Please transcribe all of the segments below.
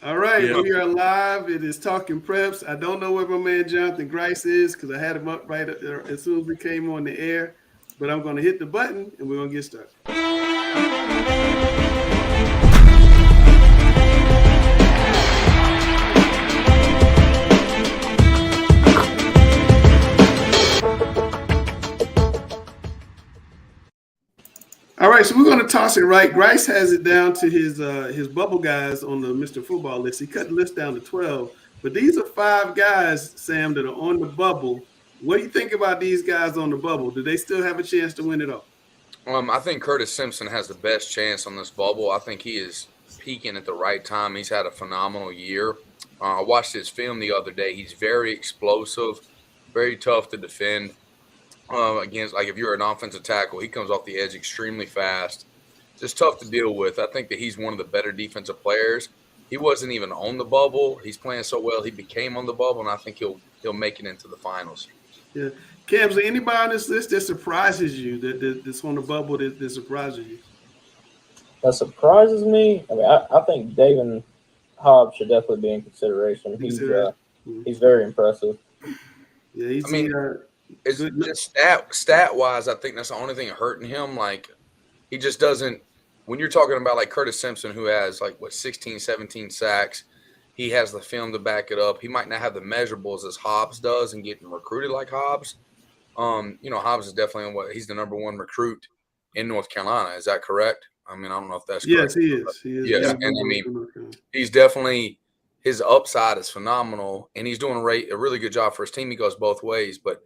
All right, Yeah. we are live. It is Talking Preps. I don't know where my man Jonathan Grice is because I had him up right as soon as we came on the air. But I'm going to hit the button and we're going to get started. All right, so we're going to toss it right. Grice has it down to his bubble guys on the Mr. Football list. He cut the list down to 12, but these are 5 guys, Sam, that are on the bubble. What do you think about these guys on the bubble? Do they still have a chance to win it all? I think Curtis Simpson has the best chance on this bubble. I think he is peaking at the right time. He's had a phenomenal year. I watched his film the other day. He's very explosive, very tough to defend. Against, like, if you're an offensive tackle, he comes off the edge extremely fast. Just tough to deal with. I think that he's one of the better defensive players. He wasn't even on the bubble. He's playing so well, he became on the bubble, and I think he'll make it into the finals. Yeah. Cam, is there anybody on this list that surprises you, that's on the bubble that surprises you? That surprises me? I mean, I think David Hobbs should definitely be in consideration. He's very impressive. Yeah, it's just stat wise, I think that's the only thing hurting him. Like, he just doesn't. When you're talking about like Curtis Simpson, who has 16, 17 sacks, he has the film to back it up. He might not have the measurables as Hobbs does and getting recruited like Hobbs. Hobbs is definitely he's the number 1 recruit in North Carolina. Is that correct? I mean, I don't know if that's correct. Yes, he is. He is. Yes, and he's definitely, his upside is phenomenal, and he's doing a really good job for his team. He goes both ways, but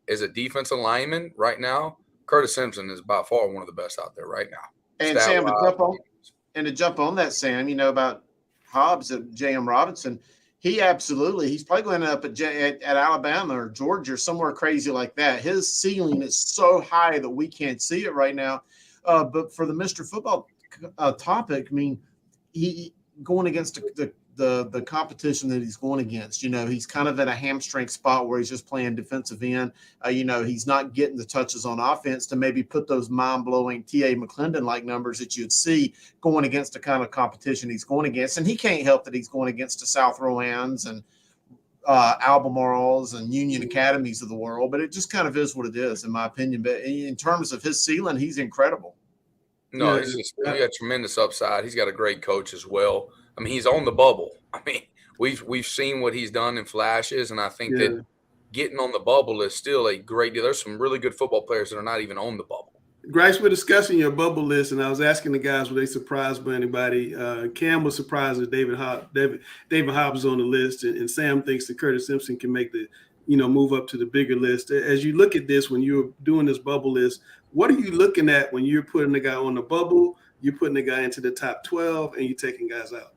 as a defensive lineman right now, Curtis Simpson is by far one of the best out there right now. And Sam, to jump on that, Sam, about Hobbs at J.M. Robinson, he's probably going to end up at Alabama or Georgia or somewhere crazy like that. His ceiling is so high that we can't see it right now. But for the Mr. Football topic, I mean, he going against the competition that he's going against, he's kind of at a hamstring spot where he's just playing defensive end. He's not getting the touches on offense to maybe put those mind-blowing T.A. McClendon-like numbers that you'd see going against the kind of competition he's going against. And he can't help that he's going against the South Rowan's and Albemarle's and Union Academies of the world. But it just kind of is what it is, in my opinion. But in terms of his ceiling, he's incredible. No, he got tremendous upside. He's got a great coach as well. I mean, he's on the bubble. I mean, we've seen what he's done in flashes, and I think that getting on the bubble is still a great deal. There's some really good football players that are not even on the bubble. Grice, we're discussing your bubble list, and I was asking the guys, were they surprised by anybody? Cam was surprised that David Hobbs is on the list, and Sam thinks that Curtis Simpson can make the move up to the bigger list. As you look at this, when you're doing this bubble list, what are you looking at when you're putting the guy on the bubble, you're putting the guy into the top 12, and you're taking guys out?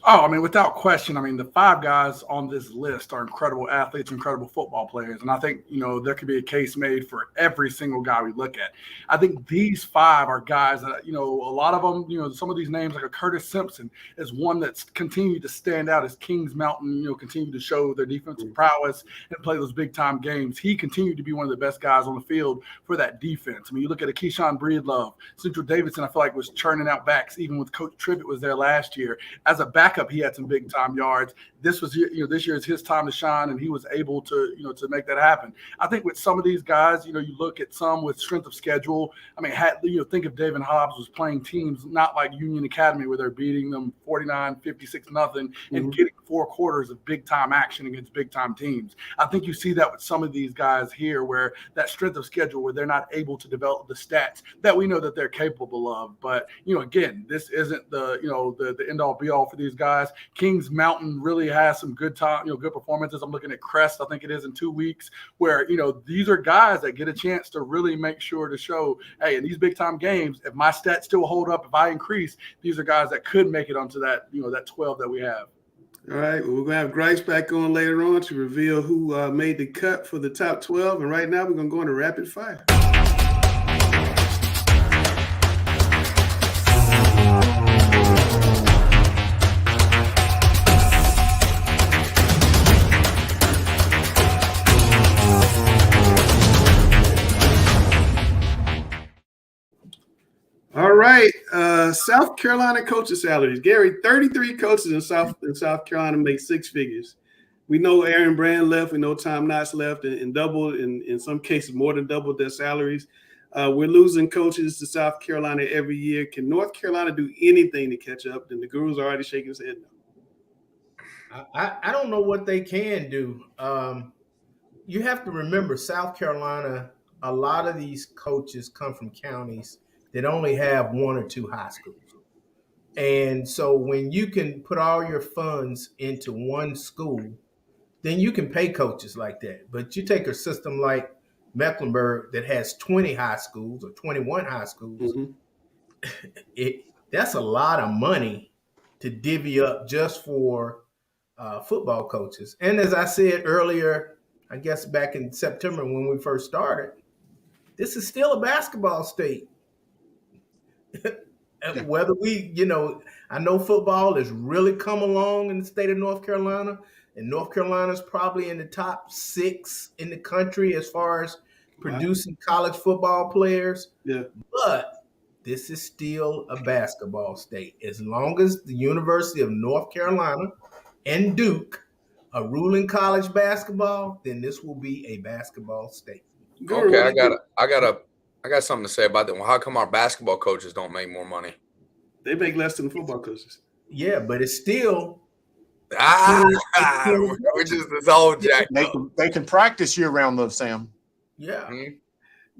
Oh, I mean, without question, I mean, the 5 guys on this list are incredible athletes, incredible football players. And I think, there could be a case made for every single guy we look at. I think these 5 are guys that, a lot of them, some of these names, like a Curtis Simpson, is one that's continued to stand out as Kings Mountain, continue to show their defensive prowess and play those big-time games. He continued to be one of the best guys on the field for that defense. I mean, you look at a Keyshawn Breedlove, Central Davidson, I feel like was churning out backs, even with Coach Trivett was there last year. As a backup, he had some big time yards. This was, this year is his time to shine, and he was able to, to make that happen. I think with some of these guys, you look at some with strength of schedule. I mean, think if David Hobbs was playing teams not like Union Academy where they're beating them 49-56-0 and getting 4 quarters of big time action against big time teams. I think you see that with some of these guys here, where that strength of schedule, where they're not able to develop the stats that we know that they're capable of. But again, this isn't the end all be all for these guys. Kings Mountain really has some good good performances. I'm looking at Crest, I think it is in 2 weeks, where these are guys that get a chance to really make sure to show, hey, in these big time games, if my stats still hold up, if I increase, these are guys that could make it onto that that 12 that we have. All right, well, we're gonna have Grice back on later on to reveal who made the cut for the top 12, and right now we're gonna go into rapid fire. All right, South Carolina coaches' salaries. Gary, 33 coaches in South Carolina make six figures. We know Aaron Brand left. We know Tom Knotts left and doubled, in some cases, more than doubled their salaries. We're losing coaches to South Carolina every year. Can North Carolina do anything to catch up? Then the Guru's already shaking his head no. I don't know what they can do. You have to remember, South Carolina, a lot of these coaches come from counties that only have one or two high schools. And so when you can put all your funds into one school, then you can pay coaches like that. But you take a system like Mecklenburg that has 20 high schools or 21 high schools, that's a lot of money to divvy up just for football coaches. And as I said earlier, I guess back in September when we first started, this is still a basketball state. Whether I know football has really come along in the state of North Carolina, and North Carolina is probably in the top 6 in the country as far as producing college football players. Yeah. But this is still a basketball state. As long as the University of North Carolina and Duke are ruling college basketball, then this will be a basketball state. Okay, I got something to say about that. Well, how come our basketball coaches don't make more money? They make less than the football coaches. Yeah, but it's still which is this whole jack. They can practice year round though, Sam. Yeah. Mm-hmm.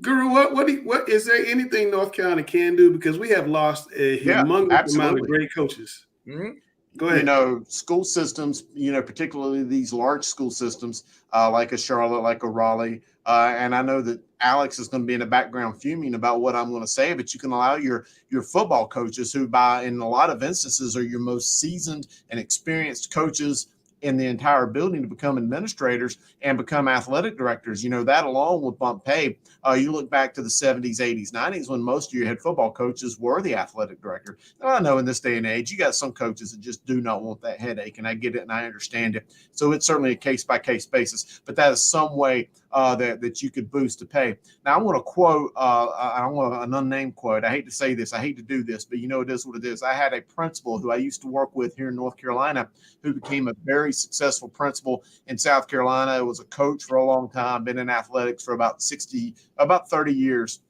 Guru, what is there anything North Carolina can do, because we have lost a humongous amount of great coaches? Mm-hmm. Go ahead. School systems, particularly these large school systems like a Charlotte, like a Raleigh. And I know that Alex is going to be in the background fuming about what I'm going to say, but you can allow your football coaches, who in a lot of instances are your most seasoned and experienced coaches in the entire building, to become administrators and become athletic directors. That alone will bump pay. You look back to the 70s, 80s, 90s, when most of your head football coaches were the athletic director. Now, I know in this day and age, you got some coaches that just do not want that headache, and I get it and I understand it. So it's certainly a case-by-case basis, but that is some way that you could boost the pay. Now, I want to quote, I want an unnamed quote. I hate to say this. I hate to do this, but it is what it is. I had a principal who I used to work with here in North Carolina who became a very successful principal in South Carolina. It was a coach for a long time, been in athletics for about 30 years.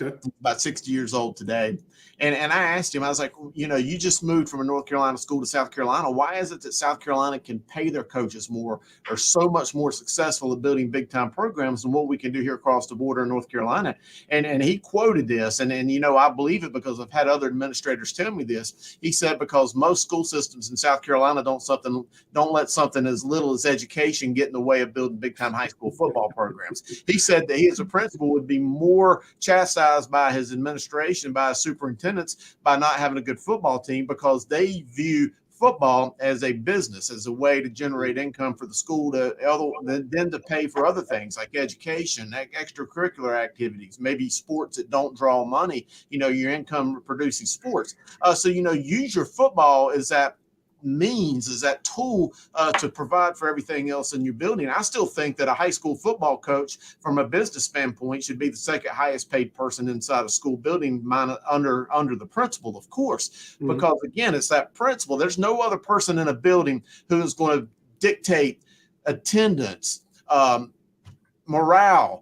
Okay. About 60 years old today. And I asked him, I was like, you just moved from a North Carolina school to South Carolina. Why is it that South Carolina can pay their coaches more, or so much more successful at building big time programs than what we can do here across the border in North Carolina? And he quoted this, and I believe it because I've had other administrators tell me this. He said, because most school systems in South Carolina don't let something as little as education get in the way of building big time high school football programs. He said that he as a principal would be more chastised by his administration, by his superintendents, by not having a good football team, because they view football as a business, as a way to generate income for the school, then to pay for other things like education, extracurricular activities, maybe sports that don't draw money, your income producing sports. So use your football as that means, is that tool to provide for everything else in your building. I still think that a high school football coach, from a business standpoint, should be the second highest paid person inside a school building, under the principal, of course, because again, it's that principal. There's no other person in a building who is going to dictate attendance, morale,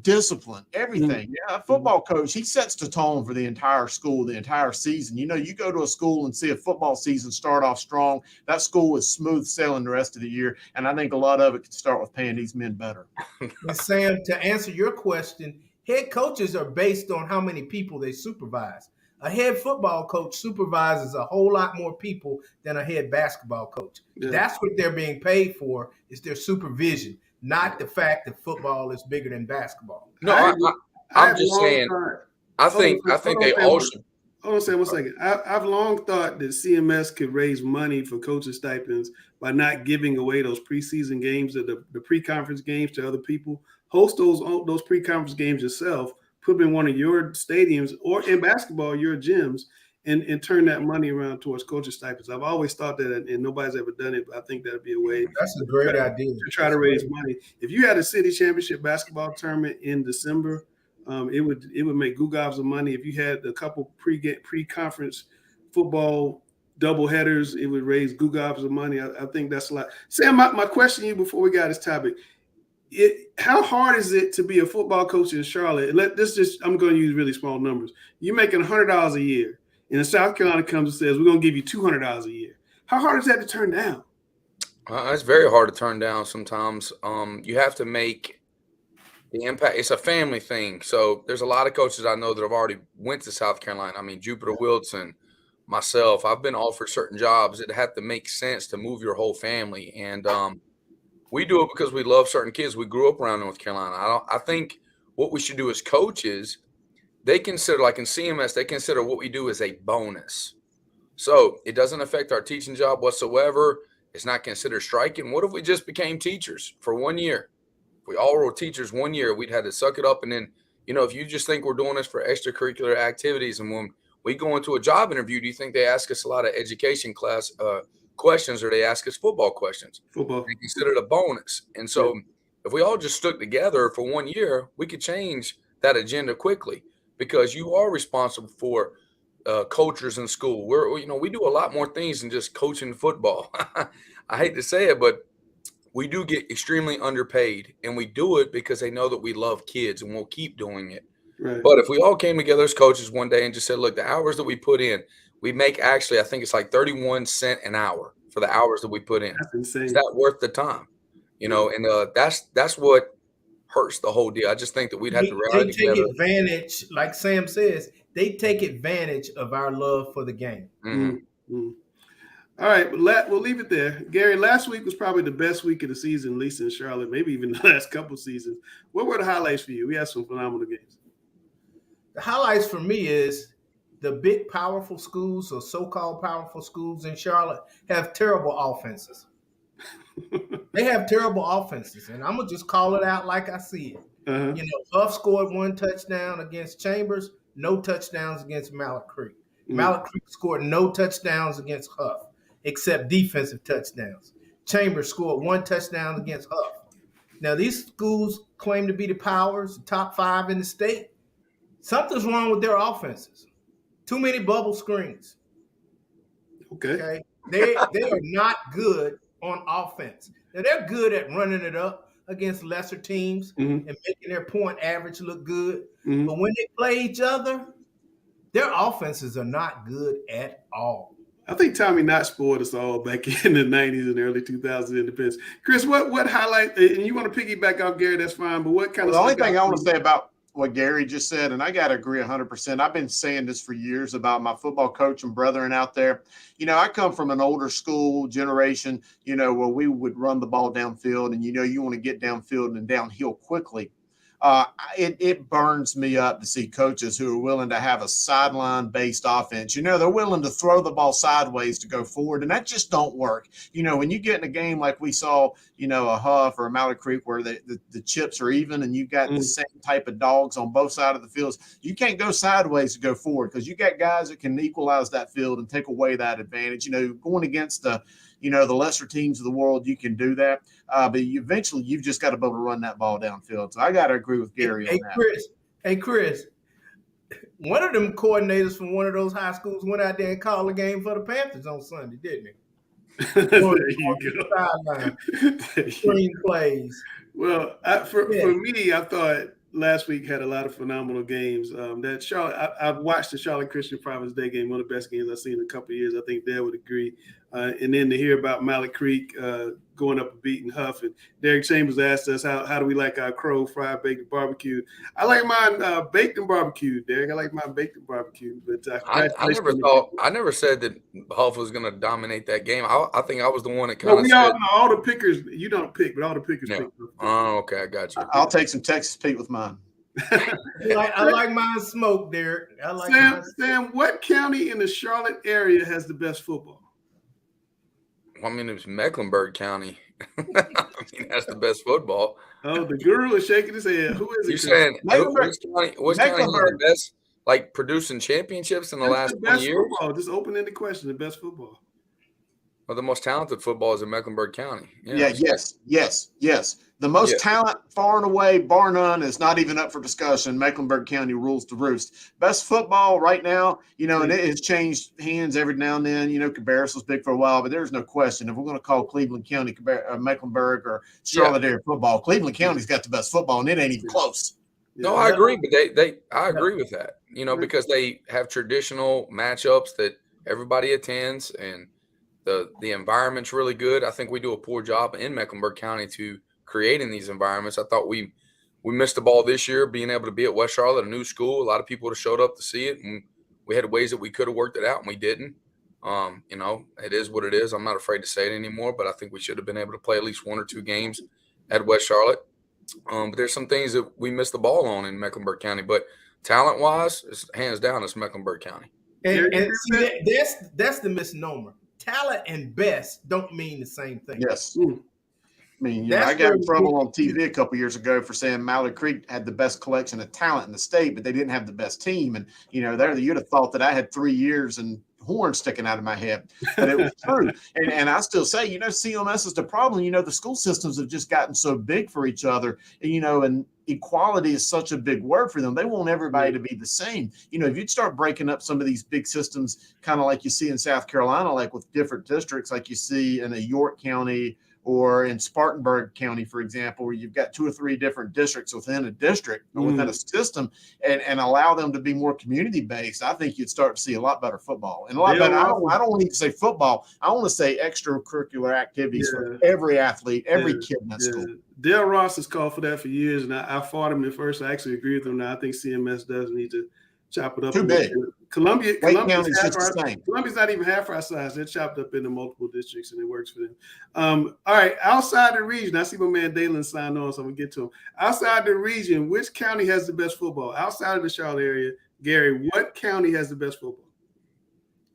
discipline, everything. Yeah, a football coach, he sets the tone for the entire school, the entire season. You go to a school and see a football season start off strong. That school is smooth sailing the rest of the year. And I think a lot of it can start with paying these men better. And Sam, to answer your question, head coaches are based on how many people they supervise. A head football coach supervises a whole lot more people than a head basketball coach. Yeah. That's what they're being paid for, is their supervision, not the fact that football is bigger than basketball. No, I'm just saying. I think they also. Hold on, one second. I've long thought that CMS could raise money for coaches' stipends by not giving away those preseason games, or the pre-conference games, to other people. Host those pre-conference games yourself. Put them in one of your stadiums, or in basketball, your gyms, and turn that money around towards coaches' stipends. I've always thought that, and nobody's ever done it, but I think that'd be a way. That's a great idea. To try to raise money. If you had a city championship basketball tournament in December, it would make goo gobs of money. If you had a couple pre-conference football double headers. It would raise gobs of money. I think that's a lot. Sam, my question to you before we got this topic. How hard is it to be a football coach in Charlotte? I'm going to use really small numbers. You're making $100 a year, and South Carolina comes and says, we're going to give you $200 a year. How hard is that to turn down? It's very hard to turn down sometimes. You have to make the impact. It's a family thing. So there's a lot of coaches I know that have already went to South Carolina. I mean, Jupiter Wilson, myself, I've been offered certain jobs that have to make sense to move your whole family. And we do it because we love certain kids. We grew up around North Carolina. I think what we should do as coaches, they consider, like in CMS, they consider what we do as a bonus. So it doesn't affect our teaching job whatsoever. It's not considered striking. What if we just became teachers for 1 year? If we all were teachers 1 year, we'd have to suck it up. And then, if you just think we're doing this for extracurricular activities, and when we go into a job interview, do you think they ask us a lot of education class questions, or they ask us football questions? Football. They consider it a bonus. And so if we all just stuck together for 1 year, we could change that agenda quickly, because you are responsible for cultures in school. We do a lot more things than just coaching football. I hate to say it, but we do get extremely underpaid, and we do it because they know that we love kids, and we'll keep doing it. Right. But if we all came together as coaches one day and just said, look, the hours that we put in, we make I think it's like 31 cents an hour for the hours that we put in. That's insane. Is that worth the time? And that's what hurts the whole deal. I just think that we'd have to rally together. They take advantage, like Sam says, they take advantage of our love for the game. Mm-hmm. Mm-hmm. All right, we'll leave it there. Gary, last week was probably the best week of the season, at least in Charlotte, maybe even the last couple seasons. What were the highlights for you? We had some phenomenal games. The highlights for me is the big, powerful schools, or so-called powerful schools in Charlotte, have terrible offenses. They have terrible offenses, and I'm going to just call it out like I see it. Uh-huh. Huff scored 1 touchdown against Chambers, no touchdowns against Mallard Creek. Mallard Creek scored no touchdowns against Huff, except defensive touchdowns. Chambers scored 1 touchdown against Huff. Now, these schools claim to be the powers, the top 5 in the state. Something's wrong with their offenses. Too many bubble screens. Okay. They are not good on offense. Now, they're good at running it up against lesser teams and making their point average look good. Mm-hmm. But when they play each other, their offenses are not good at all. I think Tommy Knott spoiled us all back in the 90s and early 2000s in defense. Chris, what highlight, and you want to piggyback off Gary, that's fine, but what kind of the only thing I want to say about what Gary just said, and I got to agree 100%. I've been saying this for years about my football coach and brethren out there. I come from an older school generation, where we would run the ball downfield, and, you want to get downfield and downhill quickly. It burns me up to see coaches who are willing to have a sideline-based offense. They're willing to throw the ball sideways to go forward, and that just don't work. When you get in a game like we saw, a Huff or a Mallard Creek where the chips are even and you've got the same type of dogs on both sides of the fields, you can't go sideways to go forward because you got guys that can equalize that field and take away that advantage. Going against the lesser teams of the world, you can do that. But eventually, you've just got to be able to run that ball downfield. So I got to agree with Gary on that. Hey, Chris, one of them coordinators from one of those high schools went out there and called a game for the Panthers on Sunday, didn't he? There you go. Screen plays. Well, for me, I thought last week had a lot of phenomenal games. That Charlotte, I've watched the Charlotte Christian Providence Day game, one of the best games I've seen in a couple of years. I think Dale would agree. And then to hear about Mallard Creek going up and beating Huff, and Derek Chambers asked us how do we like our crow fried baked and barbecue. I like mine baked and barbecue, Derek. I like mine baked and barbecue. But I never said that Huff was going to dominate that game. I think I was the one that kind of said. All the pickers, you don't pick, but all the pickers pick. Oh, okay, I got you. I'll take some Texas Pete with mine. I like mine smoked, Derek. I like Sam, what county in the Charlotte area has the best football? I mean, it's Mecklenburg County. That's the best football. Oh, the guru is shaking his head. Who is it? You're saying which county has the best, like, producing championships in the last 20 years? Football. Just open-ended question. The best football. Well, the most talented football is in Mecklenburg County. Yes. The most talent, far and away, bar none, is not even up for discussion. Mecklenburg County rules the roost. Best football right now, and it has changed hands every now and then. Cabarrus was big for a while, but there's no question. If we're going to call Cleveland County, Mecklenburg, or Charlotte area football, Cleveland County's got the best football, and it ain't even close. No, I agree, but I agree with that. Because they have traditional matchups that everybody attends, and the environment's really good. I think we do a poor job in Mecklenburg County to creating these environments. I thought we missed the ball this year, being able to be at West Charlotte, a new school. A lot of people would have showed up to see it, and we had ways that we could have worked it out, and we didn't. It is what it is. I'm not afraid to say it anymore, but I think we should have been able to play at least 1 or 2 games at West Charlotte. But there's some things that we missed the ball on in Mecklenburg County. But talent-wise, it's hands down, it's Mecklenburg County. And see, that's the misnomer. Talent and best don't mean the same thing. Yes. I mean, I got in trouble on TV a couple years ago for saying Mallard Creek had the best collection of talent in the state, but they didn't have the best team. And, you'd have thought that I had 3 years and horns sticking out of my head, but it was true. And I still say, CMS is the problem. The school systems have just gotten so big for each other, and equality is such a big word for them. They want everybody to be the same. If you'd start breaking up some of these big systems, kind of like you see in South Carolina, like with different districts, like you see in a York County or in Spartanburg County, for example, where you've got 2 or 3 different districts within a district or within a system, and allow them to be more community-based, I think you'd start to see a lot better football. And a lot better. I don't need to say football. I want to say extracurricular activities for every athlete, every kid in that school. Dale Ross has called for that for years, and I fought him at first. I actually agree with him now. I think CMS does need to chop it up. Too big. Columbia's Columbia's not even half our size. They're chopped up into multiple districts, and it works for them. All right, outside the region, I see my man Dalen signed on, so I'm going to get to him. Outside the region, which county has the best football? Outside of the Charlotte area, Gary, what county has the best football?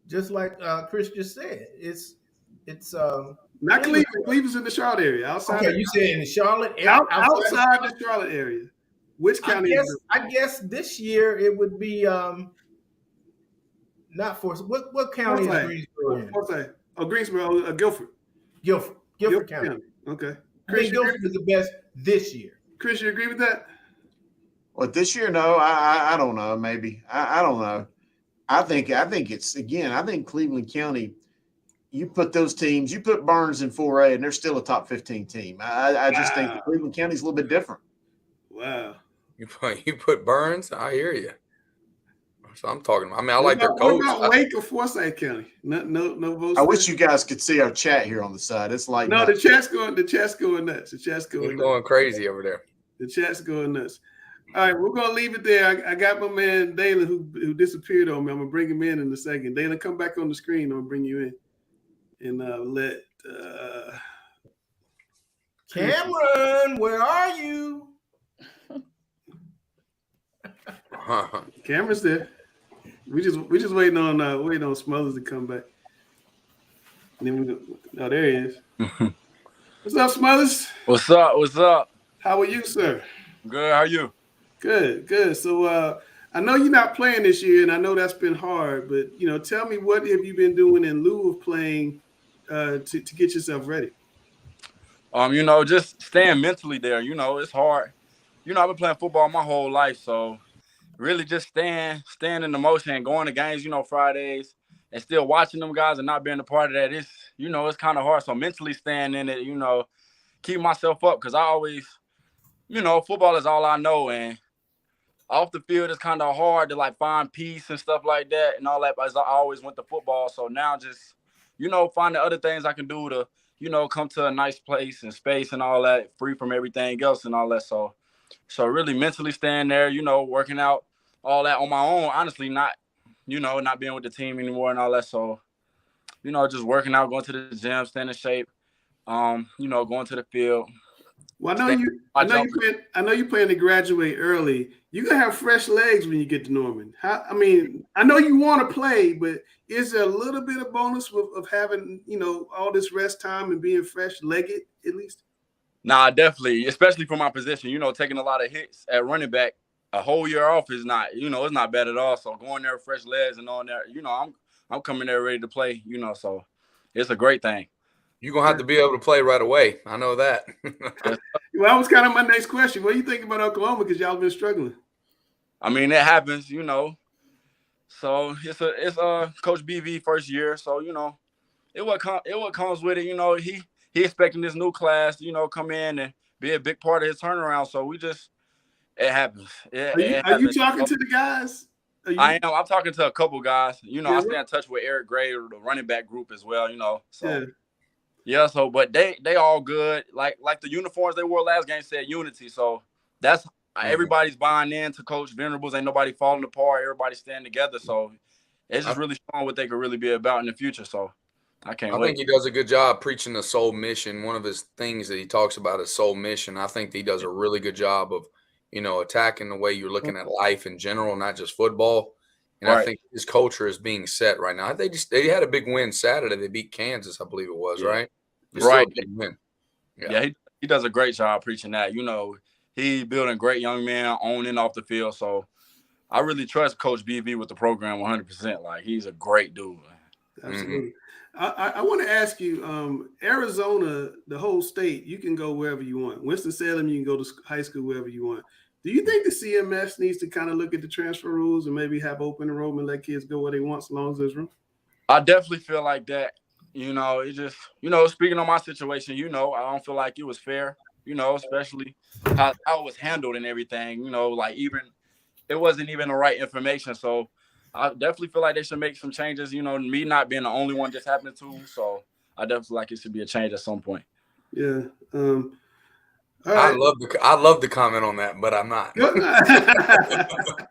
Just like Chris just said, it's not Cleveland. Cleveland's in the Charlotte area. You said in the Charlotte area? Outside the Charlotte area. Which county? I guess this year it would be not for what county is Greensboro in? Greensboro, Guilford. Guilford County. Okay. I think Guilford is the best this year. Chris, you agree with that? Well, this year, no. I don't know. Maybe I don't know. I think it's again. I think Cleveland County. You put those teams. You put Burns in 4A, and they're still a top 15 team. I just think Cleveland County's a little bit different. Wow. You put Burns. I hear you. So I'm talking about. I mean, I like their coach. What about Wake or Forsyth County? No votes. I wish you guys could see our chat here on the side. It's like the chat's going nuts. It's going crazy over there. The chat's going nuts. All right, we're gonna leave it there. I got my man Daylan who disappeared on me. I'm gonna bring him in a second. Daylan, come back on the screen. I'm gonna bring you in and let Cameron, where are you? Cameron's there. We just waiting on Smothers to come back. And then there he is. What's up, Smothers? What's up? How are you, sir? Good. How are you? Good. So I know you're not playing this year, and I know that's been hard. But tell me, what have you been doing in lieu of playing to get yourself ready? Just staying mentally there. It's hard. I've been playing football my whole life, so really just staying in the motion and going to games, Fridays, and still watching them guys and not being a part of that. It's kind of hard. So mentally staying in it, keep myself up, because I always, football is all I know, and off the field it's kind of hard to find peace and stuff like that and all that. But I always went to football, so now just, finding other things I can do to, come to a nice place and space and all that, free from everything else and all that. So really mentally staying there, working out, all that on my own, honestly, not being with the team anymore and all that. So, just working out, going to the gym, staying in shape, going to the field. Well, I know you plan to graduate early. You're gonna have fresh legs when you get to Norman. I know you want to play, but is there a little bit of bonus of having, all this rest time and being fresh-legged at least? Nah, definitely, especially for my position. Taking a lot of hits at running back, a whole year off is not, it's not bad at all. So going there with fresh legs and on there, I'm coming there ready to play. So it's a great thing. You're gonna have to be able to play right away. I know that. Well, that was kind of my next question. What do you think about Oklahoma? Because y'all been struggling. I mean, it happens, So it's Coach BV first year, so it what comes with it. He expecting this new class, come in and be a big part of his turnaround. So it happens. Are you talking to the guys? I am. I'm talking to a couple guys. I stay what? in touch with Eric Gray or the running back group as well. So. Yeah. So but they all good. Like the uniforms they wore last game said unity. So that's everybody's buying in to Coach Venerables. Ain't nobody falling apart. Everybody standing together. So it's just really showing what they could really be about in the future. So I can't wait. I think he does a good job preaching the soul mission. One of his things that he talks about is soul mission. I think he does a really good job of, attacking the way you're looking at life in general, not just football. And I think his culture is being set right now. They had a big win Saturday. They beat Kansas, I believe it was, right? Right. Win. Yeah, he does a great job preaching that. He building great young men on and off the field. So I really trust Coach BV with the program 100%. Like, he's a great dude. Absolutely. I want to ask you, Arizona, the whole state, you can go wherever you want. Winston-Salem, you can go to high school wherever you want. Do you think the CMS needs to kind of look at the transfer rules and maybe have open enrollment, let kids go where they want, as long as there's room? I definitely feel like that. It just, speaking on my situation, I don't feel like it was fair, especially how it was handled and everything, like even it wasn't even the right information. So I definitely feel like they should make some changes, me not being the only one this happened to. So I definitely feel like it should be a change at some point. Yeah. Right. I love to comment on that, but I'm not.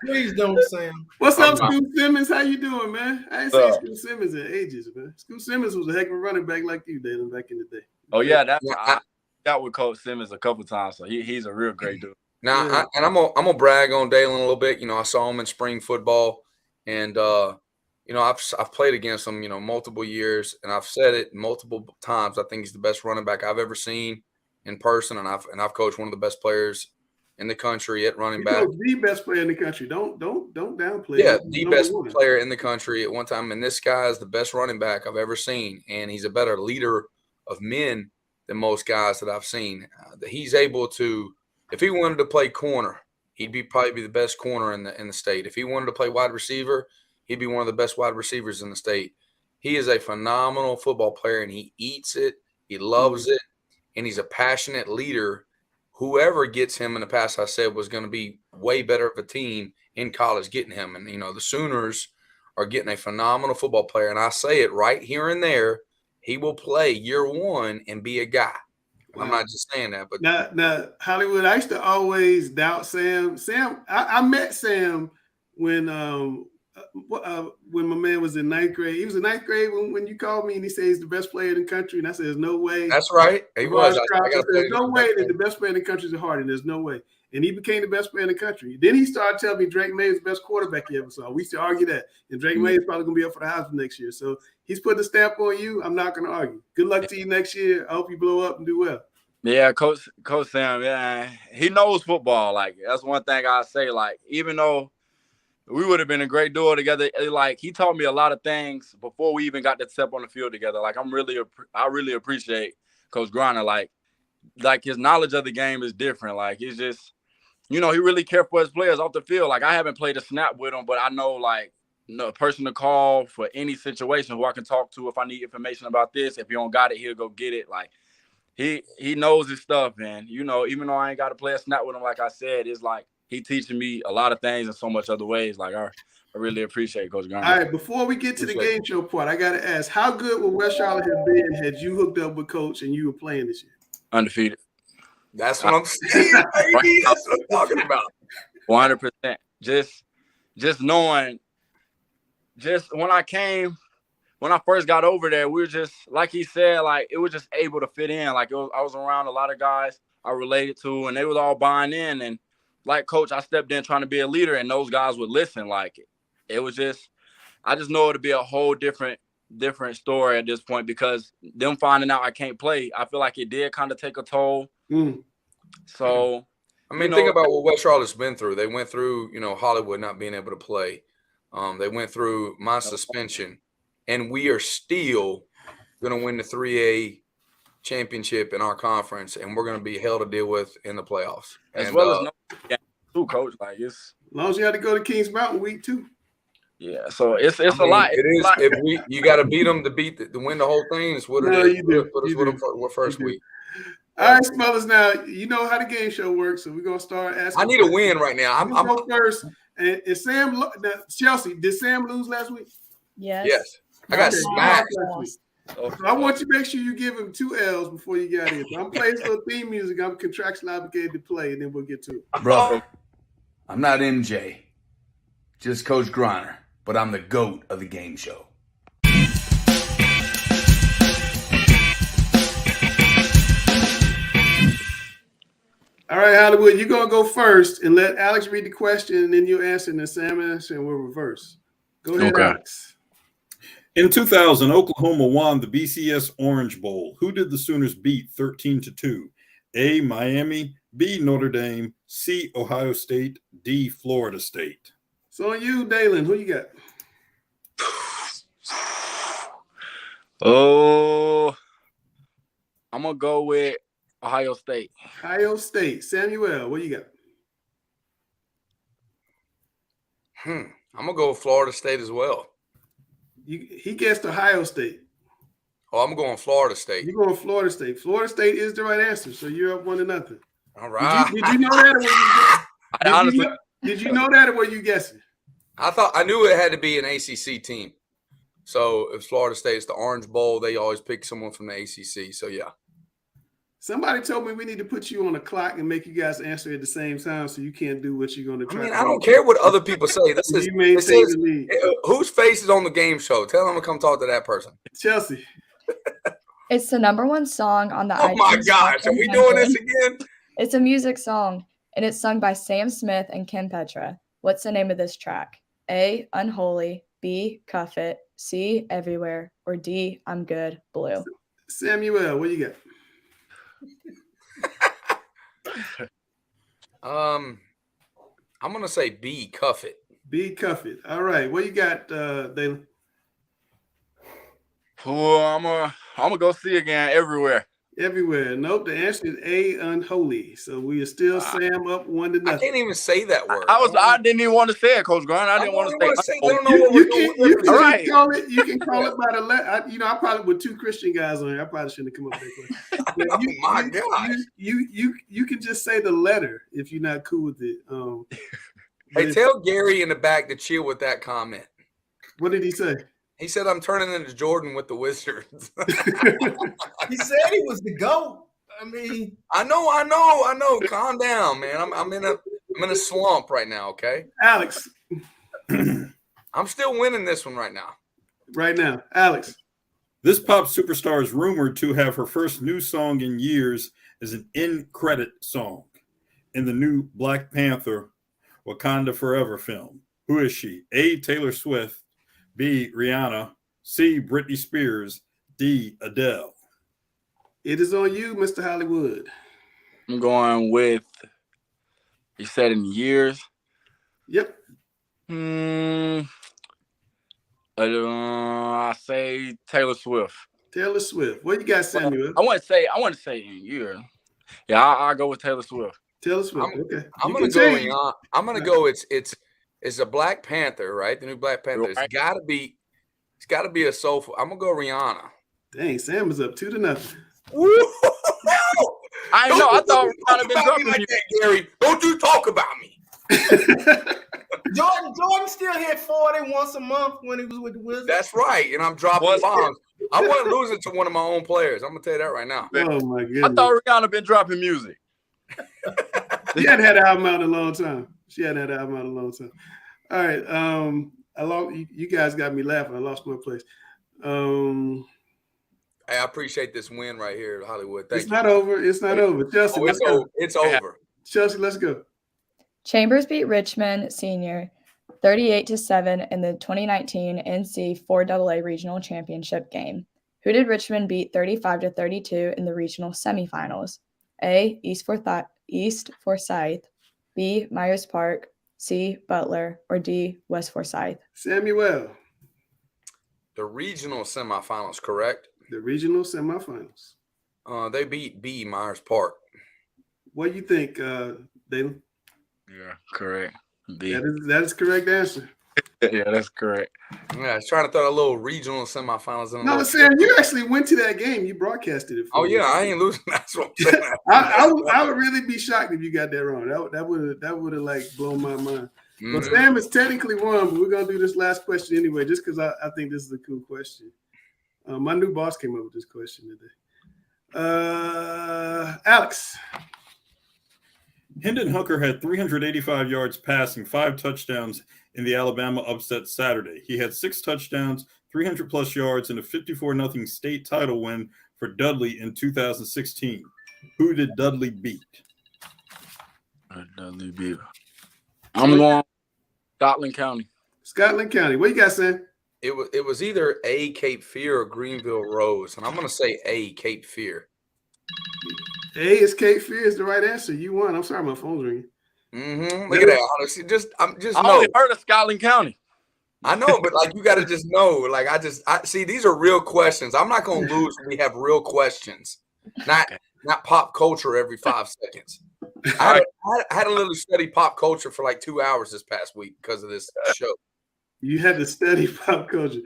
Please don't, Sam. What's up, Scoot Simmons? How you doing, man? I ain't seen Scoot Simmons in ages, man. Scoot Simmons was a heck of a running back like you, Dalen, back in the day. Oh yeah, I got with Coach Simmons a couple times, so he's a real great dude. Now, I'm gonna brag on Daylan a little bit. I saw him in spring football, and I've played against him, multiple years, and I've said it multiple times. I think he's the best running back I've ever seen in person, and I've coached one of the best players in the country at running back. The best player in the country. Don't downplay. Yeah, the best player in the country at one time, and this guy is the best running back I've ever seen, and he's a better leader of men than most guys that I've seen. He's able to, if he wanted to play corner, he'd probably be the best corner in the state. If he wanted to play wide receiver, he'd be one of the best wide receivers in the state. He is a phenomenal football player, and he eats it. He loves it. And he's a passionate leader. Whoever gets him in the past, I said, was going to be way better of a team in college getting him. And, the Sooners are getting a phenomenal football player. And I say it right here and there, he will play year one and be a guy. Wow. I'm not just saying that. But now, Hollywood, I used to always doubt Sam. I met Sam when my man was in ninth grade. He was in ninth grade when you called me and he said he's the best player in the country. And I said, there's no way. That's right. He was. There's no way that the best player in the country is Harden. There's no way. And he became the best player in the country. Then he started telling me Drake May is the best quarterback he ever saw. We used to argue that. And Drake May is probably going to be up for the Heisman next year. So he's putting a stamp on you. I'm not going to argue. Good luck to you next year. I hope you blow up and do well. Yeah, Coach Sam, yeah, he knows football. Like, that's one thing I say. Like, even though we would have been a great duo together, like, he taught me a lot of things before we even got to step on the field together. Like, I really appreciate Coach Griner. Like his knowledge of the game is different. Like, he's just, he really cares for his players off the field. Like, I haven't played a snap with him, but I know, like, a person to call for any situation who I can talk to if I need information about this. If he don't got it, he'll go get it. Like, he knows his stuff, man. Even though I ain't got to play a snap with him, like I said, it's like he teaching me a lot of things in so much other ways. Like, I really appreciate Coach Garner. All right, before we get to the game show part, I got to ask, how good would West Charlotte have been had you hooked up with Coach and you were playing this year? Undefeated. That's what I'm saying, baby. That's what I'm talking about. 100%. Just knowing, when I first got over there, we were just, like he said, like, it was just able to fit in. Like, I was around a lot of guys I related to, and they was all buying in. And like Coach, I stepped in trying to be a leader, and those guys would listen. Like, it was just, I just know it'd be a whole different story at this point, because them finding out I can't play, I feel like it did kind of take a toll. So, I mean, think about what West Charlotte's been through. They went through, Hollywood not being able to play. They went through my suspension, and we are still going to win the 3A championship in our conference, and we're going to be hell to deal with in the playoffs. As And, well as no too, coach. Like it's As long as you have to go to Kings Mountain week 2. yeah. So it's I a mean, lot. it is. If you got to beat them to win the whole thing. It's what No, it is. you do. Put us You with do. them for first You do. week. All right, Smothers. Now you know how the game show works, so we're gonna start asking. I need a win right now. I'm go first. And Sam, Chelsea, did Sam lose last week? Yes. I got smacked. So I want you to make sure you give him 2 L's before you get in. So I'm playing some theme music. I'm contractually obligated to play, and then we'll get to it. Bro, I'm not MJ, just Coach Griner, but I'm the GOAT of the game show. All right, Hollywood, you're going to go first and let Alex read the question, and then you answer, and then Sam answer, and we'll reverse. Go ahead, Okay. Alex. In 2000, Oklahoma won the BCS Orange Bowl. Who did the Sooners beat 13-2? A, Miami, B, Notre Dame, C, Ohio State, D, Florida State. So on you, Dalen, who you got? Oh, I'm gonna go with Ohio State. Ohio State. Samuel, what you got? I'm gonna go with Florida State as well. He guessed Ohio State. Oh, I'm going Florida State. You're going Florida State. Florida State is the right answer, so you're up 1-0. All right. Did you know that, or were you did you know that, or were you guessing? I knew it had to be an ACC team. So if Florida State's the Orange Bowl, they always pick someone from the ACC. So yeah. Somebody told me we need to put you on a clock and make you guys answer at the same time, so you can't do what you're going to try. I mean, I don't care what other people say. This is the lead. Whose face is on the game show. Tell them to come talk to that person. Chelsea. It's the #1 song on the Oh my gosh, are we doing this again? It's a music song, and it's sung by Sam Smith and Kim Petra. What's the name of this track? A, Unholy, B, Cuff It, C, Everywhere, or D, I'm Good, Blue. Samuel, what you got? I'm gonna say B, Cuff It. B, Cuff It. All right, what you got, Dalen? Oh, I'm gonna go see again everywhere. Everywhere. Nope. The answer is A, Unholy. So we are still Sam up 1-0. I can't even say that word. I didn't even want to say it, Coach Grant. I didn't want to say they don't know what we're doing. You can call it by the letter. I probably with 2 Christian guys on here. I probably shouldn't have come up with that question. Oh my gosh. You can just say the letter if you're not cool with it. Hey, tell Gary in the back to chill with that comment. What did he say? He said, I'm turning into Jordan with the Wizards. He said he was the GOAT. I mean, I know. Calm down, man. I'm in a slump right now, okay? Alex. I'm still winning this one right now. Right now. Alex. This pop superstar is rumored to have her first new song in years as an end credit song in the new Black Panther Wakanda Forever film. Who is she? A, Taylor Swift, B, Rihanna, C, Britney Spears, D, Adele. It is on you, Mr. Hollywood. I'm going with, you said in years? Yep. I say Taylor Swift. Taylor Swift. What you got, Samuel? I want to say in years. Yeah, I'll go with Taylor Swift. Taylor Swift. Okay. I'm gonna go Rihanna. I'm gonna go. It's a Black Panther, right? The new Black Panther. Right. It's gotta be a soulful. I'm gonna go Rihanna. Dang, Sam is up 2-0. I know. I thought Rihanna been dropping like that, Gary. Don't you talk about me. Jordan still hit 40 once a month when he was with the Wizards. That's right, and I'm dropping bombs. I wasn't losing to one of my own players. I'm gonna tell you that right now. Oh my goodness. I thought Rihanna been dropping music. She hadn't had an album out in a long time. All right. I lost. You guys got me laughing. I lost my place. Hey, I appreciate this win right here, Hollywood. Thank you. Not over. It's not over. Chelsea, let's go. It's over. Chelsea, let's go. Chambers beat Richmond Senior 38-7 in the 2019 NC 4AA Regional Championship game. Who did Richmond beat 35-32 in the regional semifinals? A, East Forsyth, B, Myers Park, C, Butler, or D, West Forsyth? Samuel. The regional semifinals, correct? The regional semifinals. They beat B Myers Park. What do you think, Dalen? Yeah, correct. B. That is correct answer. Yeah, that's correct. Yeah, I was trying to throw a little regional semifinals in. No, Sam, you actually went to that game. You broadcasted it. Oh yeah, I ain't losing. That's what I'm saying. I would really be shocked if you got that wrong. That would have like blown my mind. Well, Sam is technically won, but we're gonna do this last question anyway, just because I think this is a cool question. My new boss came up with this question today. Alex. Hendon Hooker had 385 yards passing, 5 touchdowns in the Alabama upset Saturday. He had 6 touchdowns, 300-plus yards, and a 54-0 state title win for Dudley in 2016. Who did Dudley beat? Dudley beat. I'm going Scotland County. Scotland County. What you got, Sam? It was either A, Cape Fear, or Greenville Rose, and I'm going to say A, Cape Fear. A is Cape Fear is the right answer. You won. I'm sorry, my phone's ringing. Look at that. Honestly, I only heard of Scotland County. I know, but like you got to just know. Like I see these are real questions. I'm not going to lose when we have real questions, not pop culture every 5 seconds. I had to literally study pop culture for like 2 hours this past week because of this show. You had to study pop culture.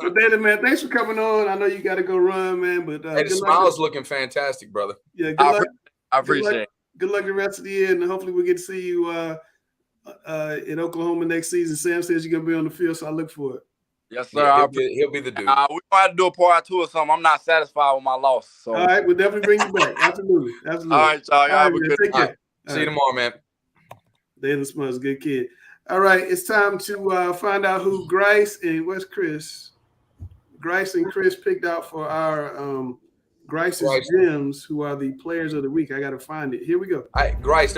So, Daylan, man, thanks for coming on. I know you got to go run, man, but the smile's looking fantastic, brother. Yeah, good luck. I appreciate it. Good luck the rest of the year, and hopefully we'll get to see you in Oklahoma next season. Sam says you're gonna be on the field, so I look for it. Yes, sir. Yeah, he'll be the dude. We might have to do a part 2 or something. I'm not satisfied with my loss. So. All right, we'll definitely bring you back. Absolutely. All right, y'all. Have a good night. See you tomorrow, man. Dalen Smothers, good kid. All right, it's time to find out who Grice and where's Chris? Grice and Chris picked out for our Grice's Gems, who are the players of the week. I got to find it. Here we go. All right, Grice.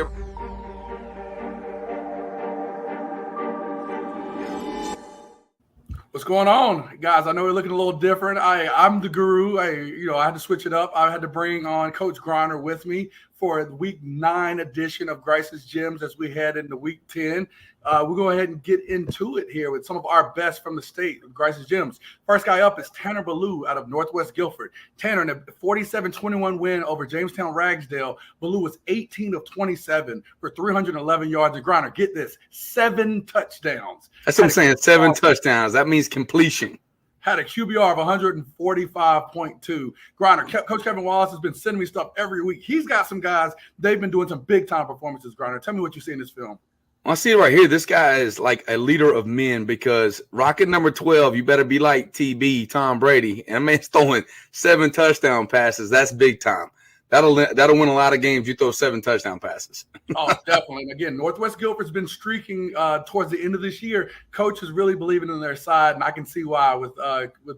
What's going on, guys? I know we're looking a little different. I'm the guru. I had to switch it up. I had to bring on Coach Griner with me for the Week 9 edition of Grice's Gems as we head into Week 10. We'll go ahead and get into it here with some of our best from the state of Grice's Gems. First guy up is Tanner Ballou out of Northwest Guilford. Tanner, in a 47-21 win over Jamestown Ragsdale, Ballou was 18 of 27 for 311 yards. And Griner, get this, 7 touchdowns. That's what I'm saying, 7 touchdowns. That means completion. Had a QBR of 145.2. Griner, Coach Kevin Wallace has been sending me stuff every week. He's got some guys, they've been doing some big-time performances, Griner. Tell me what you see in this film. I see it right here. This guy is like a leader of men because rocket number 12, you better be like TB, Tom Brady. And man's throwing 7 touchdown passes. That's big time. That'll win a lot of games. You throw 7 touchdown passes. Oh, definitely. And again, Northwest Guilford's been streaking towards the end of this year. Coach is really believing in their side, and I can see why with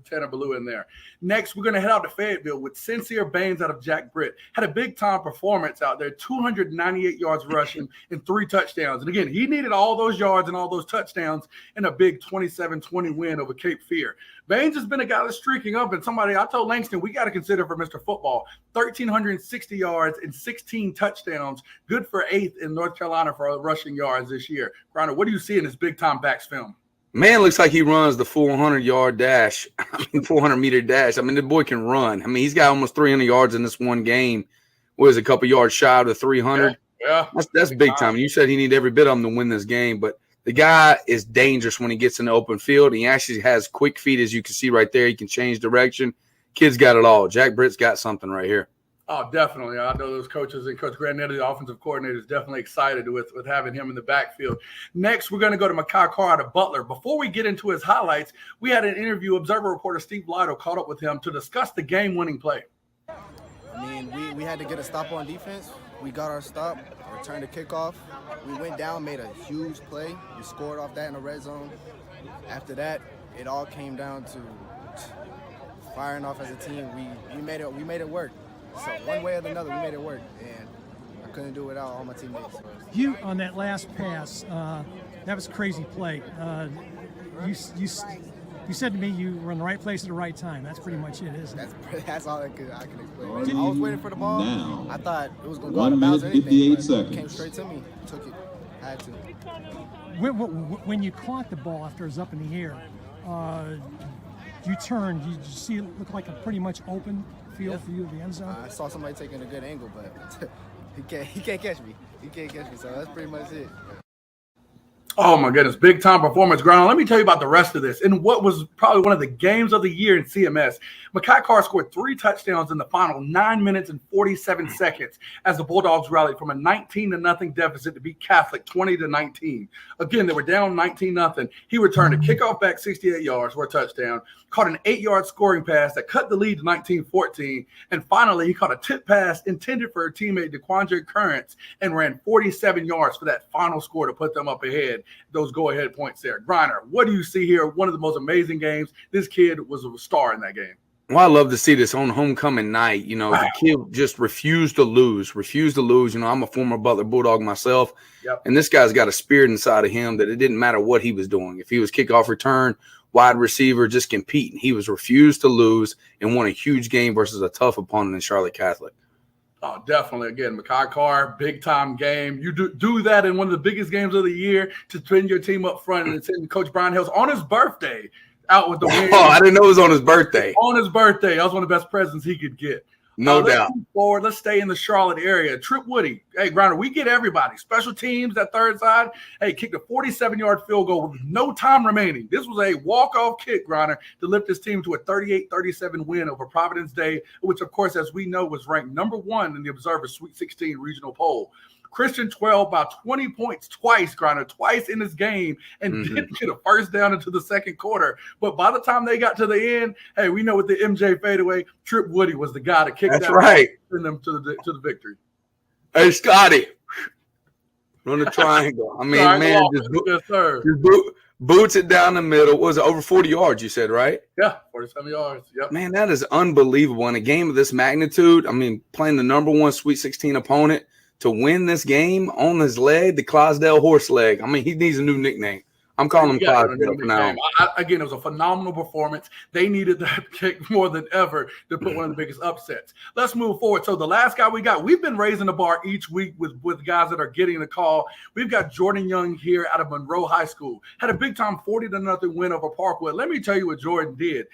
Tanner Ballou in there. Next, we're going to head out to Fayetteville with Sincere Baines out of Jack Britt. Had a big-time performance out there, 298 yards rushing and 3 touchdowns. And again, he needed all those yards and all those touchdowns in a big 27-20 win over Cape Fear. Baines has been a guy that's streaking up, and somebody I told Langston we got to consider for Mr. Football. 1,360 yards and 16 touchdowns, good for 8th in North Carolina for rushing yards this year. Griner, what do you see in this big-time backs film? Man, looks like he runs the 400-yard dash, 400-meter dash. I mean, the boy can run. I mean, he's got almost 300 yards in this one game. Was a couple yards shy of the 300. Yeah. That's big time. You said he needed every bit of them to win this game, but the guy is dangerous when he gets in the open field. He actually has quick feet, as you can see right there. He can change direction. Kid's got it all. Jack Britt's got something right here. Oh, definitely. I know those coaches and Coach Grandetti, the offensive coordinator, is definitely excited with having him in the backfield. Next, we're going to go to Makai Carr out of Butler. Before we get into his highlights, we had an interview. Observer reporter Steve Lido caught up with him to discuss the game-winning play. I mean, we had to get a stop on defense. We got our stop, returned the kickoff. We went down, made a huge play. We scored off that in the red zone. After that, it all came down to firing off as a team. We made it work. So one way or another, we made it work, and I couldn't do it without all my teammates. You on that last pass, that was a crazy play. You said to me you were in the right place at the right time. That's pretty much it, isn't it? That's all I can explain. I was waiting for the ball. Now, I thought it was going to go out of bounds or anything, but it came straight to me. Took it. I had to. When you caught the ball after it was up in the air, you turned. You see it looked like a pretty much open feel for you at the end zone? I saw somebody taking a good angle, but he can't catch me. He can't catch me. So that's pretty much it. Oh my goodness, big time performance, Ground. Let me tell you about the rest of this. In what was probably one of the games of the year in CMS, Mekhi Carr scored 3 touchdowns in the final 9 minutes and 47 seconds as the Bulldogs rallied from a 19-0 deficit to beat Catholic 20-19. Again, they were down 19-0. He returned a kickoff back 68 yards for a touchdown, caught an 8-yard scoring pass that cut the lead to 19-14, and finally he caught a tip pass intended for her teammate DeQuandre Currents and ran 47 yards for that final score to put them up ahead. Those go-ahead points there. Griner, what do you see here? One of the most amazing games. This kid was a star in that game. Well, I love to see this on homecoming night. You know, the kid just refused to lose. You know, I'm a former Butler Bulldog myself, and this guy's got a spirit inside of him that it didn't matter what he was doing. If he was kickoff return, wide receiver, just competing. He was refused to lose and won a huge game versus a tough opponent in Charlotte Catholic. Oh, definitely. Again, Mekhi Carr, big-time game. You do that in one of the biggest games of the year to pin your team up front and send Coach Brian Hills on his birthday out with the win. Oh, I didn't know it was on his birthday. On his birthday. That was one of the best presents he could get. No doubt. Let's move forward. Let's stay in the Charlotte area. Trip Woody. Hey, Grinder, we get everybody. Special teams, that third side. Hey, kicked a 47-yard field goal with no time remaining. This was a walk-off kick, Grinder, to lift his team to a 38-37 win over Providence Day, which, of course, as we know, was ranked number 1 in the Observer's Sweet 16 regional poll. Christian 12 by 20 points twice in this game and didn't get a first down into the second quarter. But by the time they got to the end, hey, we know with the MJ fadeaway, Trip Woody was the guy to kick that right. Send them to the victory. Hey, Scotty, run the triangle. I mean, man, just boots it down the middle. What was it, over 40 yards, you said, right? Yeah, 47 yards. Yep. Man, that is unbelievable. In a game of this magnitude, I mean, playing the number 1 Sweet 16 opponent, to win this game on his leg, the Clydesdale horse leg. I mean, he needs a new nickname. I'm calling him Clydesdale for now. Again, it was a phenomenal performance. They needed that kick more than ever to put one of the biggest upsets. Let's move forward. So the last guy we've been raising the bar each week with guys that are getting the call. We've got Jordan Young here out of Monroe High School. Had a big-time 40-0 win over Parkwood. Let me tell you what Jordan did.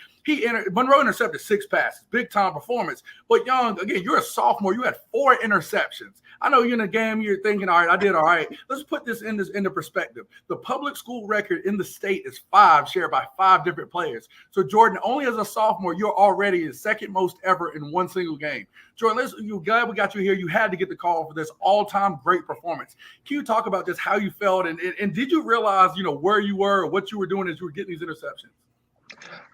Monroe intercepted 6 passes, big-time performance. But Young, again, you're a sophomore. You had 4 interceptions. I know you're in a game, you're thinking, all right, I did all right. Let's put this into perspective. The public school record in the state is 5, shared by 5 different players. So, Jordan, only as a sophomore, you're already the second most ever in one single game. Jordan, you're glad we got you here. You had to get the call for this all-time great performance. Can you talk about just how you felt, and did you realize, you know, where you were or what you were doing as you were getting these interceptions?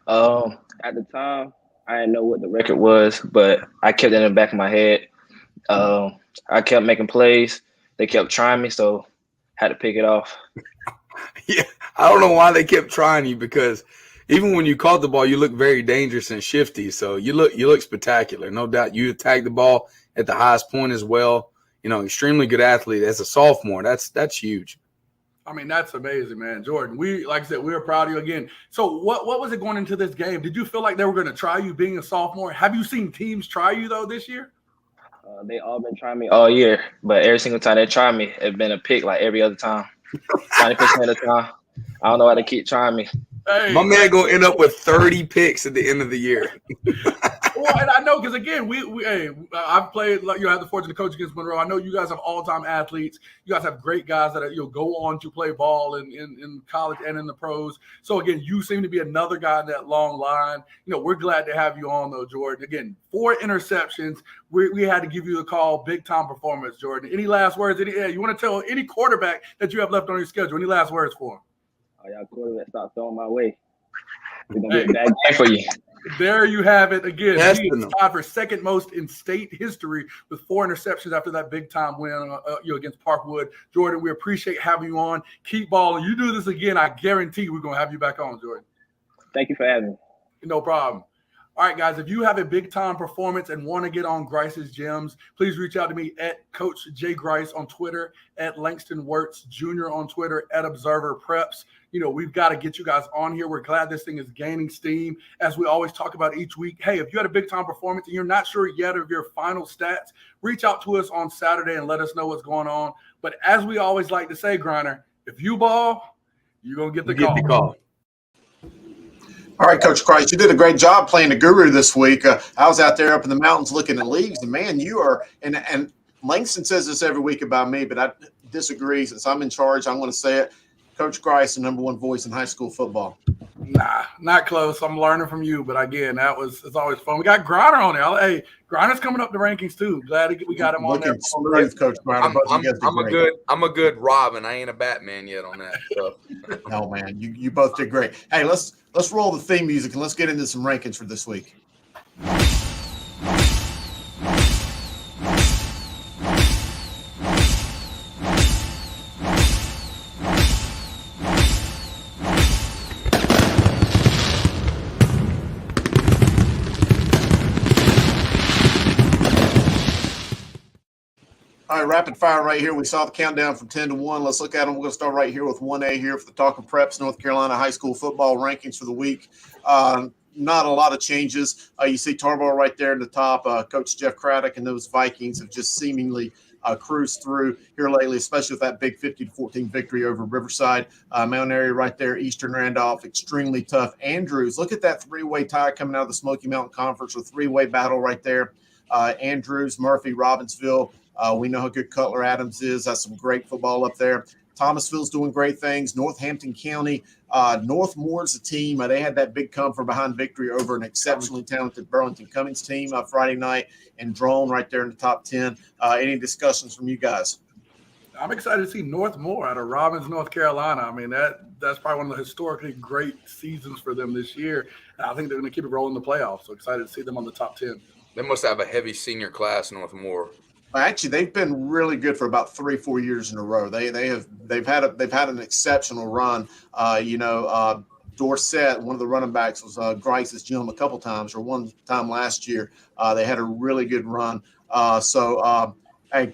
At the time, I didn't know what the record was, but I kept it in the back of my head. I kept making plays. They kept trying me, so had to pick it off. Yeah, I don't know why they kept trying you, because even when you caught the ball, you look very dangerous and shifty. So you look spectacular, no doubt. You attacked the ball at the highest point as well. You know, extremely good athlete as a sophomore. That's huge. I mean, that's amazing, man. Jordan, like I said, we were proud of you again. So what was it going into this game? Did you feel like they were going to try you being a sophomore? Have you seen teams try you, though, this year? They all been trying me all year, but every single time they try me, it's been a pick like every other time. 90% of the time. I don't know why they keep trying me. Hey, my man gonna end up with 30 picks at the end of the year. Well, and I know, because again, I've played, like, have the fortune to coach against Monroe. I know you guys have all-time athletes. You guys have great guys that go on to play ball in college and in the pros. So again, you seem to be another guy in that long line. You know, we're glad to have you on, though, Jordan. Again, 4 interceptions. We had to give you a call. Big-time performance, Jordan. Any last words? You want to tell any quarterback that you have left on your schedule? Any last words for him? Oh, y'all quarterback, stop throwing my way. We're going to get a bad game for you. There you have it again. Yes, He is tied for second most in state history with 4 interceptions after that big time win against Parkwood. Jordan, we appreciate having you on. Keep balling. You do this again, I guarantee we're going to have you back on, Jordan. Thank you for having me. No problem. All right, guys, if you have a big-time performance and want to get on Grice's Gems, please reach out to me at Coach J. Grice on Twitter, at Langston Wirtz Jr. on Twitter, at Observer Preps. You know, we've got to get you guys on here. We're glad this thing is gaining steam. As we always talk about each week, hey, if you had a big-time performance and you're not sure yet of your final stats, reach out to us on Saturday and let us know what's going on. But as we always like to say, Griner, if you ball, you're going to get the call. All All right, Coach Grice, you did a great job playing the guru this week. I was out there up in the mountains looking at leaves, and man, you are and Langston says this every week about me, but I disagree. Since I'm in charge, I'm going to say it. Coach Grice, the number one voice in high school football. Nah, not close. I'm learning from you, but again, it's always fun. We got Griner on there. Hey, Griner's coming up the rankings too. Glad we got him on there. Smooth, Coach Griner. I'm a good Robin. I ain't a Batman yet on that stuff. No, man, you both did great. Hey, let's roll the theme music and let's get into some rankings for this week. All right, rapid fire right here. We saw the countdown from 10 to 1. Let's look at them. We're going to start right here with 1A here for the Talking Preps North Carolina high school football rankings for the week. Not a lot of changes. You see Tarboro right there in the top. Coach Jeff Craddock and those Vikings have just seemingly cruised through here lately, especially with that big 50-14 victory over Riverside. Mount Airy right there, Eastern Randolph, extremely tough. Andrews, look at that three-way tie coming out of the Smoky Mountain Conference, a three-way battle right there. Andrews, Murphy, Robbinsville. We know how good Cutler Adams is. That's some great football up there. Thomasville's doing great things. Northampton County, Northmore's a team. They had that big come from behind victory over an exceptionally talented Burlington Cummings team Friday night, and Drone right there in the top 10. Any discussions from you guys? I'm excited to see Northmore out of Robbins, North Carolina. I mean, that's probably one of the historically great seasons for them this year. And I think they're going to keep it rolling in the playoffs. So excited to see them on the top 10. They must have a heavy senior class, Northmore. Actually, they've been really good for about 3-4 years in a row. They've had an exceptional run. Dorsett, one of the running backs, was Grice's gym a couple times, or one time last year. They had a really good run. I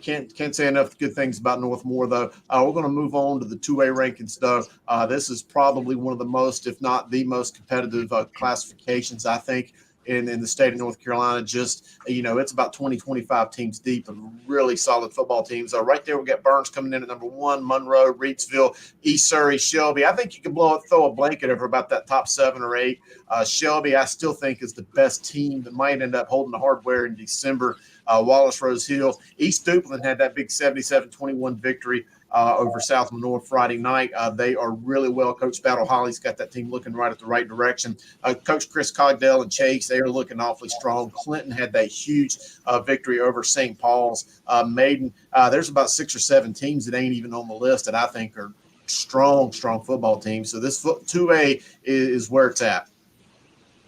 can't say enough good things about Northmore, though. We're going to move on to the 2A rankings, though. This is probably one of the most, if not the most competitive classifications, I think, in the state of North Carolina. It's about 20-25 teams deep and really solid football teams. Right there, we got Burns coming in at number 1, Monroe, Reidsville, East Surrey, Shelby. I think you can throw a blanket over about that top 7 or 8. Shelby, I still think, is the best team that might end up holding the hardware in December. Wallace Rose Hill. East Duplin had that big 77-21 victory over South Lenore Friday night. They are really well coached. Battle Holly's got that team looking right at the right direction. Coach Chris Cogdell and Chase, they are looking awfully strong. Clinton had that huge victory over St. Paul's. Maiden, there's about 6 or 7 teams that ain't even on the list that I think are strong football teams. So this 2A is where it's at.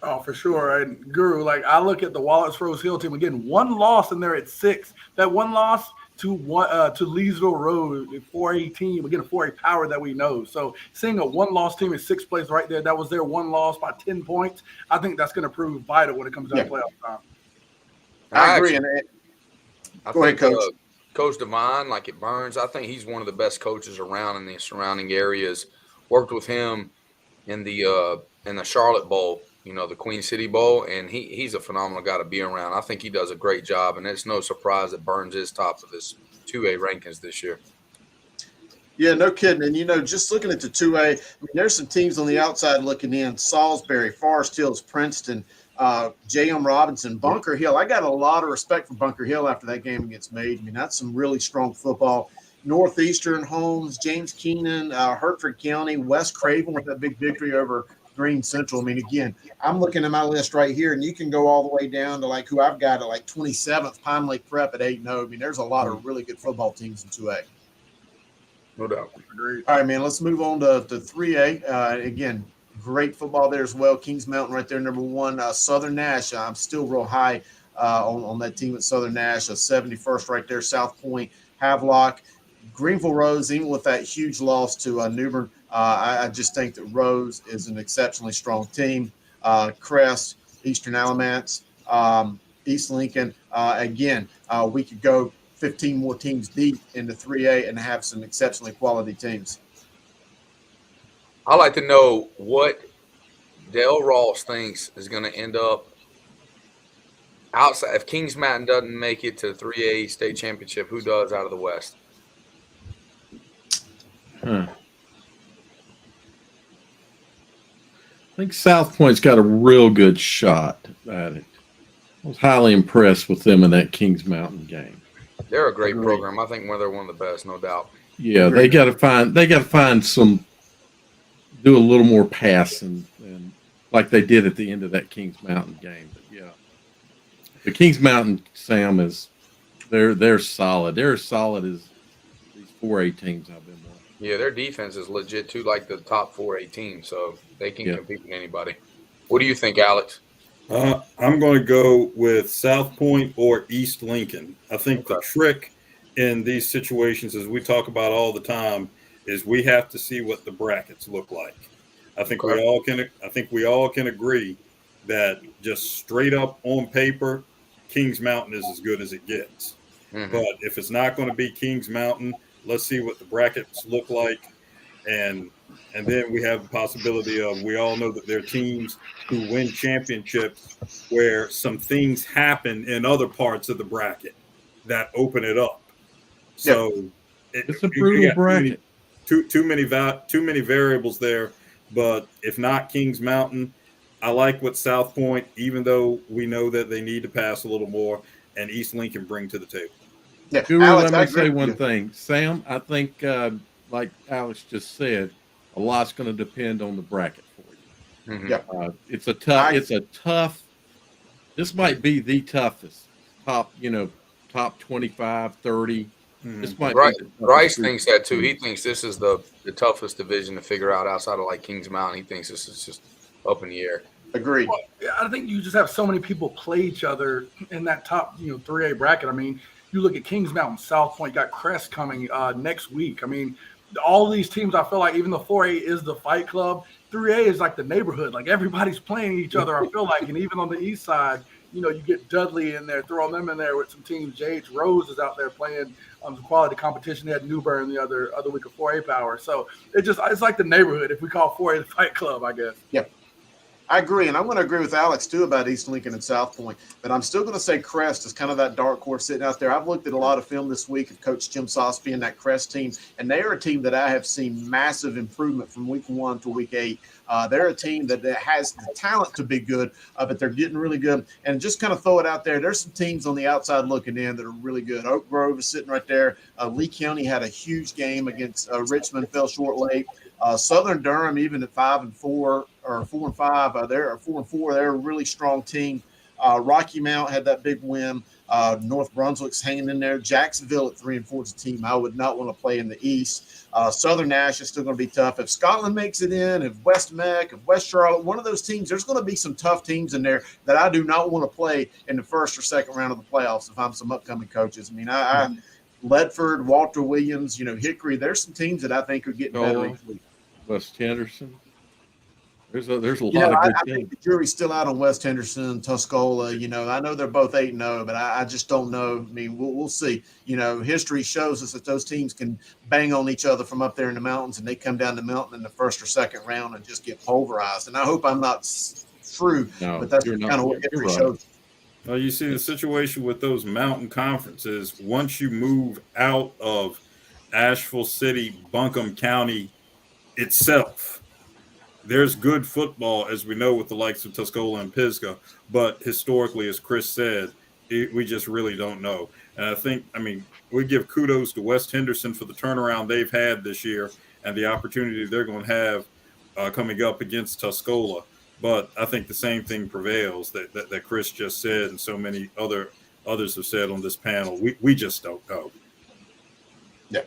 Oh, for sure. And Guru, I look at the Wallace Rose Hill team again. One loss, and they're at 6. That one loss to Leesville Road, a 4A team, again, a 4A power that we know. So seeing a one-loss team in 6th place right there, that was their one loss by 10 points. I think that's going to prove vital when it comes down to playoff time. I agree. Go ahead, Coach. Coach Devine, at Burns, I think he's one of the best coaches around in the surrounding areas. Worked with him in the Charlotte Bowl, the Queen City Bowl, and he's a phenomenal guy to be around. I think he does a great job, and it's no surprise that Burns is top of this 2A rankings this year. Yeah, no kidding. And, just looking at the 2A, there's some teams on the outside looking in. Salisbury, Forest Hills, Princeton, J.M. Robinson, Bunker Hill. I got a lot of respect for Bunker Hill after that game against Maiden. That's some really strong football. Northeastern, Holmes, James Keenan, Hertford County, West Craven with that big victory over Green Central. Again, I'm looking at my list right here, and you can go all the way down to who I've got at 27th, Pine Lake Prep at 8-0. There's a lot of really good football teams in 2A. No doubt. Agreed. All right, man, let's move on to 3A. Again, great football there as well. Kings Mountain right there, number 1. Southern Nash, I'm still real high on that team at Southern Nash. 71st right there, South Point, Havelock. Greenville Rose, even with that huge loss to Newbern, I just think that Rose is an exceptionally strong team. Crest, Eastern Alamance, East Lincoln. Again, we could go 15 more teams deep into 3A and have some exceptionally quality teams. I'd like to know what Dale Ross thinks is going to end up outside. If Kings Mountain doesn't make it to the 3A state championship, who does out of the West? think South Point's got a real good shot at it. I was highly impressed with them in that Kings Mountain game. They're a great program. I think they're one of the best, no doubt. Yeah, they got to find some, do a little more passing and like they did at the end of that Kings Mountain game. But yeah, the Kings Mountain, Sam, is they're solid. They're as solid as these 4A teams I've been watching. Yeah, their defense is legit too, like the top 4A teams, so they can compete with anybody. What do you think, Alex? I'm going to go with South Point or East Lincoln. I think the trick in these situations, as we talk about all the time, is we have to see what the brackets look like. I think we all can agree that just straight up on paper, Kings Mountain is as good as it gets. Mm-hmm. But if it's not going to be Kings Mountain, let's see what the brackets look like, and then we have the possibility of, we all know that there are teams who win championships where some things happen in other parts of the bracket that open it up. So it's a brutal bracket. Too many variables there. But if not Kings Mountain, I like what South Point, even though we know that they need to pass a little more, and East Lincoln bring to the table. Yeah, Guru, Alex, let me say one thing. Sam, I think, like Alex just said, a lot's going to depend on the bracket for you. Mm-hmm. It's a tough. This might be the toughest. Top 25, 30. This might Grice thinks that too. He thinks this is the toughest division to figure out outside of like Kings Mountain. He thinks this is just up in the air. Agreed. Well, I think you just have so many people play each other in that top 3A bracket. I mean, you look at Kings Mountain, South Point, got Crest coming next week. I mean, all these teams, I feel like, even though 4A is the fight club, 3A is like the neighborhood. Like everybody's playing each other, I feel like. And even on the east side, you get Dudley in there, throwing them in there with some teams. JH Rose is out there playing some quality competition. They had New Bern the other week of 4A Power. So it's like the neighborhood, if we call 4A the fight club, I guess. Yeah. I agree, and I'm going to agree with Alex, too, about East Lincoln and South Point, but I'm still going to say Crest is kind of that dark horse sitting out there. I've looked at a lot of film this week of Coach Jim Sosby and that Crest team, and they are a team that I have seen massive improvement from week 1 to week 8. They're a team that has the talent to be good, but they're getting really good. And just kind of throw it out there, there's some teams on the outside looking in that are really good. Oak Grove is sitting right there. Lee County had a huge game against Richmond, fell short late. Southern Durham, even at 5-4 or 4-5, they're 4-4. They're a really strong team. Rocky Mount had that big win. North Brunswick's hanging in there. Jacksonville at 3-4 is a team I would not want to play in the East. Southern Nash is still going to be tough. If Scotland makes it in, if West Meck, if West Charlotte, one of those teams, there's going to be some tough teams in there that I do not want to play in the first or second round of the playoffs if I'm some upcoming coaches. I mean, Ledford, Walter Williams, Hickory, there's some teams that I think are getting better each week. West Henderson. There's a lot of good I think the jury's still out on West Henderson, Tuscola. I know they're both 8-0, but I just don't know. I mean, we'll see. History shows us that those teams can bang on each other from up there in the mountains, and they come down the mountain in the first or second round and just get pulverized. And I hope I'm not true, but that's kind of what history shows. Well, you see the situation with those mountain conferences. Once you move out of Asheville City, Buncombe County itself, there's good football, as we know, with the likes of Tuscola and Pisgah, but historically, as Chris said, we just really don't know. And I think, we give kudos to West Henderson for the turnaround they've had this year and the opportunity they're going to have coming up against Tuscola. But I think the same thing prevails that Chris just said, and so many others have said on this panel. We just don't know. Yeah,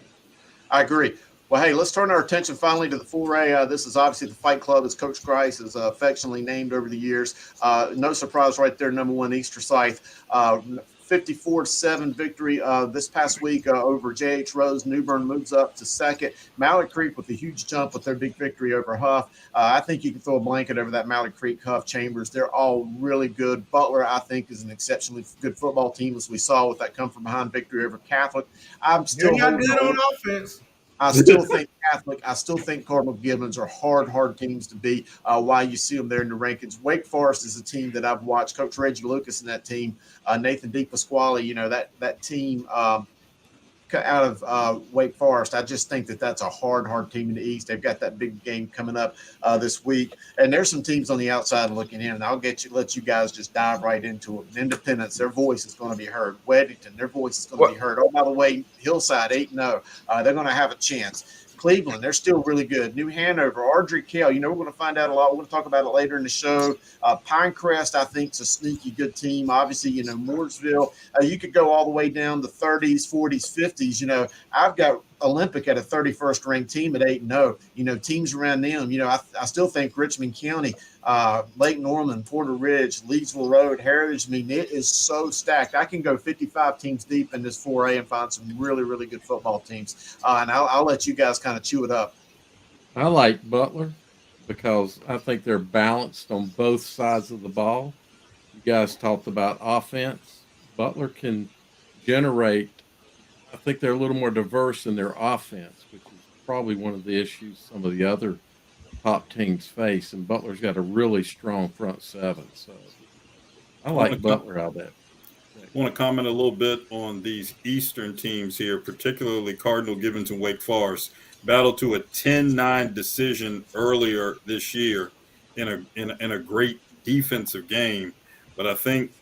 I agree. Well, hey, let's turn our attention finally to the 4A. This is obviously the Fight Club, as Coach Grice is affectionately named over the years. No surprise right there, number 1 Easter Scythe. 54-7 victory this past week over J.H. Rose. New Bern moves up to second. Mallard Creek with a huge jump with their big victory over Huff. I think you can throw a blanket over that Mallard Creek, Huff, Chambers. They're all really good. Butler, I think, is an exceptionally good football team, as we saw with that come-from-behind victory over Catholic. I'm still not good on offense. I still think Catholic. I still think Cardinal Gibbons are hard teams to beat. Why you see them there in the rankings. Wake Forest is a team that I've watched. Coach Reggie Lucas and that team, Nathan DePasquale, that team out of Wake Forest. I just think that that's a hard team in the East. They've got that big game coming up this week, and there's some teams on the outside looking in. And I'll let you guys just dive right into it. Independence, their voice is going to be heard. Weddington, their voice is going to be heard. Oh, by the way, Hillside 8-0, they're going to have a chance. Cleveland, they're still really good. New Hanover, Ardrey Kell, we're going to find out a lot. We're going to talk about it later in the show. Pinecrest, I think, is a sneaky good team. Obviously, Mooresville, you could go all the way down to 30s, 40s, 50s. I've got Olympic at a 31st ranked team at 8-0. Teams around them, I still think Richmond County, Lake Norman, Porter Ridge, Leedsville Road, Heritage, it is so stacked. I can go 55 teams deep in this 4A and find some really, really good football teams. And I'll let you guys kind of chew it up. I like Butler because I think they're balanced on both sides of the ball. You guys talked about offense. Butler can generate. I think they're a little more diverse in their offense, which is probably one of the issues some of the other top teams face. And Butler's got a really strong front seven. So I like Butler out of that. I want to comment a little bit on these Eastern teams here, particularly Cardinal Gibbons and Wake Forest. Battled to a 10-9 decision earlier this year in a great defensive game. But I think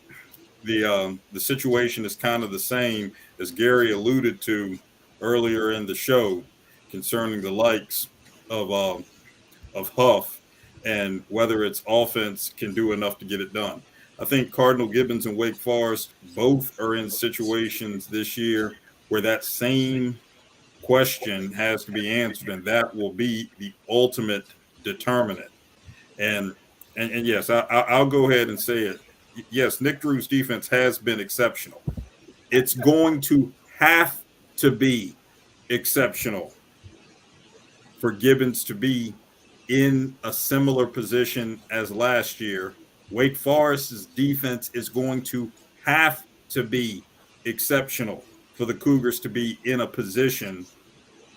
the situation is kind of the same as Gary alluded to earlier in the show concerning the likes of Huff and whether its offense can do enough to get it done. I think Cardinal Gibbons and Wake Forest both are in situations this year where that same question has to be answered, and that will be the ultimate determinant. And yes, I'll go ahead and say it. Yes, Nick Drew's defense has been exceptional. It's going to have to be exceptional for Gibbons to be in a similar position as last year. Wake Forest's defense is going to have to be exceptional for the Cougars to be in a position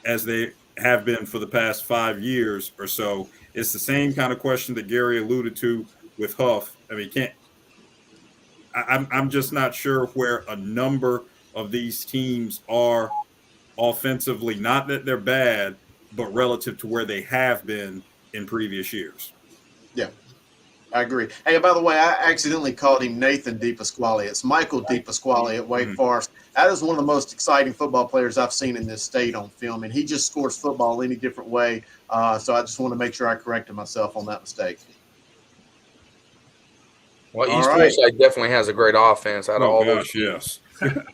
as they have been for the past 5 years or so. It's the same kind of question that Gary alluded to with Huff. I mean, I'm just not sure where a number of these teams are offensively. Not that they're bad, but relative to where they have been in previous years. Yeah, I agree. Hey, by the way, I accidentally called him Nathan DePasquale. It's Michael DePasquale at Wake Forest. That is one of the most exciting football players I've seen in this state on film, and he just scores football any different way. So I just want to make sure I corrected myself on that mistake. Well, East Forsyth definitely has a great offense out of all those teams. Yes.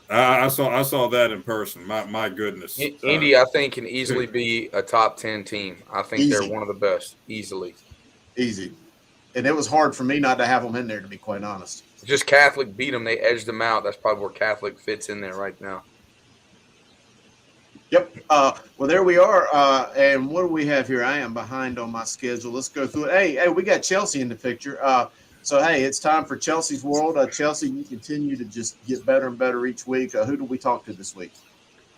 I saw that in person. My goodness. Indy, I think, can easily be a top 10 team. I think they're one of the best, easily. Easy. And it was hard for me not to have them in there, to be quite honest. Just Catholic beat them. They edged them out. That's probably where Catholic fits in there right now. Yep. Well, there we are. And what do we have here? I am behind on my schedule. Let's go through it. Hey, we got Chelsea in the picture. So, hey, it's time for Chelsea's World. Chelsea, you continue to just get better and better each week. Who do we talk to this week?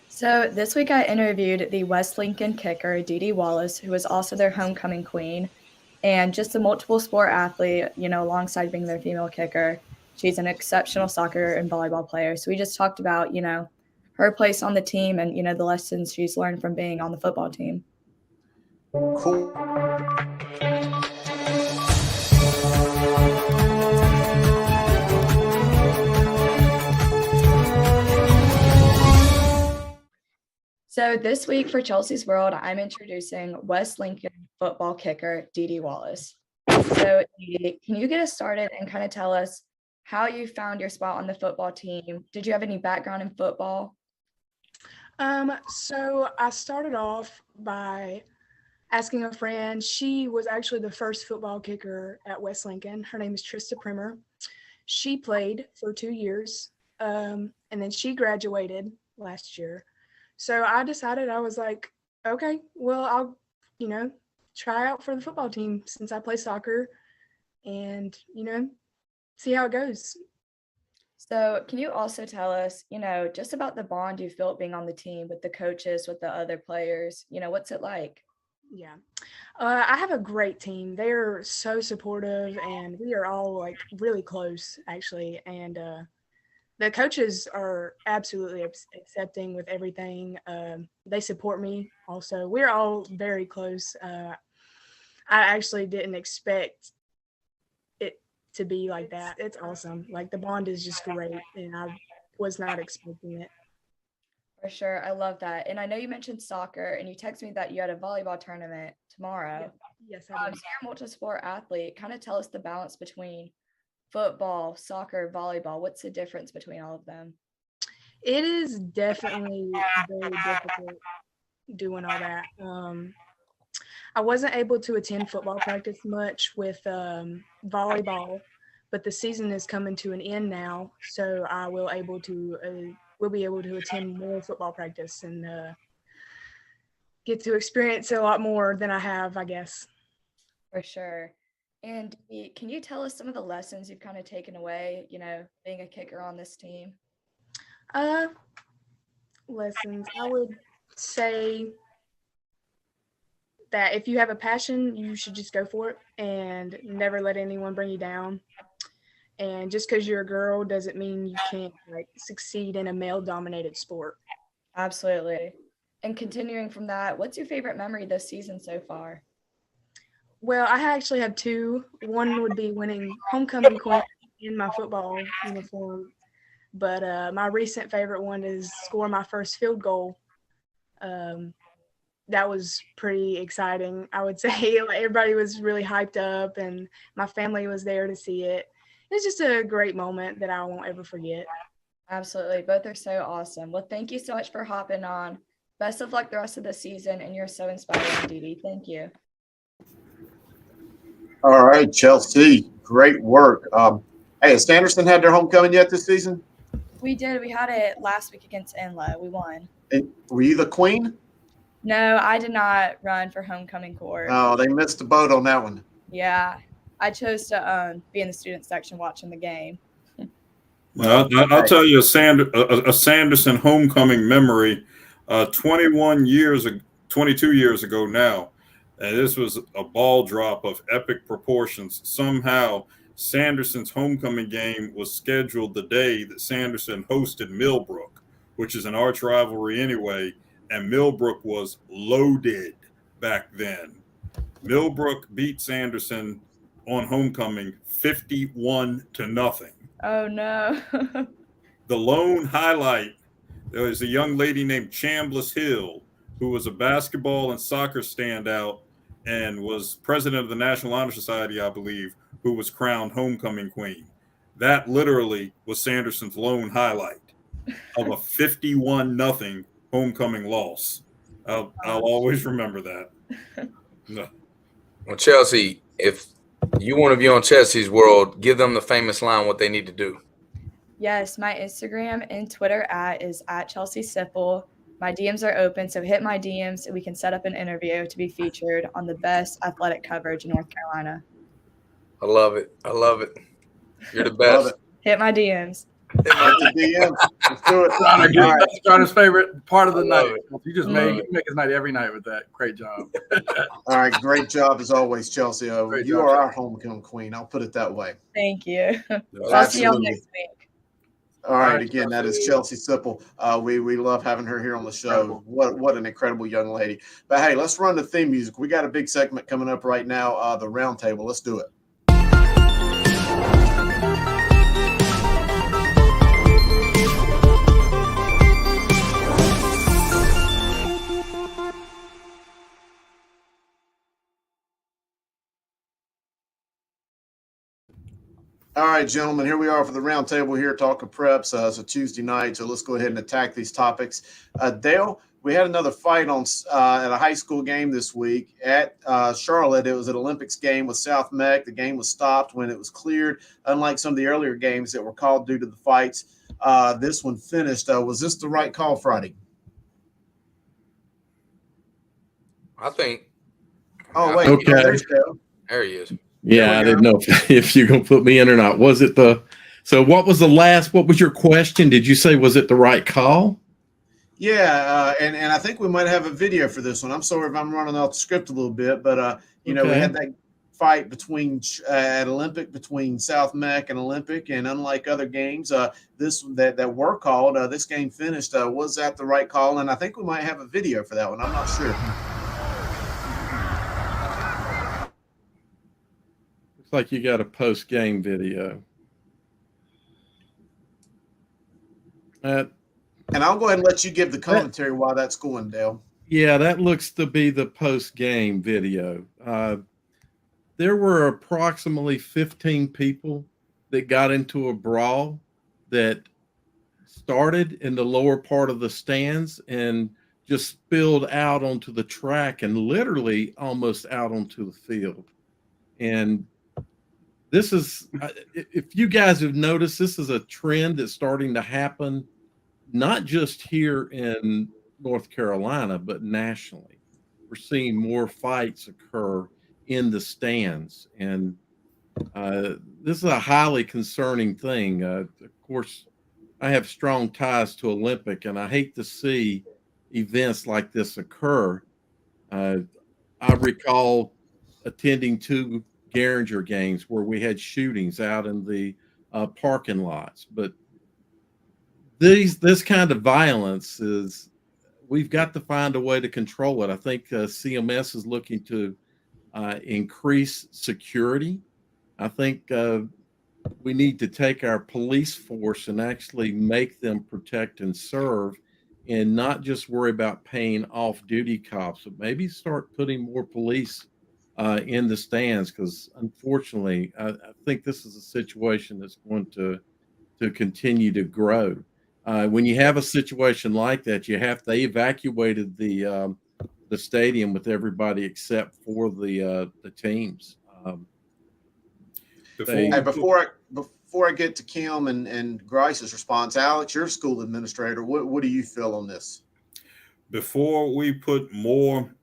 So this week I interviewed the West Lincoln kicker, Dee Wallace, who was also their homecoming queen, and just a multiple sport athlete, alongside being their female kicker. She's an exceptional soccer and volleyball player. So we just talked about, her place on the team and, the lessons she's learned from being on the football team. Cool. So this week for Chelsea's World, I'm introducing West Lincoln football kicker, Dee Wallace. So Dee, can you get us started and kind of tell us how you found your spot on the football team? Did you have any background in football? So I started off by asking a friend. She was actually the first football kicker at West Lincoln. Her name is Trista Primer. She played for 2 years, and then she graduated last year. So I decided, I was like, okay, well, I'll, try out for the football team since I play soccer and, see how it goes. So can you also tell us, just about the bond you felt being on the team with the coaches, with the other players, what's it like? Yeah, I have a great team. They're so supportive and we are all really close actually. And the coaches are absolutely accepting with everything. They support me also. We're all very close. I actually didn't expect it to be like that. It's awesome. Like the bond is just great, and I was not expecting it. For sure. I love that. And I know you mentioned soccer and you texted me that you had a volleyball tournament tomorrow. Yes, I So did. you're a multi-sport athlete. Kind of tell us the balance between football, soccer, volleyball. What's the difference between all of them? It is definitely very difficult doing all that. I wasn't able to attend football practice much with volleyball, but the season is coming to an end now, so I will will be able to attend more football practice and get to experience a lot more than I have, I guess. For sure. And can you tell us some of the lessons you've kind of taken away, being a kicker on this team? Lessons. I would say that if you have a passion, you should just go for it and never let anyone bring you down. And just because you're a girl doesn't mean you can't succeed in a male-dominated sport. Absolutely. And continuing from that, what's your favorite memory this season so far? Well, I actually have two. One would be winning homecoming queen in my football uniform, but my recent favorite one is scoring my first field goal. That was pretty exciting. I would say everybody was really hyped up, and my family was there to see it. It's just a great moment that I won't ever forget. Absolutely. Both are so awesome. Well, thank you so much for hopping on. Best of luck the rest of the season, and you're so inspiring, Dee Dee. Thank you. All right, Chelsea, great work. Hey, has Sanderson had their homecoming yet this season? We did. We had it last week against Enloe. We won. And were you the queen? No, I did not run for homecoming court. Oh, they missed the boat on that one. Yeah, I chose to be in the student section watching the game. Well, I'll tell you a Sanderson homecoming memory. 22 years ago now, and this was a ball drop of epic proportions. Somehow, Sanderson's homecoming game was scheduled the day that Sanderson hosted Millbrook, which is an arch rivalry anyway, and Millbrook was loaded back then. Millbrook beat Sanderson on homecoming 51-0. Oh, no. The lone highlight, there was a young lady named Chambliss Hill, who was a basketball and soccer standout and was president of the National Honor Society, I believe, who was crowned homecoming queen. That literally was Sanderson's lone highlight of a 51-0 homecoming loss. I'll always remember that. No. Well, Chelsea, if you want to be on Chelsea's World, give them the famous line what they need to do. Yes, my Instagram and Twitter is @ChelseaSipple. My DMs are open, so hit my DMs so we can set up an interview to be featured on the best athletic coverage in North Carolina. I love it. I love it. You're the best. Hit my DMs. Hit the DMs. Let's do it. That's Connor's favorite part of the night. You just make his night every night with that. Great job. All right, great job as always, Chelsea. You are our homecoming queen. I'll put it that way. Thank you. I'll see y'all next week. All right, again, that is Chelsea Sipple. We love having her here on the show. What an incredible young lady. But hey, let's run the theme music. We got a big segment coming up right now, the round table. Let's do it. All right, gentlemen, here we are for the round table here talking preps. It's a Tuesday night, so let's go ahead and attack these topics. Dale, we had another fight on at a high school game this week at Charlotte. It was an Olympics game with South Meck. The game was stopped when it was cleared, unlike some of the earlier games that were called due to the fights. This one finished. Was this the right call Friday? I think. Oh, wait. Okay. There he is. Yeah, I didn't know if you're going to put me in or not. Was it so what was what was your question? Did you say, was it the right call? Yeah, and I think we might have a video for this one. I'm sorry if I'm running off the script a little bit, but, we had that fight between at Olympic between South Mech and Olympic, and unlike other games, this that were called, this game finished. Was that the right call? And I think we might have a video for that one. I'm not sure. Looks like you got a post-game video. And I'll go ahead and let you give the commentary while that's going, Dale. Yeah, that looks to be the post-game video. There were approximately 15 people that got into a brawl that started in the lower part of the stands and just spilled out onto the track and literally almost out onto the field. And this is, if you guys have noticed, this is a trend that's starting to happen, not just here in North Carolina, but nationally. We're seeing more fights occur in the stands, and this is a highly concerning thing. Of course, I have strong ties to Olympic, and I hate to see events like this occur. I recall attending 2 Garinger games where we had shootings out in the parking lots, but this kind of violence is, we've got to find a way to control it. I think CMS is looking to increase security. I think we need to take our police force and actually make them protect and serve, and not just worry about paying off-duty cops, but maybe start putting more police in the stands, because unfortunately, I think this is a situation that's going to continue to grow. When you have a situation like that, they evacuated the stadium with everybody except for the teams. Before I get to Kim and Grice's response, Alex, you're a school administrator. What do you feel on this? Before we put more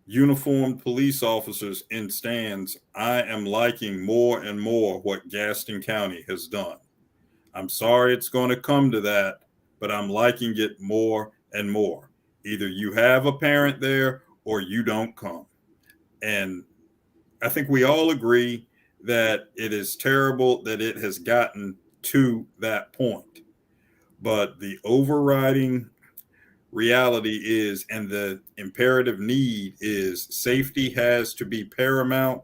uniformed police officers in stands, I am liking more and more what Gaston County has done. I'm sorry it's going to come to that, but I'm liking it more and more. Either you have a parent there or you don't come. And I think we all agree that it is terrible that it has gotten to that point. But the overriding reality is, and the imperative need is, safety has to be paramount,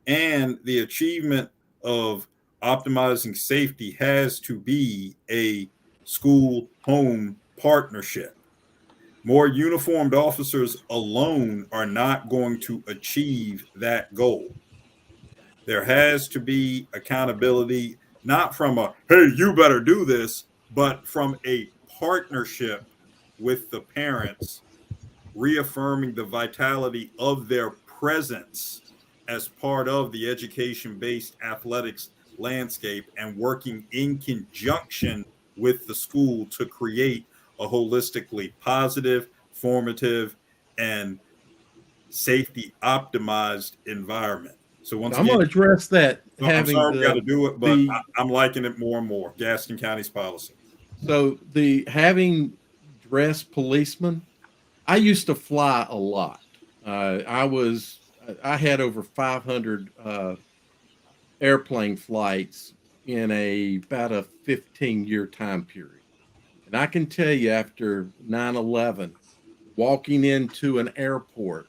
and the achievement of optimizing safety has to be a school-home partnership. More uniformed officers alone are not going to achieve that goal. There has to be accountability, not from a, hey, you better do this, but from a partnership with the parents, reaffirming the vitality of their presence as part of the education-based athletics landscape, and working in conjunction with the school to create a holistically positive, formative, and safety optimized environment. So once I'm going to address that. I'm sorry we got to do it, but I'm liking it more and more. Gaston County's policy. So the having dressed policemen, I used to fly a lot. I had over 500 airplane flights in about a 15-year time period. And I can tell you, after 9/11, walking into an airport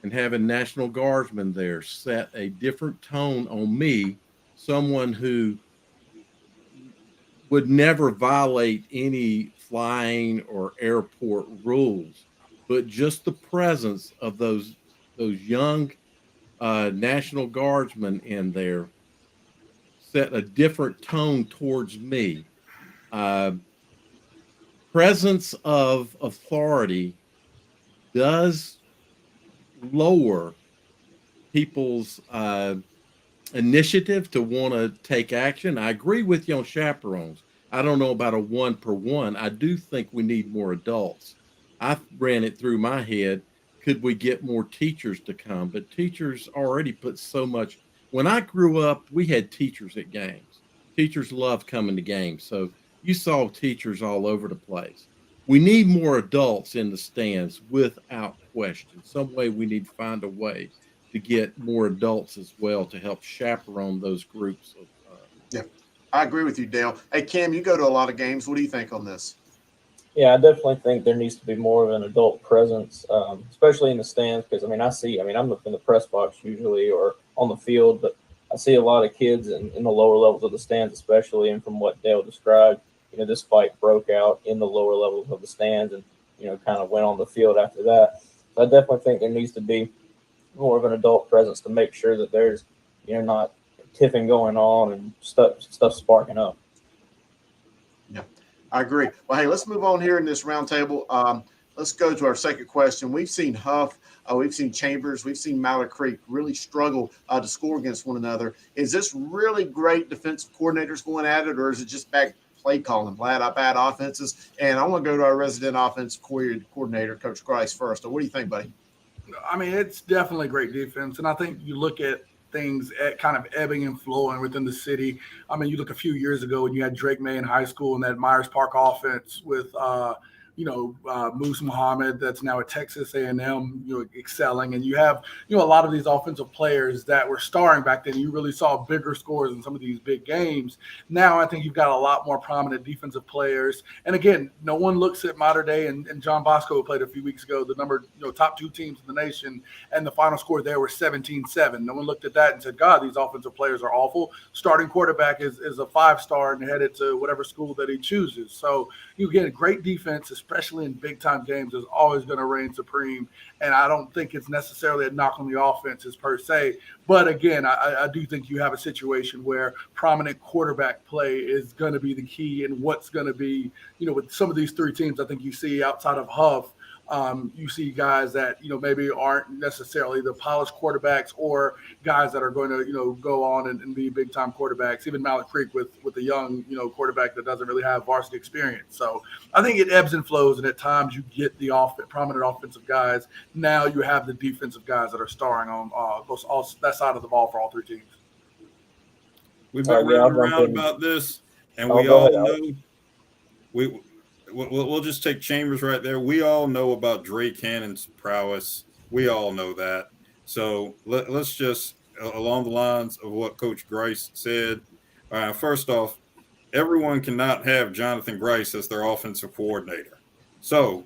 and having National Guardsmen there set a different tone on me, someone who would never violate any flying or airport rules, but just the presence of those young National Guardsmen in there set a different tone towards me. Presence of authority does lower people's initiative to want to take action. I agree with you on chaperones. I don't know about a 1-per-1. I do think we need more adults. I ran it through my head. Could we get more teachers to come? But teachers already put so much. When I grew up, we had teachers at games. Teachers love coming to games. So you saw teachers all over the place. We need more adults in the stands without question. Some way we need to find a way to get more adults as well to help chaperone those groups of. Yeah, I agree with you, Dale. Hey, Cam, you go to a lot of games. What do you think on this? Yeah, I definitely think there needs to be more of an adult presence, especially in the stands. Because I'm in the press box usually or on the field, but I see a lot of kids in the lower levels of the stands, especially. And from what Dale described, this fight broke out in the lower levels of the stands, and kind of went on the field after that. So I definitely think there needs to be more of an adult presence to make sure that there's not tiffing going on and stuff sparking up. Yeah, I agree. Well, hey, let's move on here in this roundtable. Let's go to our second question. We've seen Huff, we've seen Chambers, we've seen Mallard Creek really struggle to score against one another. Is this really great defensive coordinators going at it, or is it just bad play calling, bad offenses? And I want to go to our resident offensive coordinator, Coach Grice, first. What do you think, buddy? I mean, it's definitely great defense, and I think you look at things at kind of ebbing and flowing within the city. I mean, you look a few years ago when you had Drake May in high school and that Myers Park offense with Moose Muhammad that's now at Texas A&M, excelling, and you have a lot of these offensive players that were starring back then. You really saw bigger scores in some of these big games. Now I think you've got a lot more prominent defensive players, and again, no one looks at Mater Dei and John Bosco, who played a few weeks ago, the top two teams in the nation, and the final score there was 17-7. No one looked at that and said, God, these offensive players are awful. Starting quarterback is a 5-star and headed to whatever school that he chooses. So you get a great defense, especially in big-time games, is always going to reign supreme. And I don't think it's necessarily a knock on the offenses per se. But, again, I do think you have a situation where prominent quarterback play is going to be the key, and what's going to be, with some of these three teams I think you see outside of Huff, you see guys that, maybe aren't necessarily the polished quarterbacks, or guys that are going to, go on and be big time quarterbacks, even Mallard Creek with a young, quarterback that doesn't really have varsity experience. So I think it ebbs and flows, and at times you get the prominent offensive guys. Now you have the defensive guys that are starring on that side of the ball for all three teams. We've been round around about this, and we all know we'll just take Chambers right there. We all know about Dre Cannon's prowess. We all know that. So let's just, along the lines of what Coach Grice said, first off, everyone cannot have Jonathan Grice as their offensive coordinator. So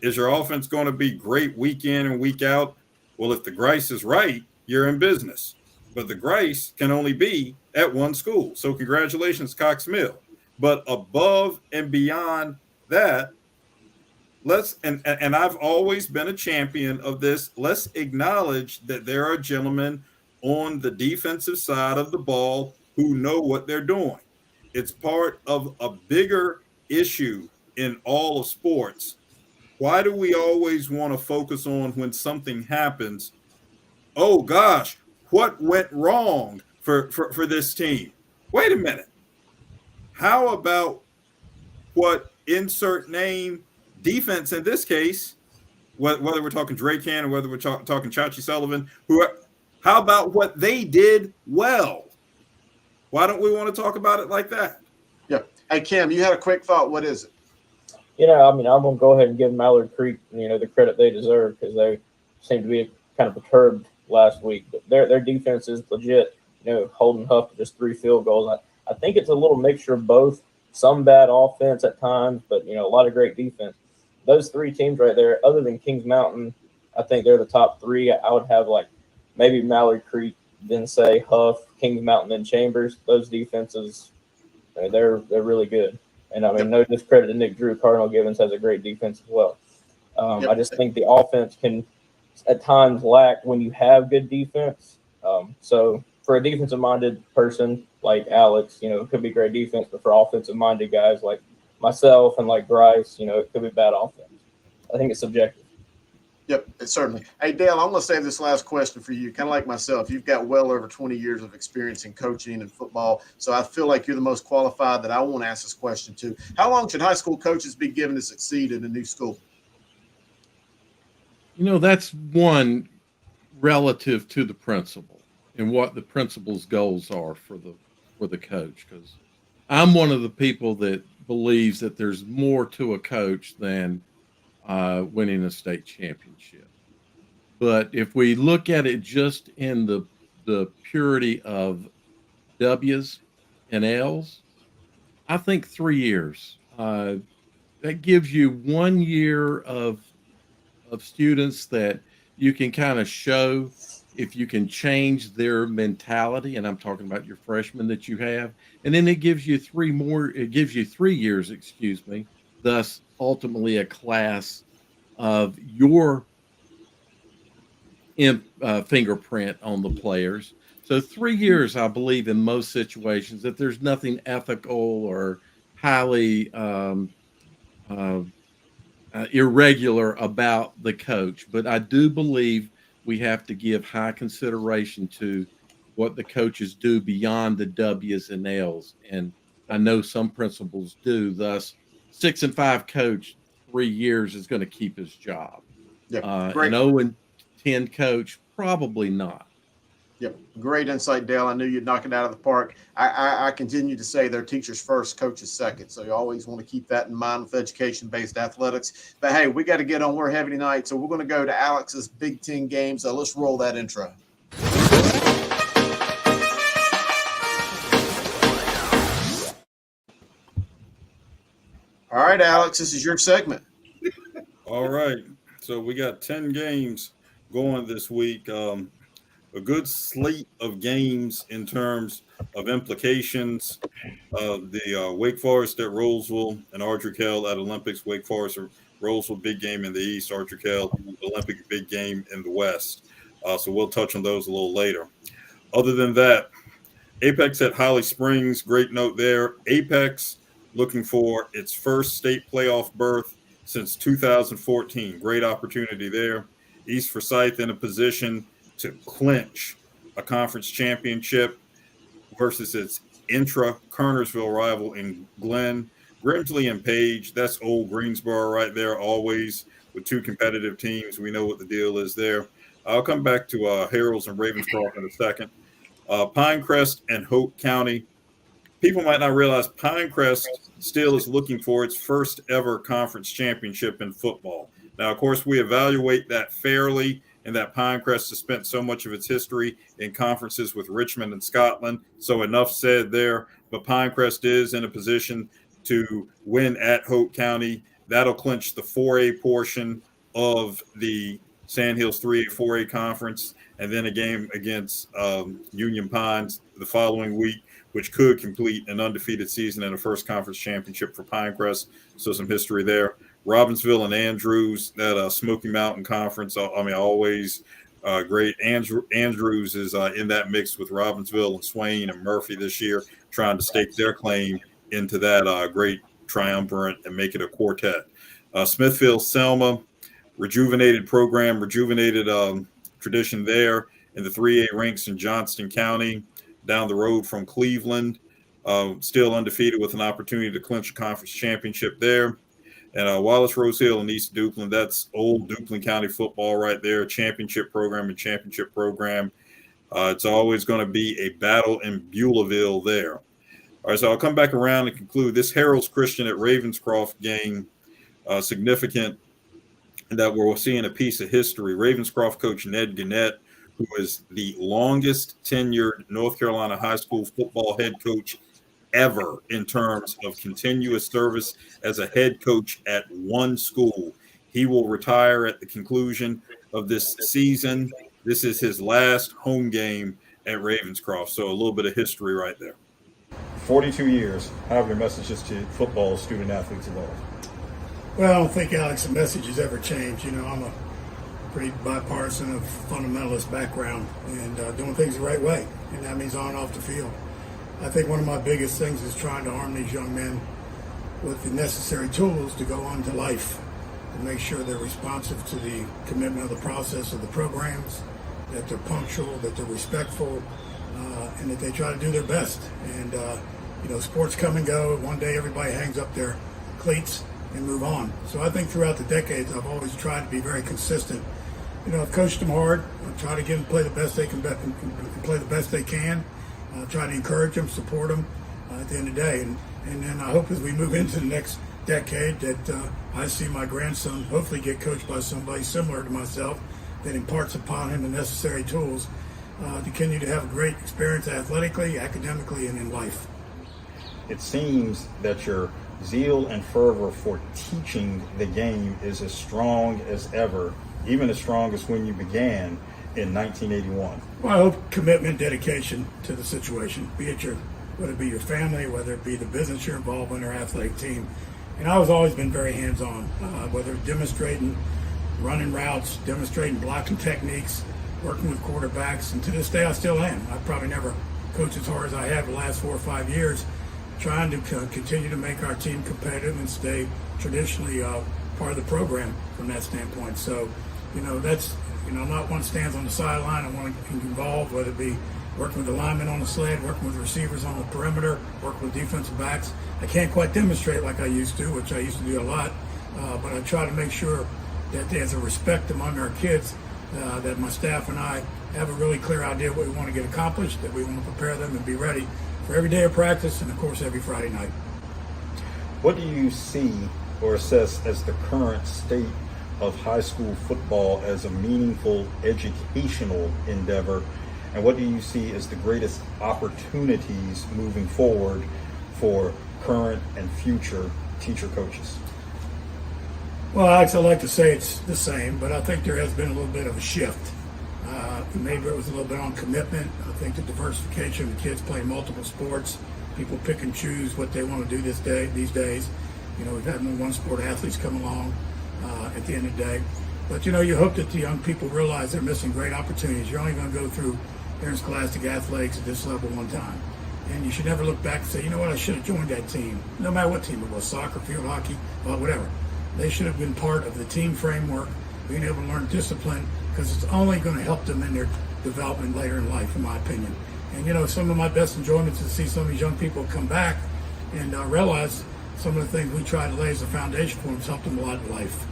is your offense going to be great week in and week out? Well, if the Grice is right, you're in business. But the Grice can only be at one school. So congratulations, Cox Mill. But above and beyond that, and I've always been a champion of this, let's acknowledge that there are gentlemen on the defensive side of the ball who know what they're doing. It's part of a bigger issue in all of sports. Why do we always want to focus on when something happens? Oh gosh, what went wrong for this team? Wait a minute. How about what insert name defense in this case, whether we're talking Dre Cannon, whether we're talking Chachi Sullivan, how about what they did well? Why don't we want to talk about it like that? Yeah. Hey, Kim, you had a quick thought. What is it? I'm going to go ahead and give Mallard Creek, the credit they deserve, because they seem to be kind of perturbed last week. But their defense is legit, holding Huff to just 3 field goals. I think it's a little mixture of both. Some bad offense at times, but, a lot of great defense. Those 3 teams right there, other than Kings Mountain, I think they're the top 3. I would have maybe Mallard Creek, then say Huff, Kings Mountain, then Chambers. Those defenses, they're really good. And no discredit to Nick Drew. Cardinal Gibbons has a great defense as well. I just think the offense can at times lack when you have good defense. So for a defensive-minded person like Alex, it could be great defense, but for offensive-minded guys like myself and like Grice, it could be bad offense. I think it's subjective. Yep, certainly. Hey, Dale, I'm going to save this last question for you. Kind of like myself, you've got well over 20 years of experience in coaching and football, so I feel like you're the most qualified that I want to ask this question to. How long should high school coaches be given to succeed in a new school? That's one relative to the principal and what the principal's goals are for the coach, because I'm one of the people that believes that there's more to a coach than winning a state championship. But if we look at it just in the purity of W's and L's, I think 3 years. That gives you 1 year of students that you can kind of show if you can change their mentality, and I'm talking about your freshmen that you have, and then it gives you 3 years, excuse me, thus ultimately a class of your fingerprint on the players. So 3 years, I believe, in most situations, if there's nothing ethical or highly irregular about the coach. But I do believe we have to give high consideration to what the coaches do beyond the W's and L's. And I know some principals do. Thus, 6 and 5 coach, 3 years is going to keep his job. Yeah, An great. 0 and 10 coach, probably not. Yep, great insight, Dale. I knew you'd knock it out of the park. I continue to say they're teachers first, coaches second. So you always want to keep that in mind with education-based athletics. But hey, we got to get on. We're heavy tonight, so we're going to go to Alex's Big Ten game. So let's roll that intro. All right, Alex, this is your segment. All right. So we got 10 games going this week. A good slate of games in terms of implications. The Wake Forest at Roseville and Ardrey Kell at Olympics. Wake Forest or Roseville, big game in the East. Ardrey Kell, Olympic, big game in the West. So we'll touch on those a little later. Other than that, Apex at Holly Springs, great note there. Apex looking for its first state playoff berth since 2014. Great opportunity there. East Forsyth in a position to clinch a conference championship versus its intra-Kernersville rival in Glenn. Grimsley and Page, that's old Greensboro right there, always with two competitive teams. We know what the deal is there. I'll come back to Harrells and Ravenscroft in a second. Pinecrest and Hope County. People might not realize Pinecrest still is looking for its first ever conference championship in football. Now, of course, we evaluate that fairly, and that Pinecrest has spent so much of its history in conferences with Richmond and Scotland. So enough said there. But Pinecrest is in a position to win at Hope County. That'll clinch the 4A portion of the Sandhills 3A, 4A conference, and then a game against Union Pines the following week, which could complete an undefeated season and a first conference championship for Pinecrest. So some history there. Robbinsville and Andrews, that Smoky Mountain Conference. I mean, always great. Andrews is in that mix with Robbinsville and Swain and Murphy this year, trying to stake their claim into that great triumvirate and make it a quartet. Smithfield, Selma, rejuvenated program, rejuvenated tradition there in the 3A ranks in Johnston County, down the road from Cleveland, still undefeated with an opportunity to clinch a conference championship there. And Wallace Rose Hill and East Duplin, that's old Duplin County football right there, championship program and championship program. It's always going to be a battle in Beulahville there. All right, so I'll come back around and conclude this Harrells Christian at Ravenscroft game, significant that we're seeing a piece of history. Ravenscroft coach Ned Gannett, who is the longest tenured North Carolina high school football head coach ever in terms of continuous service as a head coach at one school. He will retire at the conclusion of this season. This is his last home game at Ravenscroft. So a little bit of history right there. 42 years. How have your messages to football student athletes evolved? Well, I don't think, Alex, the message has ever changed. You know, I'm a pretty bipartisan of fundamentalist background and doing things the right way. And that means on and off the field. I think one of my biggest things is trying to arm these young men with the necessary tools to go on to life, to make sure they're responsive to the commitment of the process of the programs, that they're punctual, that they're respectful, and that they try to do their best. And, you know, sports come and go. One day everybody hangs up their cleats and move on. So I think throughout the decades, I've always tried to be very consistent. You know, I've coached them hard. I try to get them to play the best they can, play the best they can. Try to encourage them, support them at the end of the day. And then I hope as we move into the next decade that I see my grandson hopefully get coached by somebody similar to myself that imparts upon him the necessary tools to continue to have a great experience athletically, academically, and in life. It seems that your zeal and fervor for teaching the game is as strong as ever, even as strong as when you began in 1981. Well, I hope commitment, dedication to the situation, whether it be your family, whether it be the business you're involved in or athletic team. And I've always been very hands-on, whether demonstrating running routes, demonstrating blocking techniques, working with quarterbacks, and to this day I still am. I've probably never coached as hard as I have the last 4 or 5 years, trying to continue to make our team competitive and stay traditionally part of the program from that standpoint. So, that's, I'm not one that stands on the sideline. I want to be involved, whether it be working with the linemen on the sled, working with receivers on the perimeter, working with defensive backs. I can't quite demonstrate like I used to, which I used to do a lot, but I try to make sure that there's a respect among our kids, that my staff and I have a really clear idea what we want to get accomplished, that we want to prepare them and be ready for every day of practice and, of course, every Friday night. What do you see or assess as the current state of high school football as a meaningful educational endeavor? And what do you see as the greatest opportunities moving forward for current and future teacher coaches? Well, Alex, I like to say it's the same, but I think there has been a little bit of a shift. Maybe it was a little bit on commitment. I think the diversification of the kids playing multiple sports, people pick and choose what they want to do these days. We've had more one-sport athletes come along at the end of the day. But, you hope that the young people realize they're missing great opportunities. You're only going to go through interscholastic athletics at this level one time. And you should never look back and say, I should have joined that team. No matter what team it was, soccer, field hockey, whatever. They should have been part of the team framework, being able to learn discipline, because it's only going to help them in their development later in life, in my opinion. And, some of my best enjoyments is to see some of these young people come back and realize some of the things we try to lay as a foundation for them has helped them a lot in life.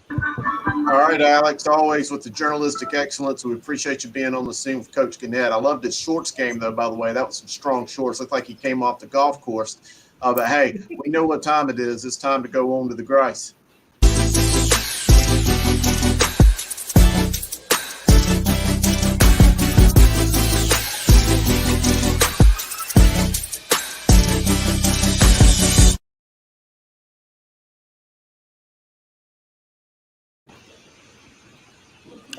All right, Alex, always with the journalistic excellence. We appreciate you being on the scene with Coach Gannett. I loved his shorts game, though, by the way. That was some strong shorts. Looked like he came off the golf course. But, hey, we know what time it is. It's time to go on to the Grice.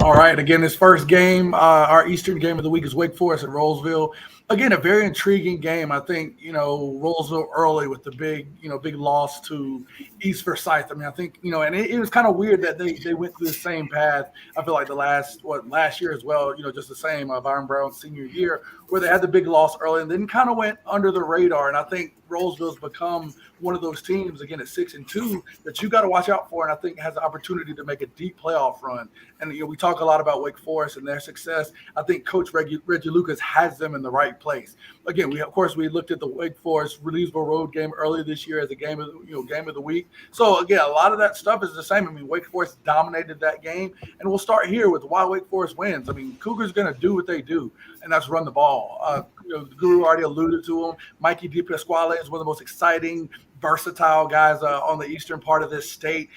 All right. Again, this first game, our Eastern game of the week is Wake Forest at Rolesville. Again, a very intriguing game. I think, Rolesville early with the big loss to East Forsyth. I mean, I think, and it was kind of weird that they went through the same path. I feel like the last year as well, just the same, Byron Brown's senior year, where they had the big loss early and then kind of went under the radar. And I think Rolesville's become one of those teams, again, at 6-2, that you got to watch out for, and I think has the opportunity to make a deep playoff run. And we talk a lot about Wake Forest and their success. I think Coach Reggie Lucas has them in the right place. Again, we looked at the Wake Forest Leesville Road game earlier this year as a game of the week. So again, a lot of that stuff is the same. I mean, Wake Forest dominated that game, and we'll start here with why Wake Forest wins. I mean, Cougars going to do what they do, and that's run the ball. The Guru already alluded to him. Mikey DePasquale is one of the most exciting, versatile guys on the eastern part of this state.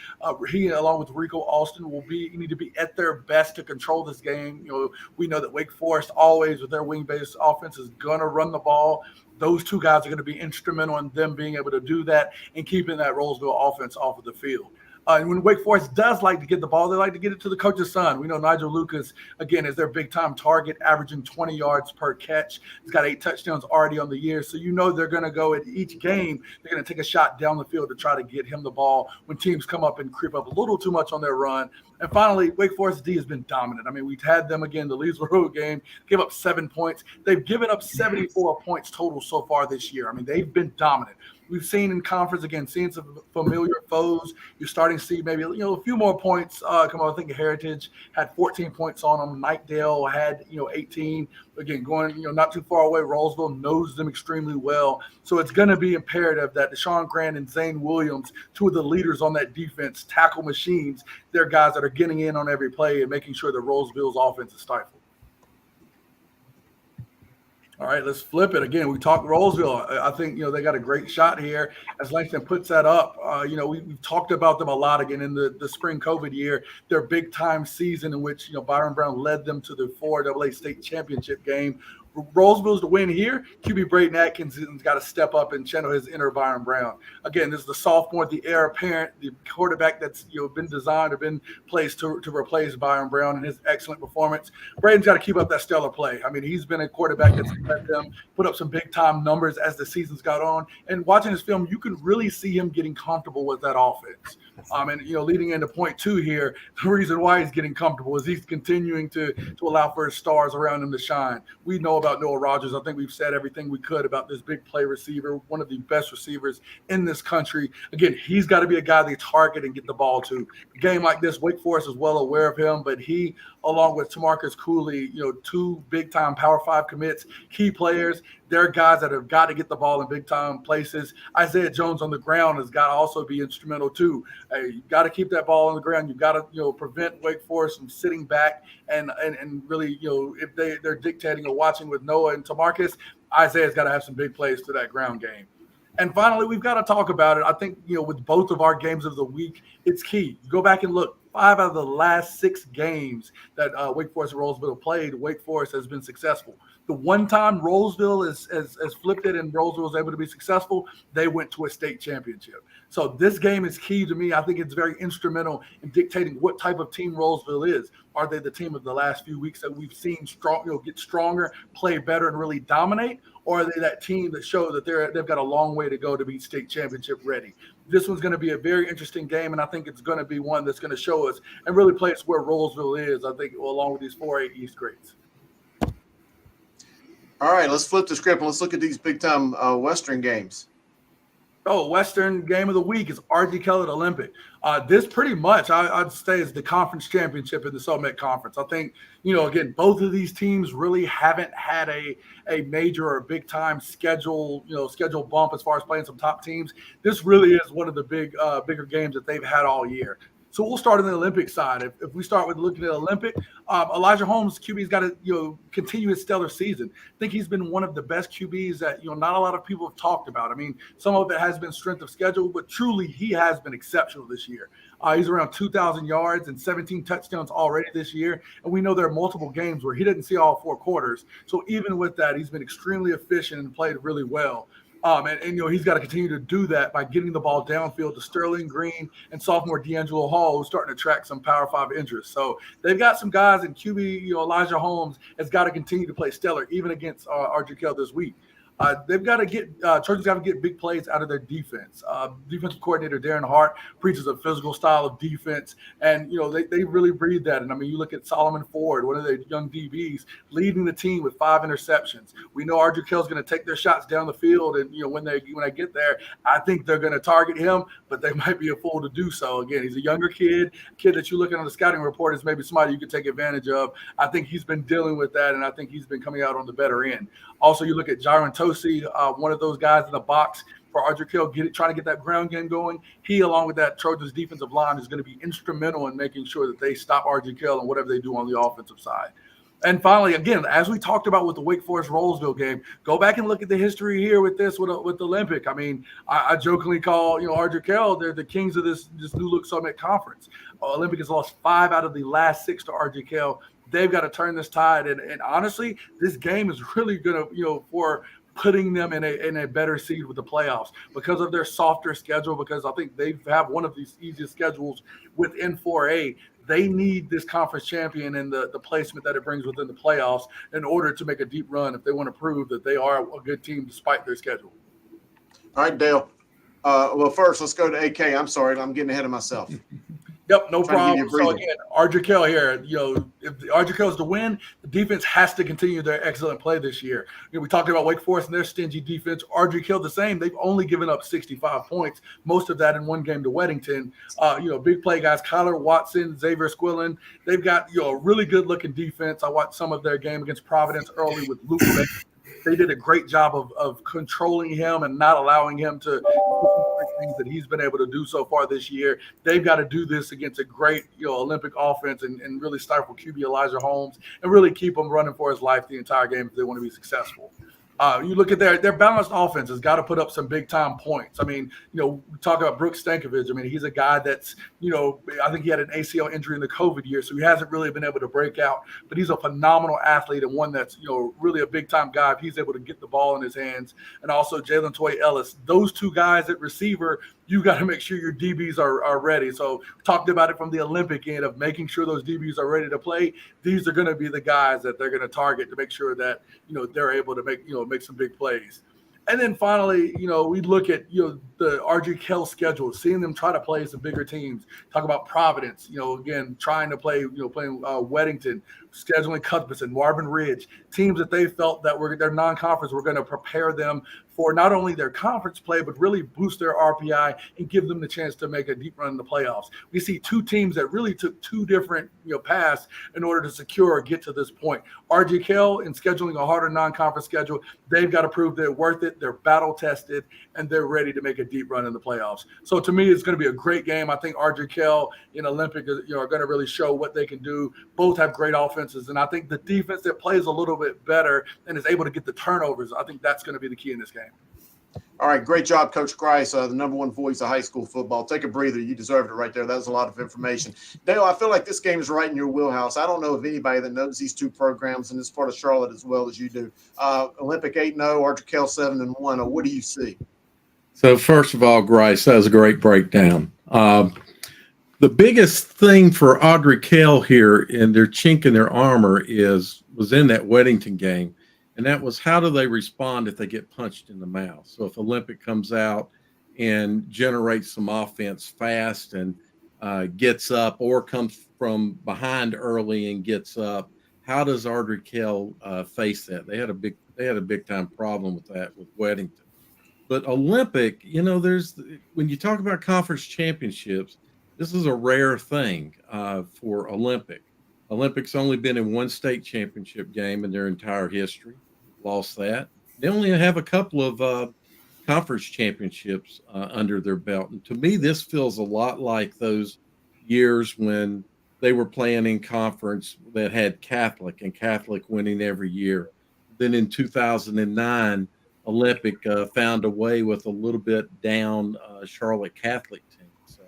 He, along with Rico Alston, need to be at their best to control this game. We know that Wake Forest always, with their wing-based offense, is going to run the ball. Those two guys are going to be instrumental in them being able to do that and keeping that Rolesville offense off of the field. And when Wake Forest does like to get the ball, they like to get it to the coach's son. We know Nigel Lucas, again, is their big-time target, averaging 20 yards per catch. He's got 8 touchdowns already on the year. So they're going to go at each game, they're going to take a shot down the field to try to get him the ball when teams come up and creep up a little too much on their run. And finally, Wake Forest D has been dominant. I mean, we've had them again, the Leesville Road game, give up 7 points. They've given up 74 points total so far this year. I mean, they've been dominant. We've seen in conference, again, seeing some familiar foes. You're starting to see maybe, a few more points come on. I think Heritage had 14 points on them. Knightdale had, 18. Again, going, not too far away. Rolesville knows them extremely well. So it's going to be imperative that Deshaun Grant and Zane Williams, two of the leaders on that defense, tackle machines. They're guys that are getting in on every play and making sure that Rolesville's offense is stifled. All right, let's flip it again. We talked Roseville. I think they got a great shot here as Langston puts that up. We've talked about them a lot again in the spring COVID year. Their big time season in which Byron Brown led them to the 4AA state championship game. Roseville's to win here. QB Braden Atkins has got to step up and channel his inner Byron Brown. Again, this is the sophomore, the heir apparent, the quarterback that's been designed or been placed to replace Byron Brown and his excellent performance. Braden's got to keep up that stellar play. I mean, he's been a quarterback that's let them put up some big time numbers as the seasons got on. And watching his film, you can really see him getting comfortable with that offense. Leading into point 2 here, the reason why he's getting comfortable is he's continuing to allow for his stars around him to shine. We know about Noah Rogers. I think we've said everything we could about this big play receiver, one of the best receivers in this country. Again, he's got to be a guy they target and get the ball to. A game like this, Wake Forest is well aware of him, but he, along with Tamarcus Cooley, 2 big-time Power 5 commits, key players, they're guys that have got to get the ball in big-time places. Isaiah Jones on the ground has got to also be instrumental too. You got to keep that ball on the ground. You've got to, prevent Wake Forest from sitting back and really, if they're dictating or watching with Noah and Tamarcus, Isaiah's got to have some big plays to that ground game. And finally, we've got to talk about it. I think, with both of our games of the week, it's key. Go back and look. 5 out of the last 6 games that Wake Forest and Roseville played, Wake Forest has been successful. The one time Roseville has flipped it and Roseville was able to be successful, they went to a state championship. So this game is key to me. I think it's very instrumental in dictating what type of team Roseville is. Are they the team of the last few weeks that we've seen get stronger, play better, and really dominate? Or are they that team that show that they've got a long way to go to be state championship ready? This one's going to be a very interesting game, and I think it's going to be one that's going to show us and really place where Roseville is, I think, along with these 4A East grades. All right, let's flip the script and let's look at these big-time Western games. Western game of the week is R.G. Kellett Olympic. This pretty much, I'd say, is the conference championship in the SoMet Conference. I think, again, both of these teams really haven't had a major or big-time schedule bump as far as playing some top teams. This really is one of the bigger games that they've had all year. So we'll start on the Olympic side. If we start with looking at Olympic, Elijah Holmes, QB's got to continue his stellar season. I think he's been one of the best QBs that not a lot of people have talked about. I mean, some of it has been strength of schedule, but truly he has been exceptional this year. He's around 2,000 yards and 17 touchdowns already this year, and we know there are multiple games where he didn't see all 4 quarters. So even with that, he's been extremely efficient and played really well. He's got to continue to do that by getting the ball downfield to Sterling Green and sophomore D'Angelo Hall, who's starting to attract some Power 5 interest. So they've got some guys, and QB, Elijah Holmes has got to continue to play stellar, even against R.J. Kell this week. They've got to get Trojan's got to get big plays out of their defense. Defensive coordinator Darren Hart preaches a physical style of defense, and they really breathe that. And I mean, you look at Solomon Ford, one of the young DBs, leading the team with 5 interceptions. We know Archer Kell's going to take their shots down the field, and when I get there, I think they're going to target him, but they might be a fool to do so. Again, he's a younger kid that you look at on the scouting report is maybe somebody you could take advantage of. I think he's been dealing with that, and I think he's been coming out on the better end. Also, you look at Jaron Tosi, one of those guys in the box for Archer Kell, trying to get that ground game going. He, along with that Trojans defensive line, is going to be instrumental in making sure that they stop Archer Kell and whatever they do on the offensive side. And finally, again, as we talked about with the Wake Forest-Rolesville game, go back and look at the history here with Olympic. I mean, I jokingly call, Archer Kell, they're the kings of this new look Summit Conference. Olympic has lost 5 out of the last 6 to Archer Kell. They've got to turn this tide. And honestly, this game is really going to, for putting them in a better seed with the playoffs because of their softer schedule, because I think they have one of these easiest schedules within 4A. They need this conference champion and the placement that it brings within the playoffs in order to make a deep run if they want to prove that they are a good team despite their schedule. All right, Dale. Well, first, let's go to AK. I'm sorry. I'm getting ahead of myself. Yep, no problem. So again, Archer Kell here, if Archer Kell is to win, the defense has to continue their excellent play this year. We talked about Wake Forest and their stingy defense. Archer Kell the same. They've only given up 65 points, most of that in one game to Weddington. Big play guys, Kyler Watson, Xavier Squillen. They've got a really good looking defense. I watched some of their game against Providence early with Luke. They did a great job of controlling him and not allowing him to things that he's been able to do so far this year. They've got to do this against a great Olympic offense and really stifle QB Elijah Holmes and really keep him running for his life the entire game if they want to be successful. You look at their balanced offense has got to put up some big time points. I mean, we talk about Brooks Stankovic. I mean, he's a guy that's, I think he had an ACL injury in the COVID year, so he hasn't really been able to break out. But he's a phenomenal athlete and one that's, really a big time guy if he's able to get the ball in his hands. And also Jalen Toy Ellis. Those two guys at receiver, you got to make sure your DBs are ready. So we talked about it from the Olympic end of making sure those DBs are ready to play. These are going to be the guys that they're going to target to make sure that, they're able to make some big plays. And then finally, we look at, the RG Kell schedule, seeing them try to play some bigger teams. Talk about Providence, again, trying to play, playing Weddington, scheduling Cuthbertson, Marvin Ridge, teams that they felt that their non-conference were going to prepare them for not only their conference play, but really boost their RPI and give them the chance to make a deep run in the playoffs. We see two teams that really took two different, paths in order to secure or get to this point. RG Kell, in scheduling a harder non-conference schedule, they've got to prove they're worth it, they're battle-tested, and they're ready to make a deep run in the playoffs. So to me, it's going to be a great game. I think RG Kell and Olympic are going to really show what they can do. Both have great offenses, and I think the defense that plays a little bit better and is able to get the turnovers, I think that's going to be the key in this game. All right, great job, Coach Grice, the number one voice of high school football. Take a breather. You deserved it right there. That was a lot of information. Dale, I feel like this game is right in your wheelhouse. I don't know of anybody that knows these two programs in this part of Charlotte as well as you do. Olympic 8-0, RG Kell 7-1. What do you see? So first of all, Grice, that was a great breakdown. The biggest thing for Audrey Kell here in their chink in their armor was in that Weddington game. And that was, how do they respond if they get punched in the mouth? So if Olympic comes out and generates some offense fast and gets up, or comes from behind early and gets up, how does Audrey Kell face that? They had a big time problem with that with Weddington. But Olympic, when you talk about conference championships, this is a rare thing for Olympic. Olympic's only been in one state championship game in their entire history. Lost that. They only have a couple of conference championships under their belt. And to me, this feels a lot like those years when they were playing in conference that had Catholic winning every year. Then in 2009, Olympic found a way with a little bit down Charlotte Catholic team. So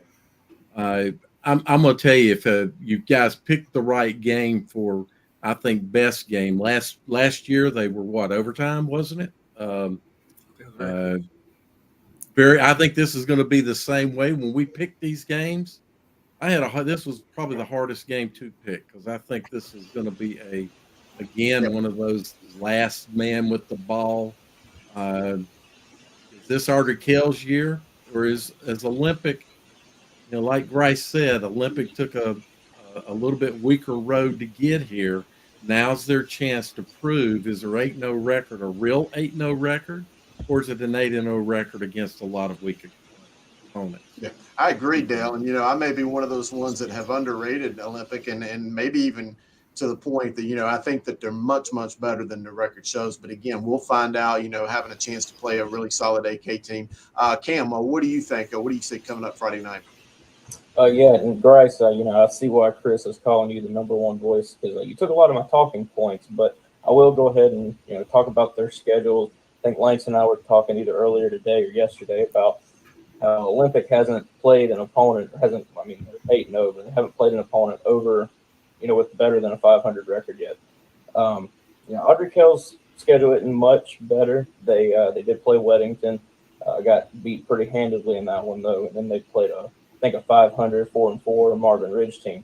I'm going to tell you, if you guys picked the right game for, I think, best game. Last year they were overtime, wasn't it? I think this is going to be the same way when we pick these games. This was probably the hardest game to pick, because I think this is going to be one of those last man with the ball. Is this Audrey Kell's year, or is Olympic? Like Grice said, Olympic took a little bit weaker road to get here. Now's their chance to prove, is their 8-0 record a real 8-0 record, or is it an 8-0 record against a lot of weak opponents? Yeah, I agree, Dale. And, I may be one of those ones that have underrated Olympic and maybe even to the point that, I think that they're much, much better than the record shows. But again, we'll find out, having a chance to play a really solid AK team. Cam, what do you think? What do you see coming up Friday night? Yeah, and Grice, I see why Chris is calling you the number one voice, because you took a lot of my talking points, but I will go ahead and talk about their schedule. I think Lance and I were talking either earlier today or yesterday about how Olympic hasn't played an opponent, they're 8-0, but they haven't played an opponent over, with better than a 500 record yet. Audrey Kell's schedule isn't much better. They did play Weddington, got beat pretty handedly in that one though, and then they played a 500, 4-4 Marvin Ridge team.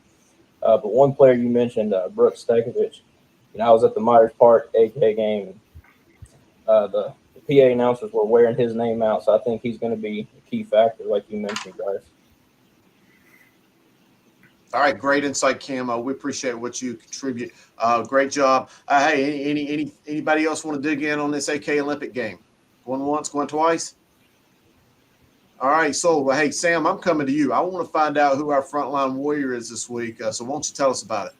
But one player you mentioned, Brooks Stankovic, I was at the Myers Park AK game, and the PA announcers were wearing his name out, so I think he's going to be a key factor, like you mentioned, guys. All right, great insight, Cam. We appreciate what you contribute. Great job. Hey, anybody else want to dig in on this AK Olympic game? Going once, going twice? All right, so, hey, Sam, I'm coming to you. I want to find out who our frontline warrior is this week, so why don't you tell us about it?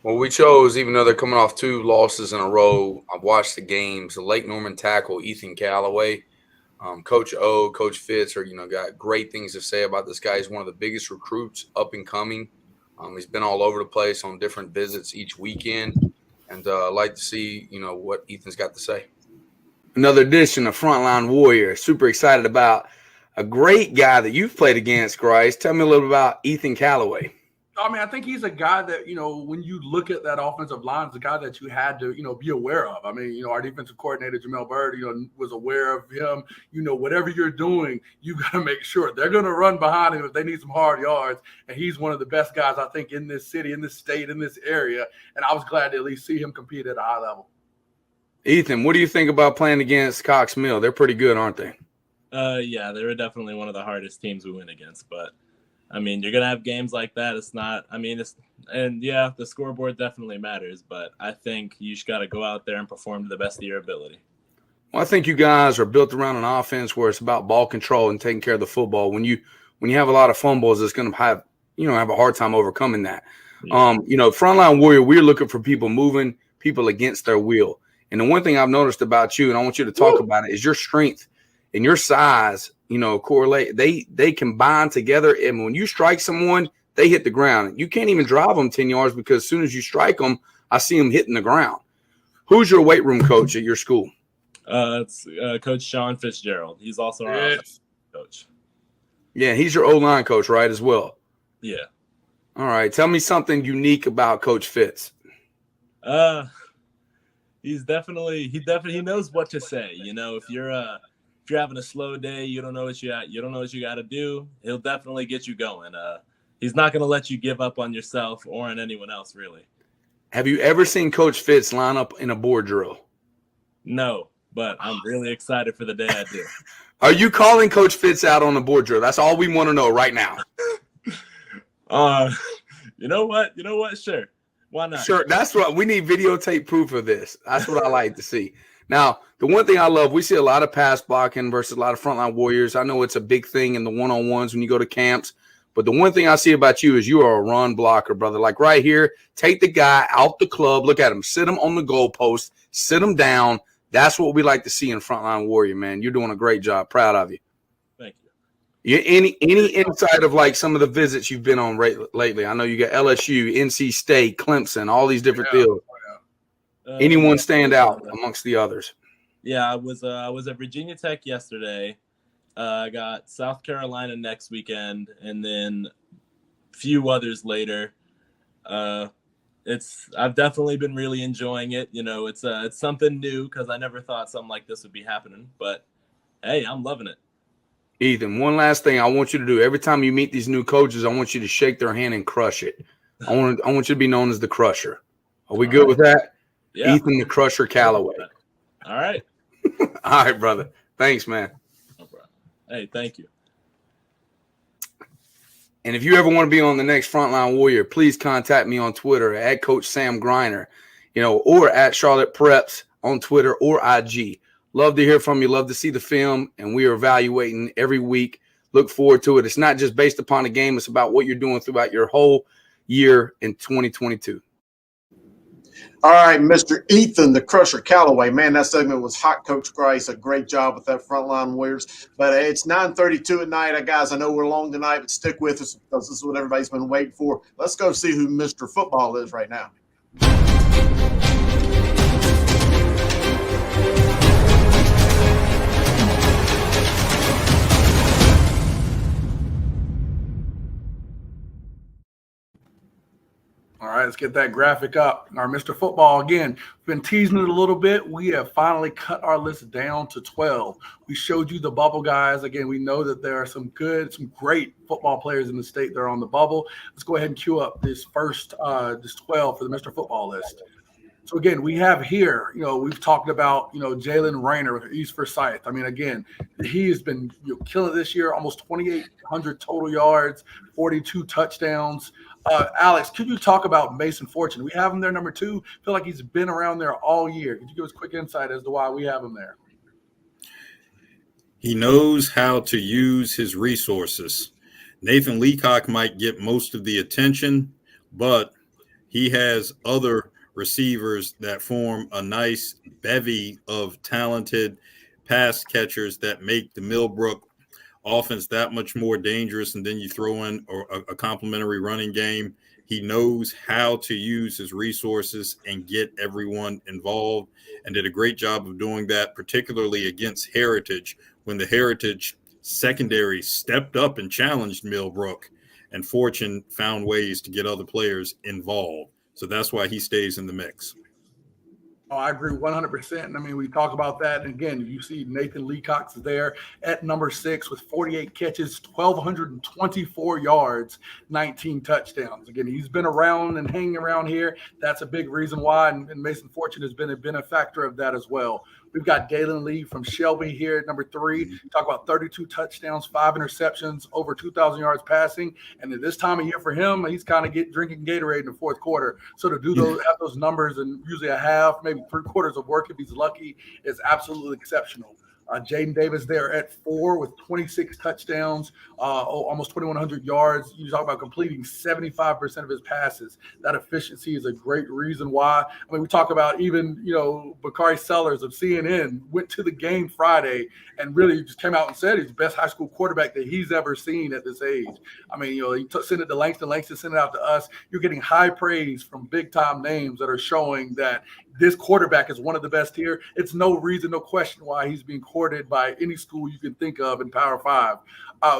Well, we chose, even though they're coming off 2 losses in a row, I've watched the games. The Lake Norman tackle, Ethan Calloway, Coach O, Coach Fitz are, got great things to say about this guy. He's one of the biggest recruits up and coming. He's been all over the place on different visits each weekend, and I'd like to see, what Ethan's got to say. Another edition of Frontline Warrior. Super excited about a great guy that you've played against, Grice. Tell me a little bit about Ethan Callaway. I mean, I think he's a guy that, when you look at that offensive line, it's a guy that you had to, be aware of. I mean, our defensive coordinator, Jamel Bird, was aware of him. Whatever you're doing, you got to make sure they're going to run behind him if they need some hard yards. And he's one of the best guys, I think, in this city, in this state, in this area. And I was glad to at least see him compete at a high level. Ethan, what do you think about playing against Cox Mill? They're pretty good, aren't they? Yeah, they were definitely one of the hardest teams we went against, but I mean, you're going to have games like that. The scoreboard definitely matters, but I think you just got to go out there and perform to the best of your ability. Well, I think you guys are built around an offense where it's about ball control and taking care of the football. When you have a lot of fumbles, it's going to have a hard time overcoming that. Yeah. Frontline Warrior, we're looking for people moving people against their will. And the one thing I've noticed about you, and I want you to talk about it, is your strength and your size, correlate. They combine together. And when you strike someone, they hit the ground. You can't even drive them 10 yards because as soon as you strike them, I see them hitting the ground. Who's your weight room coach at your school? It's Coach Sean Fitzgerald. He's also our offensive coach. Yeah, he's your O-line coach, right, as well? Yeah. All right. Tell me something unique about Coach Fitz. He knows what to say. If you're having a slow day, you don't know what you got to do, he'll definitely get you going. He's not going to let you give up on yourself or on anyone else, really. Have you ever seen Coach Fitz line up in a board drill? No, but I'm really excited for the day I do. Are you calling Coach Fitz out on the board drill? That's all we want to know right now. You know what? Sure. Why not? Sure. That's what we need, videotape proof of this. That's what I like to see. Now, the one thing I love, we see a lot of pass blocking versus a lot of frontline warriors. I know it's a big thing in the one-on-ones when you go to camps. But the one thing I see about you is you are a run blocker, brother. Like right here, take the guy out the club, look at him, sit him on the goalpost, sit him down. That's what we like to see in Frontline Warrior, man. You're doing a great job. Proud of you. Thank you. Any insight of like some of the visits you've been on lately? I know you got LSU, NC State, Clemson, all these different fields. Anyone stand out amongst the others? Yeah, I was at Virginia Tech yesterday. I got South Carolina next weekend, and then a few others later. I've definitely been really enjoying it. It's something new because I never thought something like this would be happening. But hey, I'm loving it. Ethan, one last thing I want you to do. Every time you meet these new coaches, I want you to shake their hand and crush it. I want you to be known as the Crusher. Are we good with that? Yeah. Ethan the Crusher Callaway. All right. All right, brother. Thanks, man. No problem. Hey, thank you. And if you ever want to be on the next Frontline Warrior, please contact me on Twitter at Coach Sam Griner, or at Charlotte Preps on Twitter or IG. Love to hear from you. Love to see the film, and we are evaluating every week. Look forward to it. It's not just based upon the game. It's about what you're doing throughout your whole year in 2022. All right, Mr. Ethan, the Crusher Callaway. Man, that segment was hot. Coach Grice, a great job with that Frontline Warriors. But it's 9:32 at night. Guys, I know we're long tonight, but stick with us because this is what everybody's been waiting for. Let's go see who Mr. Football is right now. All right, let's get that graphic up. Our Mr. Football, again, we've been teasing it a little bit. We have finally cut our list down to 12. We showed you the bubble guys. Again, we know that there are some great football players in the state that are on the bubble. Let's go ahead and queue up this first, this 12 for the Mr. Football list. So, again, we have here, we've talked about, Jalen Rayner with East Forsyth. I mean, again, he has been killing this year, almost 2,800 total yards, 42 touchdowns. Alex, could you talk about Mason Fortune? We have him there, number 2. I feel like he's been around there all year. Could you give us a quick insight as to why we have him there? He knows how to use his resources. Nathan Leacock might get most of the attention, but he has other receivers that form a nice bevy of talented pass catchers that make the Millbrook offense that much more dangerous, and then you throw in a complementary running game. He knows how to use his resources and get everyone involved, and did a great job of doing that, particularly against Heritage, when the Heritage secondary stepped up and challenged Millbrook, and Fortune found ways to get other players involved. So that's why he stays in the mix. Oh, I agree 100%. I mean, we talk about that. And again, you see Nathan Leacox there at number 6 with 48 catches, 1,224 yards, 19 touchdowns. Again, he's been around and hanging around here. That's a big reason why. And Mason Fortune has been a benefactor of that as well. We've got Dalen Lee from Shelby here at number 3. Talk about 32 touchdowns, 5 interceptions, over 2,000 yards passing. And at this time of year for him, he's kind of drinking Gatorade in the fourth quarter. So to do those, have those numbers and usually a half, maybe 3/4 of work if he's lucky, is absolutely exceptional. Jaden Davis there at 4 with 26 touchdowns, almost 2,100 yards. You talk about completing 75% of his passes. That efficiency is a great reason why. I mean, we talk about even, Bakari Sellers of CNN went to the game Friday and really just came out and said he's the best high school quarterback that he's ever seen at this age. I mean, he sent it to Langston sent it out to us. You're getting high praise from big-time names that are showing that this quarterback is one of the best here. It's no reason, no question why he's being courted by any school you can think of in Power 5.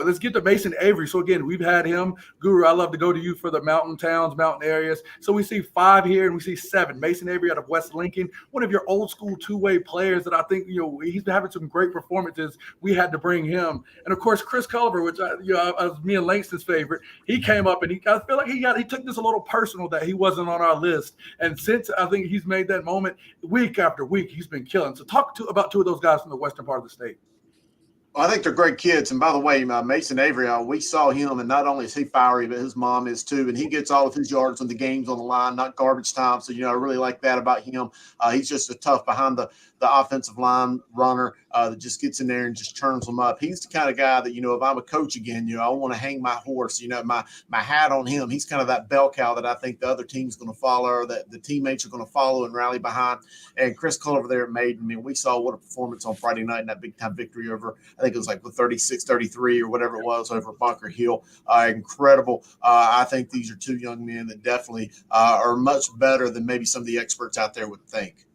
Let's get to Mason Avery. So again, we've had him. Guru, I love to go to you for the mountain towns, mountain areas. So we see 5 here and we see 7. Mason Avery out of West Lincoln, one of your old school two-way players that I think, he's been having some great performances. We had to bring him. And of course, Chris Culver, which was me and Langston's favorite. He came up and I feel like he took this a little personal that he wasn't on our list. And since I think he's made that moment, week after week, he's been killing. So talk about 2 of those guys from the western part of the state. Well, I think they're great kids. And by the way, Mason Avery, we saw him, and not only is he fiery, but his mom is too. And he gets all of his yards when the game's on the line, not garbage time. So, I really like that about him. He's just a tough behind the offensive line runner that just gets in there and just turns them up. He's the kind of guy that, if I'm a coach again, I want to hang my horse, my hat on him. He's kind of that bell cow that I think the other team's going to follow, or that the teammates are going to follow and rally behind. And Chris Culver there at Maiden, we saw what a performance on Friday night in that big-time victory over, I think it was like with 36-33 or whatever it was over Bunker Hill. Incredible. I think these are 2 young men that definitely are much better than maybe some of the experts out there would think.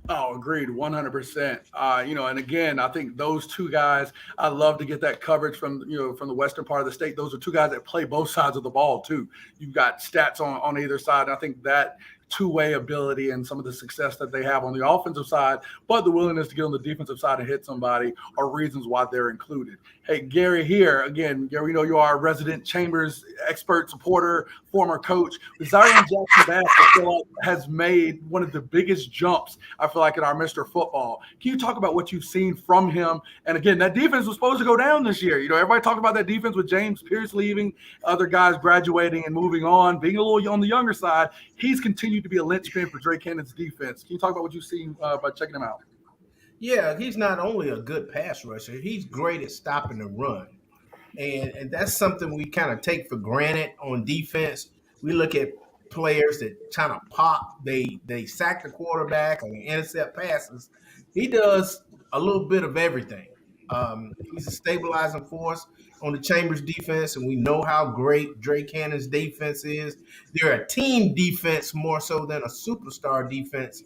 Oh, agreed, 100%. And again, I think those 2 guys, I love to get that coverage from the western part of the state. Those are 2 guys that play both sides of the ball too. You've got stats on either side. And I think that two-way ability and some of the success that they have on the offensive side, but the willingness to get on the defensive side and hit somebody are reasons why they're included. Hey, Gary here. Again, Gary, we know you are a resident Chambers expert, supporter, former coach. Zion Jackson Bass, I feel like, has made one of the biggest jumps, I feel like, in our Mr. Football. Can you talk about what you've seen from him? And again, that defense was supposed to go down this year. Everybody talked about that defense with James Pierce leaving, other guys graduating and moving on, being a little on the younger side. He's continued to be a linchpin for Drake Cannon's defense. Can you talk about what you've seen by checking him out? Yeah, he's not only a good pass rusher, he's great at stopping the run. And that's something we kind of take for granted on defense. We look at players that kind of pop, they sack the quarterback or they intercept passes. He does a little bit of everything. He's a stabilizing force on the Chambers defense, and we know how great Drake Cannon's defense is. They're a team defense more so than a superstar defense,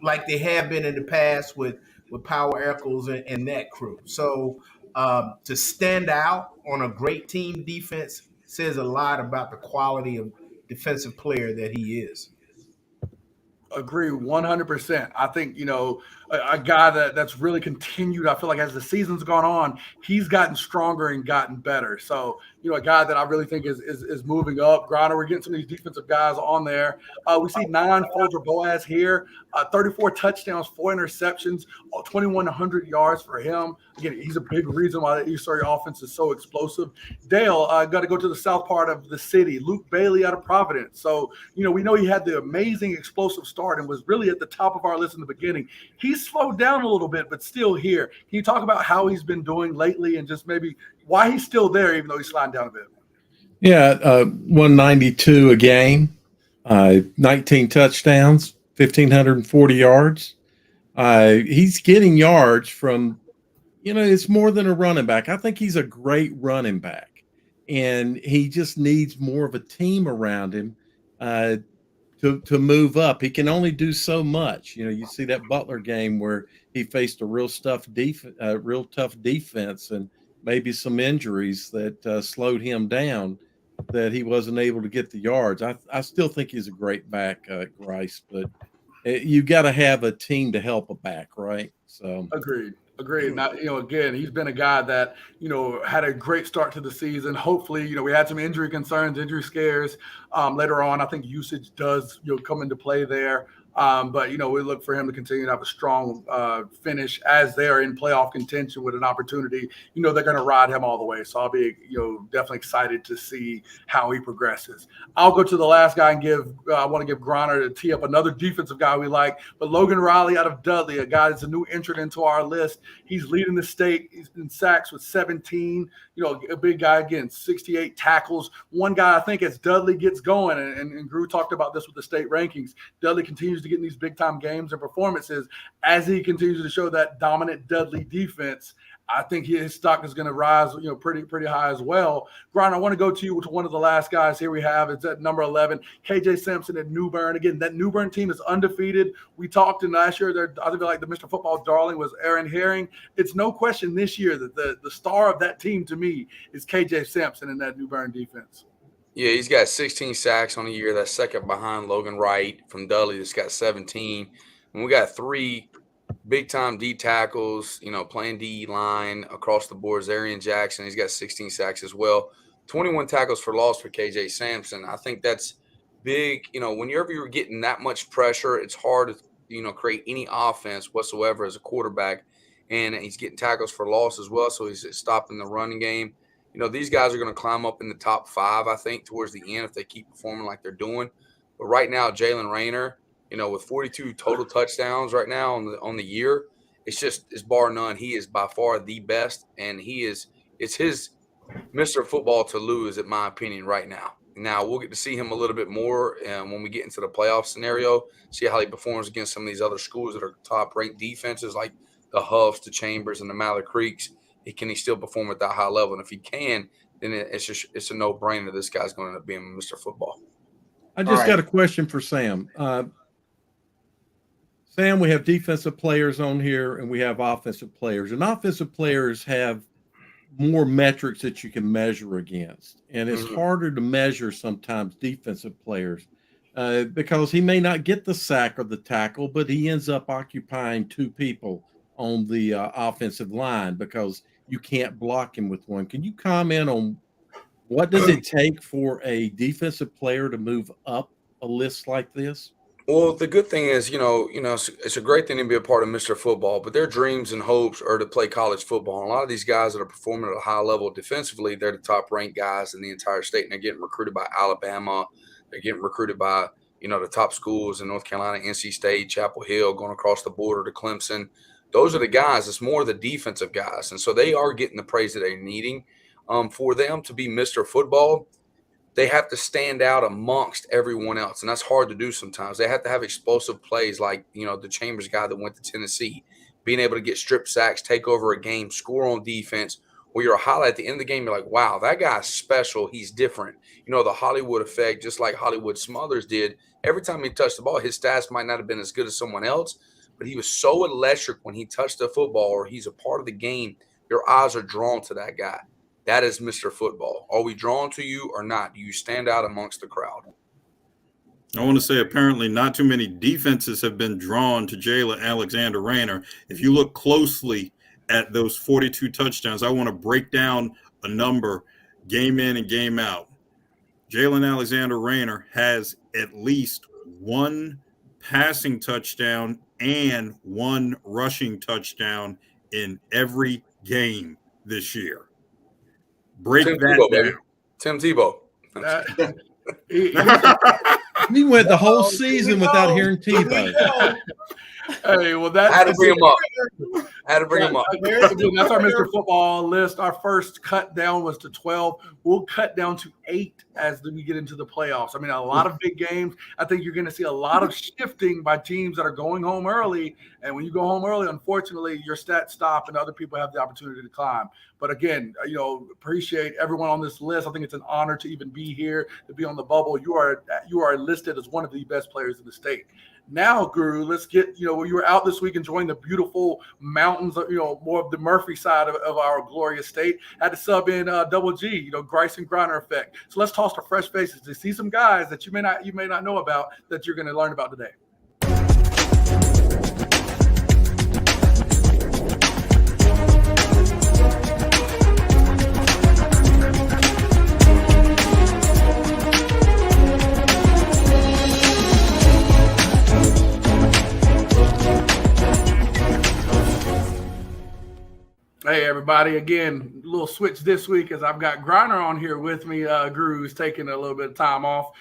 like they have been in the past with Power Eccles and that crew. So to stand out on a great team defense says a lot about the quality of defensive player that he is. Agree 100%. I think, a guy that's really continued, I feel like as the season's gone on, he's gotten stronger and gotten better. So, a guy that I really think is moving up. Griner, we're getting some of these defensive guys on there. We see 9 Folger Boaz here, 34 touchdowns, 4 interceptions, 2,100 yards for him. Again, he's a big reason why the East Surrey offense is so explosive. Dale, got to go to the south part of the city. Luke Bailey out of Providence. So, we know he had the amazing explosive start and was really at the top of our list in the beginning. He's slowed down a little bit, but still here. Can you talk about how he's been doing lately and just maybe why he's still there, even though he's sliding down a bit? Yeah, 192 a game, 19 touchdowns, 1,540 yards. He's getting yards from it's more than a running back. I think he's a great running back, and he just needs more of a team around him to move up. He can only do so much. You see that Butler game where he faced a real tough defense, and maybe some injuries that slowed him down, that he wasn't able to get the yards. I still think he's a great back, Grice, but you got to have a team to help a back, right? So Agreed. Now, again, he's been a guy that, had a great start to the season. Hopefully, we had some injury concerns, injury scares later on. I think usage does, come into play there. But, we look for him to continue to have a strong finish as they're in playoff contention with an opportunity. They're going to ride him all the way. So I'll be, definitely excited to see how he progresses. I'll go to the last guy and I want to give Griner to tee up another defensive guy we like. But Logan Riley out of Dudley, a guy that's a new entrant into our list. He's leading the state. He's in sacks with 17. A big guy, again, 68 tackles. One guy, I think, as Dudley gets going, and Drew talked about this with the state rankings, Dudley continues to get in these big-time games and performances as he continues to show that dominant Dudley defense. I think his stock is going to rise, pretty high as well. Brian, I want to go to you to one of the last guys here we have. It's at number 11, KJ Simpson at New Bern. Again, that New Bern team is undefeated. We talked in last year, I feel like the Mr. Football darling was Aaron Herring. It's no question this year that the star of that team to me is KJ Simpson in that New Bern defense. Yeah, he's got 16 sacks on the year. That's second behind Logan Wright from Dudley that's got 17. And we got 3 big-time D tackles, playing D line across the board. Zarian Jackson, he's got 16 sacks as well. 21 tackles for loss for KJ Sampson. I think that's big. Whenever you're getting that much pressure, it's hard to, create any offense whatsoever as a quarterback. And he's getting tackles for loss as well, so he's stopping the running game. These guys are going to climb up in the top 5, I think, towards the end if they keep performing like they're doing. But right now, Jalen Rayner, with 42 total touchdowns right now on the year, it's bar none. He is by far the best, and it's his Mr. Football to lose, in my opinion, right now. Now, we'll get to see him a little bit more when we get into the playoff scenario, see how he performs against some of these other schools that are top-ranked defenses like the Huffs, the Chambers, and the Mallard Creeks. Can he still perform at that high level? And if he can, then it's a no-brainer. This guy's going to end up being Mr. Football. I just got a question for Sam. Sam, we have defensive players on here and we have offensive players. And offensive players have more metrics that you can measure against. And it's harder to measure sometimes defensive players because he may not get the sack or the tackle, but he ends up occupying 2 people on the offensive line because you can't block him with one. Can you comment on what does it take for a defensive player to move up a list like this? Well, the good thing is, it's a great thing to be a part of Mr. Football, but their dreams and hopes are to play college football. And a lot of these guys that are performing at a high level defensively, they're the top-ranked guys in the entire state, and they're getting recruited by Alabama. They're getting recruited by, the top schools in North Carolina, NC State, Chapel Hill, going across the border to Clemson. Those are the guys. It's more the defensive guys. And so they are getting the praise that they're needing. For them to be Mr. Football, they have to stand out amongst everyone else. And that's hard to do sometimes. They have to have explosive plays like, the Chambers guy that went to Tennessee, being able to get strip sacks, take over a game, score on defense, where you're a highlight at the end of the game. You're like, wow, that guy's special. He's different. The Hollywood effect, just like Hollywood Smothers did. Every time he touched the ball, his stats might not have been as good as someone else, but he was so electric when he touched the football or he's a part of the game. Your eyes are drawn to that guy. That is Mr. Football. Are we drawn to you or not? Do you stand out amongst the crowd? I want to say apparently not too many defenses have been drawn to Jalen Alexander Rayner. If you look closely at those 42 touchdowns, I want to break down a number game in and game out. Jalen Alexander Rayner has at least 1 passing touchdown and 1 rushing touchdown in every game this year. Break Tim that Tebow, down. baby. Tim Tebow. He went the whole season without hearing Tebow. Hey, well, I had to bring him up. Again, that's our Mr. Football list. Our first cut down was to 12. We'll cut down to 8 as we get into the playoffs. I mean, a lot of big games. I think you're going to see a lot of shifting by teams that are going home early. And when you go home early, unfortunately, your stats stop and other people have the opportunity to climb. But again, appreciate everyone on this list. I think it's an honor to even be here, to be on the bubble. You are listed as one of the best players in the state. Now, Guru, let's get, you were out this week enjoying the beautiful mountains, more of the Murphy side of our glorious state. Had to sub in Double G, Grice and Griner effect. So let's toss to fresh faces to see some guys that you may not know about that you're going to learn about today. Hey, everybody. Again, a little switch this week as I've got Griner on here with me. Guru's taking a little bit of time off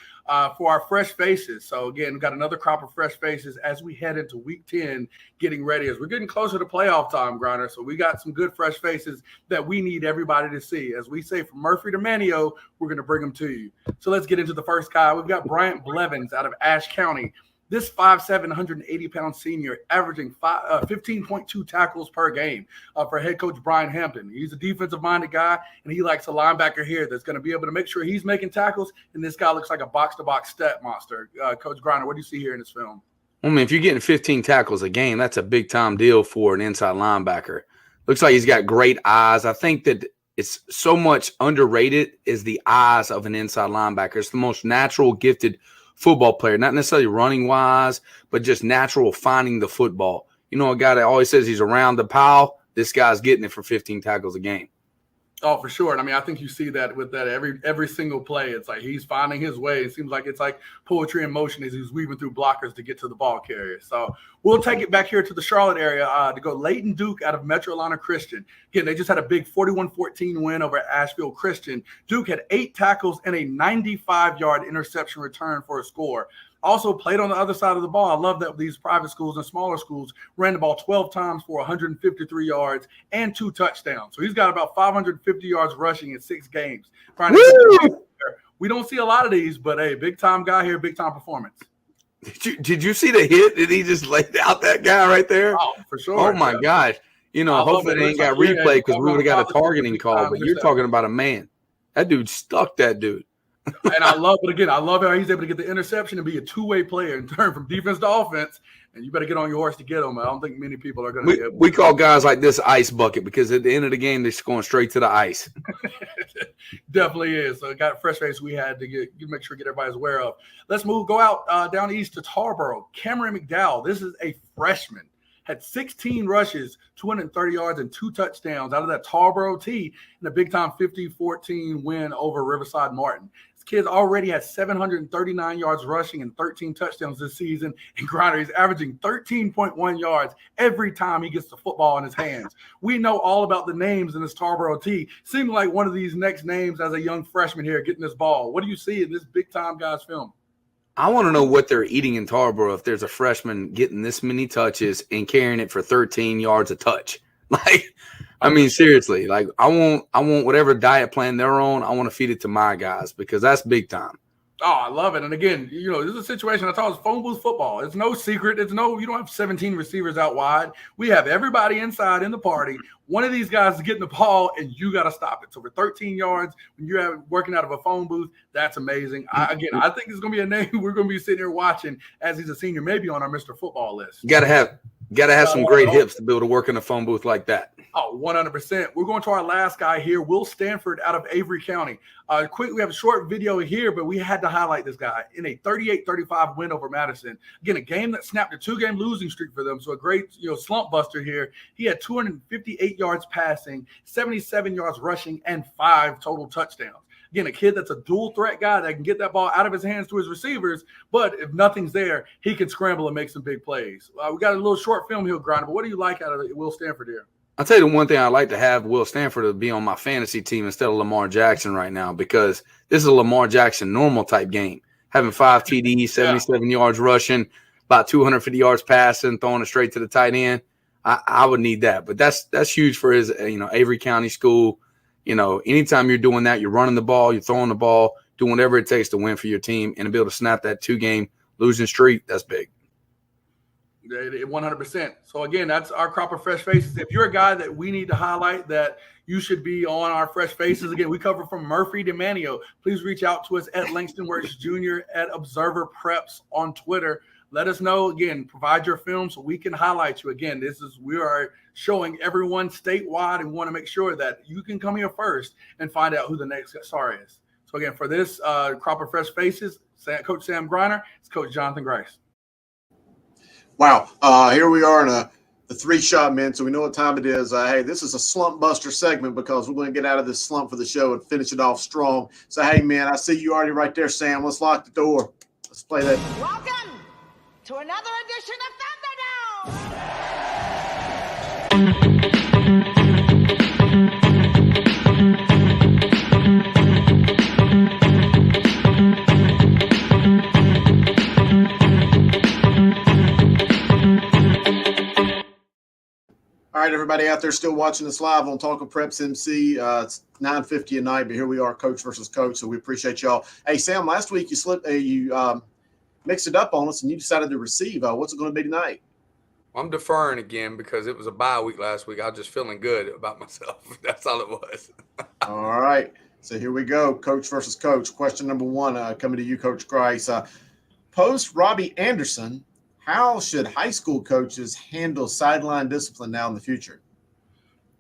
for our fresh faces. So, again, we've got another crop of fresh faces as we head into week 10, getting ready as we're getting closer to playoff time, Griner. So we got some good fresh faces that we need everybody to see. As we say, from Murphy to Manio, we're going to bring them to you. So let's get into the first guy. We've got Bryant Blevins out of Ashe County. This 5'7", 180-pound senior averaging 15.2 tackles per game for head coach Brian Hampton. He's a defensive-minded guy, and he likes a linebacker here that's going to be able to make sure he's making tackles, and this guy looks like a box-to-box stat monster. Coach Griner, what do you see here in this film? I mean, if you're getting 15 tackles a game, that's a big-time deal for an inside linebacker. Looks like he's got great eyes. I think that it's so much underrated is the eyes of an inside linebacker. It's the most natural, gifted football player, not necessarily running wise, but just natural finding the football. A guy that always says he's around the pile, this guy's getting it for 15 tackles a game. Oh, for sure. And I mean, I think you see that with that every single play. It's like he's finding his way. It seems like it's like poetry in motion as he's weaving through blockers to get to the ball carrier. So we'll take it back here to the Charlotte area to go Leighton Duke out of Metro Atlanta Christian. Again, they just had a big 41-14 win over Asheville Christian. Duke had 8 tackles and a 95-yard interception return for a score. Also played on the other side of the ball. I love that these private schools and smaller schools ran the ball 12 times for 153 yards and 2 touchdowns. So he's got about 550 yards rushing in 6 games. We don't see a lot of these, but hey, big-time guy here, big-time performance. Did you see the hit? Did he just laid out that guy right there? Oh, for sure. Oh, my gosh. Hopefully they ain't got replay because we would have got a targeting call, but you're talking about a man. That dude stuck that dude. And I love how he's able to get the interception and be a two-way player and turn from defense to offense. And you better get on your horse to get him. I don't think many people are going to be able to. We call guys like this ice bucket because at the end of the game, they're just going straight to the ice. Definitely is. So got fresh face we had to make sure get everybody's aware of. Let's go out down east to Tarboro. Cameron McDowell. This is a freshman. Had 16 rushes, 230 yards, and 2 touchdowns out of that Tarboro T in a big-time 50-14 win over Riverside Martin. This kid already has 739 yards rushing and 13 touchdowns this season. And Griner, he's averaging 13.1 yards every time he gets the football in his hands. We know all about the names in this Tarboro T. Seems like one of these next names as a young freshman here getting this ball. What do you see in this big-time guy's film? I want to know what they're eating in Tarboro if there's a freshman getting this many touches and carrying it for 13 yards a touch. Seriously, I want whatever diet plan they're on, I want to feed it to my guys because that's big time. Oh, I love it. And again, this is a situation I thought was phone booth football. It's no secret. You don't have 17 receivers out wide. We have everybody inside in the party. One of these guys is getting the ball, and you got to stop it. So for 13 yards, when you're working out of a phone booth, that's amazing. I think it's going to be a name we're going to be sitting here watching as he's a senior, maybe on our Mr. Football list. Got to have some great hips to be able to work in a phone booth like that. Oh, 100%. We're going to our last guy here, Will Stanford out of Avery County. We have a short video here, but we had to highlight this guy in a 38-35 win over Madison. Again, a game that snapped a 2-game losing streak for them. So a great, slump buster here. He had 258 yards passing, 77 yards rushing, and 5 total touchdowns. Again, a kid that's a dual threat guy that can get that ball out of his hands to his receivers, but if nothing's there, he can scramble and make some big plays. We got a little short film here, Grinder, but what do you like out of Will Stanford here? I'll tell you the one thing I'd like to have Will Stanford to be on my fantasy team instead of Lamar Jackson right now because this is a Lamar Jackson normal type game. having 5 TDs, 77 yards rushing, about 250 yards passing, throwing it straight to the tight end. I would need that. But that's huge for his, Avery County School. Anytime you're doing that, you're running the ball, you're throwing the ball, doing whatever it takes to win for your team and to be able to snap that 2-game losing streak, that's big. 100%. So again, that's our crop of fresh faces. If you're a guy that we need to highlight that you should be on our fresh faces, again, we cover from Murphy to Manio. Please reach out to us at Langston Works Jr. at Observer Preps on Twitter. Let us know, again, provide your film so we can highlight you. Again, we are showing everyone statewide and want to make sure that you can come here first and find out who the next star is. So again, for this crop of fresh faces, Coach Sam Griner, it's Coach Jonathan Grice. Wow. Here we are in the 3-shot men, so we know what time it is. Hey, this is a slump buster segment because we're going to get out of this slump for the show and finish it off strong. So, hey, man, I see you already right there, Sam. Let's lock the door. Let's play that. Welcome to another edition of All right, everybody out there still watching us live on Talking Preps MC. It's 9:50 at night, but here we are, Coach versus Coach. So we appreciate y'all. Hey, Sam, last week you mixed it up on us and you decided to receive. What's it going to be tonight? I'm deferring again because it was a bye week last week. I was just feeling good about myself. That's all it was. All right. So here we go, Coach versus Coach. Question number 1 coming to you, Coach Grice. Post Robbie Anderson, how should high school coaches handle sideline discipline now in the future?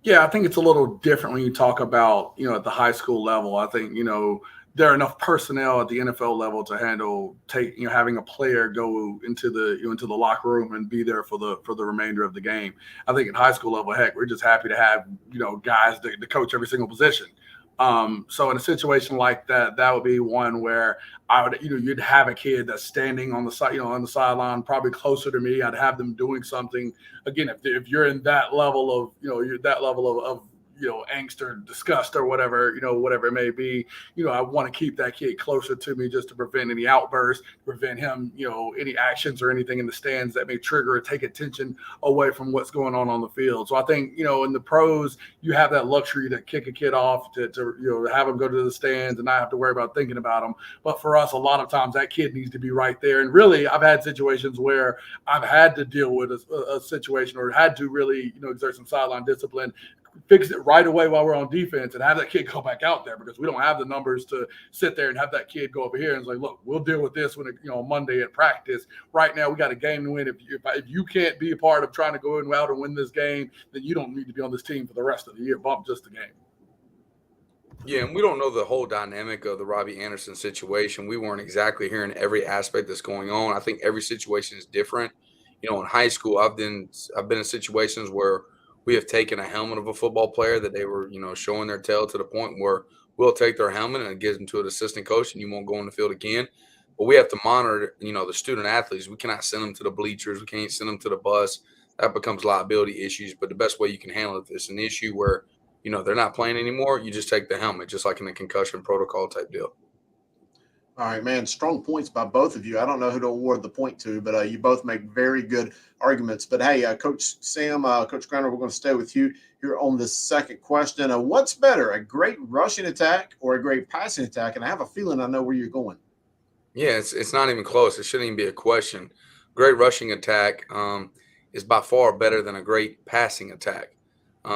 Yeah, I think it's a little different when you talk about, at the high school level. I think, there are enough personnel at the NFL level to handle having a player go into the locker room and be there for the remainder of the game. I think at high school level, heck, we're just happy to have, guys to coach every single position. So in a situation like that, that would be one where I would, you'd have a kid that's standing on the side, on the sideline, probably closer to me. I'd have them doing something. Again, if you're in that level of, you're that level of angst or disgust or whatever, whatever it may be, I want to keep that kid closer to me just to prevent any outbursts, prevent him, any actions or anything in the stands that may trigger or take attention away from what's going on the field. So I think, in the pros, you have that luxury to kick a kid off to have him go to the stands and not have to worry about thinking about him. But for us, a lot of times that kid needs to be right there. And really, I've had situations where I've had to deal with a situation or had to really, exert some sideline discipline, fix it right away while we're on defense and have that kid go back out there because we don't have the numbers to sit there and have that kid go over here and it's like, look, we'll deal with this when Monday at practice. Right now, we got a game to win. If you can't be a part of trying to go out and win this game, then you don't need to be on this team for the rest of the year. Bump just the game. Yeah, and we don't know the whole dynamic of the Robbie Anderson situation. We weren't exactly hearing every aspect that's going on. I think every situation is different. In high school, I've been in situations where we have taken a helmet of a football player that they were, showing their tail to the point where we'll take their helmet and it gives them to an assistant coach and you won't go on the field again. But we have to monitor, the student athletes. We cannot send them to the bleachers. We can't send them to the bus. That becomes liability issues. But the best way you can handle it, if it's an issue where, they're not playing anymore, you just take the helmet, just like in a concussion protocol type deal. All right, man, strong points by both of you. I don't know who to award the point to, but you both make very good arguments. But, hey, Coach Sam, Coach Griner, we're going to stay with you here on this second question. What's better, a great rushing attack or a great passing attack? And I have a feeling I know where you're going. Yeah, it's not even close. It shouldn't even be a question. Great rushing attack is by far better than a great passing attack.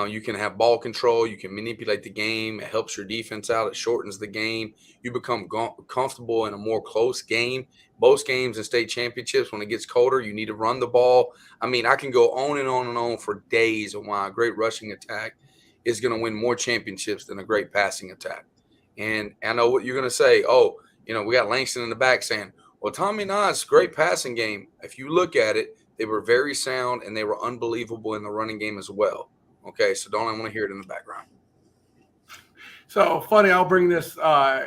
You can have ball control. You can manipulate the game. It helps your defense out. It shortens the game. You become comfortable in a more close game. Most games in state championships, when it gets colder, you need to run the ball. I mean, I can go on and on and on for days on why a great rushing attack is going to win more championships than a great passing attack. And I know what you're going to say. Oh, we got Langston in the back saying, well, Tommy Knotts, great passing game. If you look at it, they were very sound and they were unbelievable in the running game as well. Okay, so don't I want to hear it in the background. So funny, I'll bring this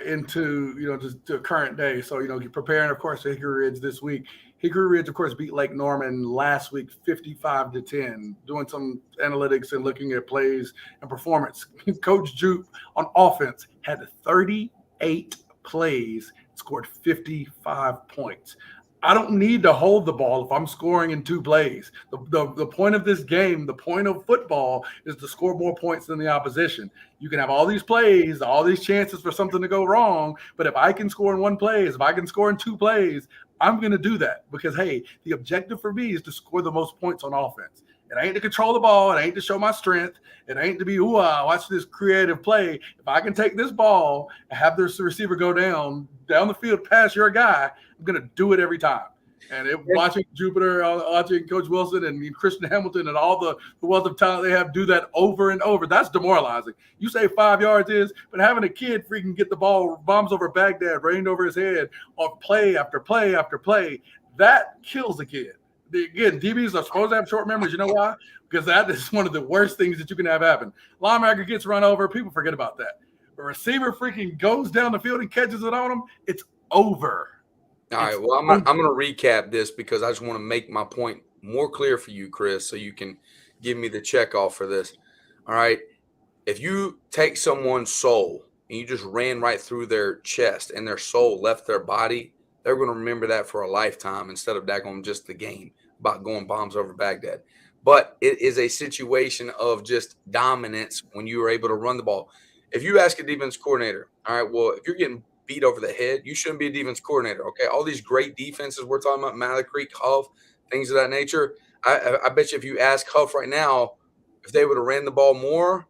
into just to current day. So preparing, of course, for Hickory Ridge this week. Hickory Ridge, of course, beat Lake Norman last week, 55-10. Doing some analytics and looking at plays and performance. Coach Jupe on offense had 38 plays scored 55 points. I don't need to hold the ball if I'm scoring in 2 plays. The point of this game, the point of football is to score more points than the opposition. You can have all these plays, all these chances for something to go wrong, but if I can score in 1 play, if I can score in 2 plays, I'm going to do that because, hey, the objective for me is to score the most points on offense. It ain't to control the ball. It ain't to show my strength. It ain't to be, watch this creative play. If I can take this ball and have this receiver go down the field past your guy, I'm going to do it every time. And watching Jupiter, watching Coach Wilson and Christian Hamilton and all the wealth of talent they have do that over and over, that's demoralizing. You say 5 yards is, but having a kid freaking get the ball, bombs over Baghdad, rained over his head, on play after play after play, that kills a kid. Again, DBs are supposed to have short memories. You know why? Because that is one of the worst things that you can have happen. Linebacker gets run over. People forget about that. A receiver freaking goes down the field and catches it on him. It's over. All right. Well, I'm going to recap this because I just want to make my point more clear for you, Chris, so you can give me the check off for this. All right. If you take someone's soul and you just ran right through their chest and their soul left their body, they're going to remember that for a lifetime instead of daggone just the game about going bombs over Baghdad. But it is a situation of just dominance when you are able to run the ball. If you ask a defense coordinator, all right, well, if you're getting beat over the head, you shouldn't be a defense coordinator, okay? All these great defenses we're talking about, Malley Creek, Huff, things of that nature, I bet you if you ask Huff right now, if they would have ran the ball more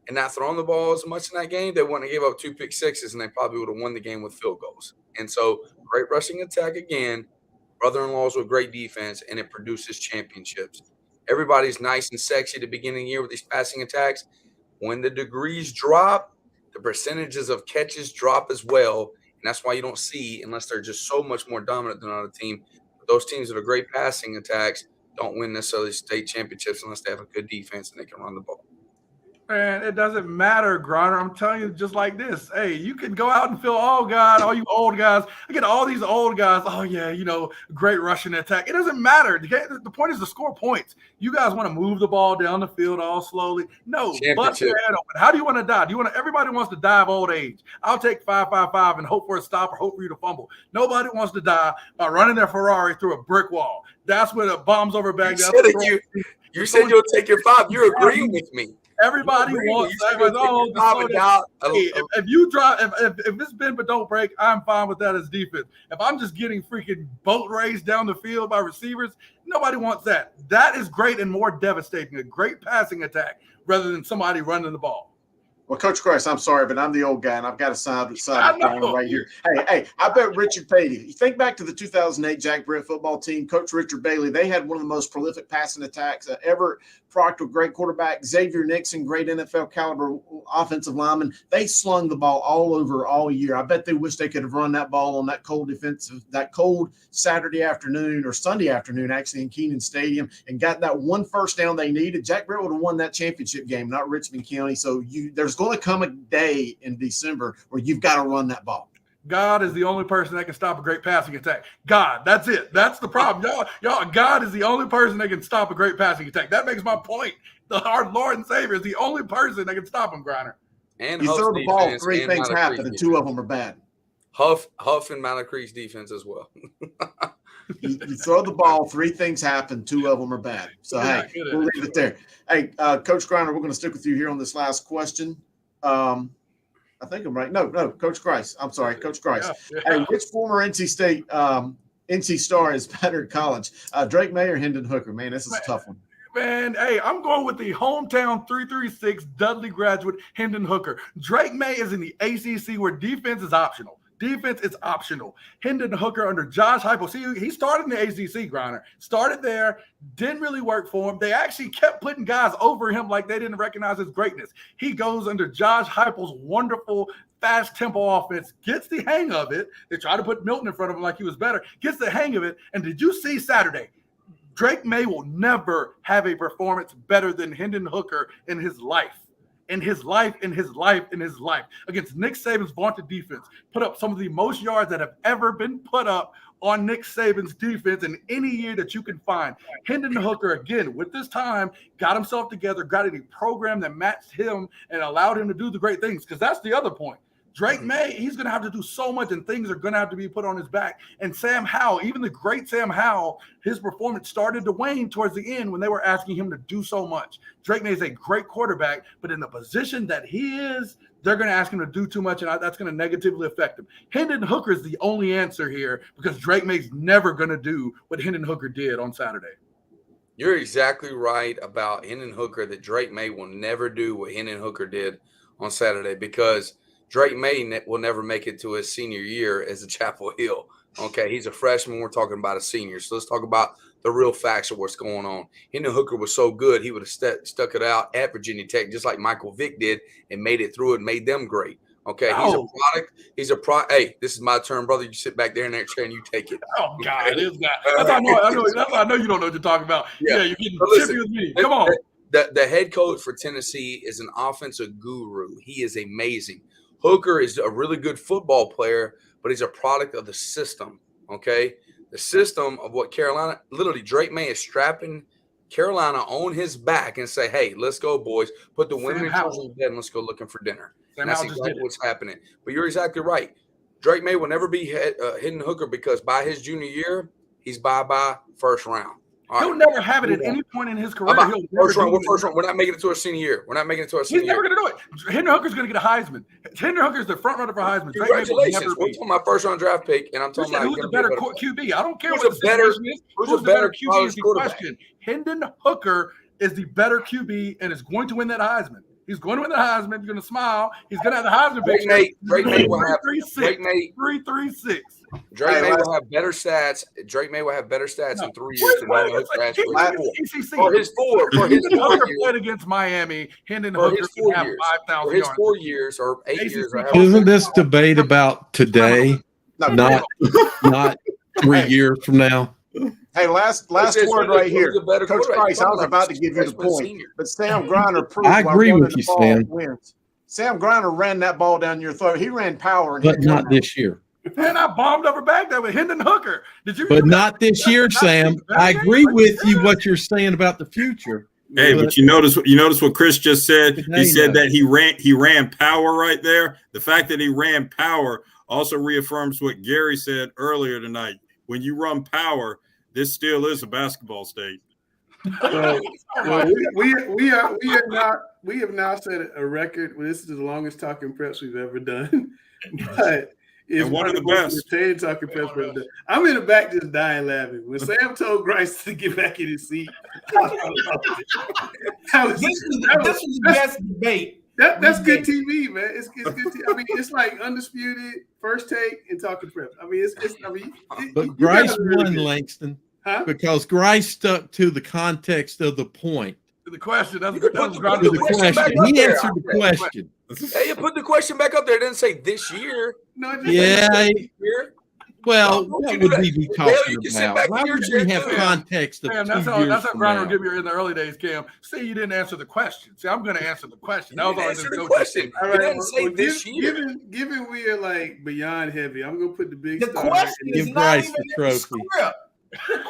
and not thrown the ball as much in that game, they wouldn't have gave up 2 pick sixes, and they probably would have won the game with field goals. And so great rushing attack again, brother-in-laws with great defense, and it produces championships. Everybody's nice and sexy at the beginning of the year with these passing attacks. When the degrees drop, the percentages of catches drop as well. And that's why you don't see, unless they're just so much more dominant than another team, those teams that are great passing attacks don't win necessarily state championships unless they have a good defense and they can run the ball. Man, it doesn't matter, Griner. I'm telling you just like this. Hey, you can go out and feel, oh, God, all you old guys. I get all these old guys. Oh, yeah, great rushing attack. It doesn't matter. The point is to score points. You guys want to move the ball down the field all slowly. No, bust your head open. How do you want to die? Everybody wants to die of old age. I'll take 5.55 and hope for a stop or hope for you to fumble. Nobody wants to die by running their Ferrari through a brick wall. That's where the bombs over Baghdad. You said you'll take your 5. You're agreeing with me. Everybody wants that. If you drive, if it's bend but don't break, I'm fine with that as defense. If I'm just getting freaking boat raced down the field by receivers, nobody wants that. That is great and more devastating. A great passing attack rather than somebody running the ball. Well, Coach Grice, I'm sorry, but I'm the old guy, and I've got to side right here. Hey, I bet Richard Bailey. You think back to the 2008 Jack Brett football team, Coach Richard Bailey, they had one of the most prolific passing attacks ever. Proctor, great quarterback. Xavier Nixon, great NFL caliber offensive lineman. They slung the ball all over all year. I bet they wish they could have run that ball on that cold Saturday afternoon or Sunday afternoon, actually, in Keenan Stadium, and got that one first down they needed. Jack Brett would have won that championship game, not Richmond County. So there's going to come a day in December where you've got to run that ball. God is the only person that can stop a great passing attack. God, that's it. That's the problem. Y'all, God is the only person that can stop a great passing attack. That makes my point. Our Lord and Savior is the only person that can stop him, Griner. And you throw the ball, 3 things happen, and 2 of them are bad. Huff and Malley Creek's defense as well. you throw the ball, 3 things happen, 2 of them are bad. So, hey, we'll leave it there. Hey, Coach Griner, we're going to stick with you here on this last question. I think I'm right. No, Coach Grice. I'm sorry, Coach Grice. Yeah. Hey, which former NC State NC Star is better at college? Drake May or Hendon Hooker? Man, this is a tough one. Man, hey, I'm going with the hometown 336 Dudley graduate Hendon Hooker. Drake May is in the ACC where defense is optional. Defense is optional. Hendon Hooker under Josh Heupel. See, he started in the ACC, Griner. Started there, didn't really work for him. They actually kept putting guys over him like they didn't recognize his greatness. He goes under Josh Heupel's wonderful fast tempo offense, gets the hang of it. They try to put Milton in front of him like he was better, gets the hang of it. And did you see Saturday? Drake May will never have a performance better than Hendon Hooker in his life. Against Nick Saban's vaunted defense, put up some of the most yards that have ever been put up on Nick Saban's defense in any year that you can find. Hendon Hooker, again, with this time, got himself together, got a program that matched him and allowed him to do the great things, because that's the other point. Drake May, he's going to have to do so much, and things are going to have to be put on his back. And Sam Howell, even the great Sam Howell, his performance started to wane towards the end when they were asking him to do so much. Drake May is a great quarterback, but in the position that he is, they're going to ask him to do too much, and that's going to negatively affect him. Hendon Hooker is the only answer here because Drake May's never going to do what Hendon Hooker did on Saturday. You're exactly right about Hendon Hooker, that Drake May will never do what Hendon Hooker did on Saturday, because Drake May will never make it to his senior year as a Chapel Hill. Okay, he's a freshman. We're talking about a senior. So let's talk about the real facts of what's going on. Hendon Hooker was so good, he would have stuck it out at Virginia Tech, just like Michael Vick did, and made it through and made them great. Okay, he's a product. He's a pro. Hey, this is my turn, brother. You sit back there in that chair and you take it. Oh God, this guy. That's how I know you don't know what you're talking about. Yeah, you're getting chippy with me. Come on. The head coach for Tennessee is an offensive guru. He is amazing. Hooker is a really good football player, but he's a product of the system. Okay, the system of what Carolina. Literally, Drake May is strapping Carolina on his back and say, "Hey, let's go, boys. Put the women and children in bed and let's go looking for dinner." And that's exactly what's happening. But you're exactly right. Drake May will never be Hendon Hooker, because by his junior year, he's bye first round. He'll never have it at any point in his career. First round. We're not making it to our senior year. We're not making it to our senior year. He's never going to do it. Hendon Hooker's going to get a Heisman. Hendon Hooker's the front runner for Heisman. Congratulations. We're talking about first round draft pick, and I'm talking about who's a better QB. I don't care who's what the situation is. Who's a better QB is the question. Hendon Hooker is the better QB and is going to win that Heisman. He's going to win the Heisman. He's going to smile. He's going to have the Heisman picture. Drake May will have 3-3-6. Drake May will have better stats. Drake May will have better stats in 3 years than Hendon Hooker has for his four. For his 4 years. Played against Miami. Hendon Hooker can have 5,000 for his yards. 4 years or 8 years. Isn't this debate about today, not 3 years from now? Hey, last word right here. Coach Grice, I was about to give you the point, but Sam Griner proved I agree with you, Sam. Wins. Sam Griner ran that ball down your throat. He ran power. But not this year. And I bombed over Baghdad with Hendon Hooker. Did you? But not this year, Sam. I agree with you what you're saying about the future. Hey, but you notice what Chris just said. He said that he ran power right there. The fact that he ran power also reaffirms what Gary said earlier tonight. When you run power, this still is a basketball state. Well, we have now set a record. This is the longest talking preps we've ever done. But it's one of the best. Talking preps we've ever done. I'm in the back just dying laughing. When Sam told Grice to get back in his seat, this was the best debate. That's good TV, man. It's good TV. I mean, it's like Undisputed, First Take, and Talking Prep. I mean, But Grice won, Langston, because Grice stuck to the context of the point. The question. He answered the question. Hey, you put the question back up there. It didn't say this year. No, year. Well, what would we be talking about? Why would we have context of Cam, that's how Griner would give you in the early days, Cam. Say you didn't answer the question. See, I'm going to answer the question. That was always the question. All right, given we are like beyond heavy, I'm going to put the big star. Give Grice the trophy.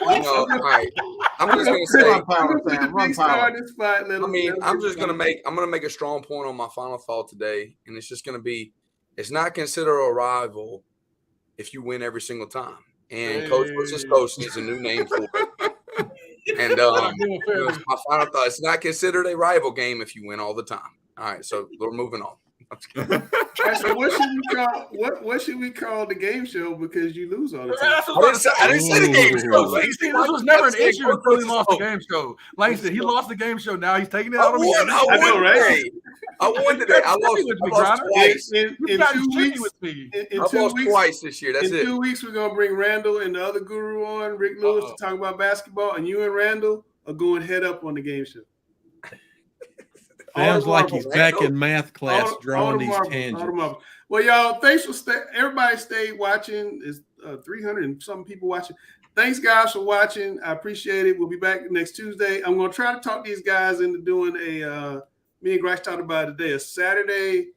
All right. I'm just going to say, I'm going to make a strong point on my final thought today, and it's just going to be, it's not considered a rival if you win every single time. And Coach versus Coach needs a new name for it. And my final thought, it's not considered a rival game if you win all the time. All right, so we're moving on. So what should we call the game show because you lose all the time? I didn't say the game show. This was never an issue until he lost the game show. Langston, he lost the game show. Now he's taking it out of me. I know, right? I won today. I lost twice. In 2 weeks, twice this year. That's it. In 2 weeks, we're gonna bring Randall and the other guru on, Rick Lewis, to talk about basketball, and you and Randall are going head up on the game show. Sounds like he's back in math class drawing these tangents. Well, y'all, thanks for everybody stayed watching. It's 300 and some people watching. Thanks, guys, for watching. I appreciate it. We'll be back next Tuesday. I'm going to try to talk these guys into doing me and Grice talked about it today, a Saturday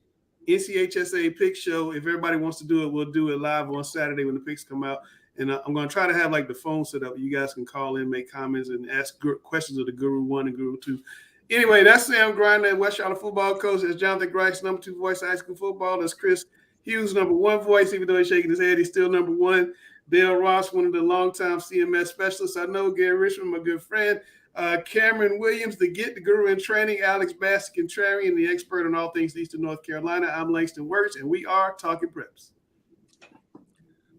NCHSA pick show. If everybody wants to do it, we'll do it live on Saturday when the picks come out. And I'm going to try to have like the phone set up. You guys can call in, make comments, and ask questions of the Guru 1 and Guru 2. Anyway, that's Sam Griner, West Charlotte football coach. That's Jonathan Grice, number 2 voice of high school football. That's Chris Hughes, number one voice, even though he's shaking his head, he's still number one. Dale Ross, one of the longtime CMS specialists I know. Gary Richmond, my good friend. Cameron Williams, the guru in training. Alex Bass, contrarian, the expert on all things Eastern North Carolina. I'm Langston Wirtz, and we are Talking Preps.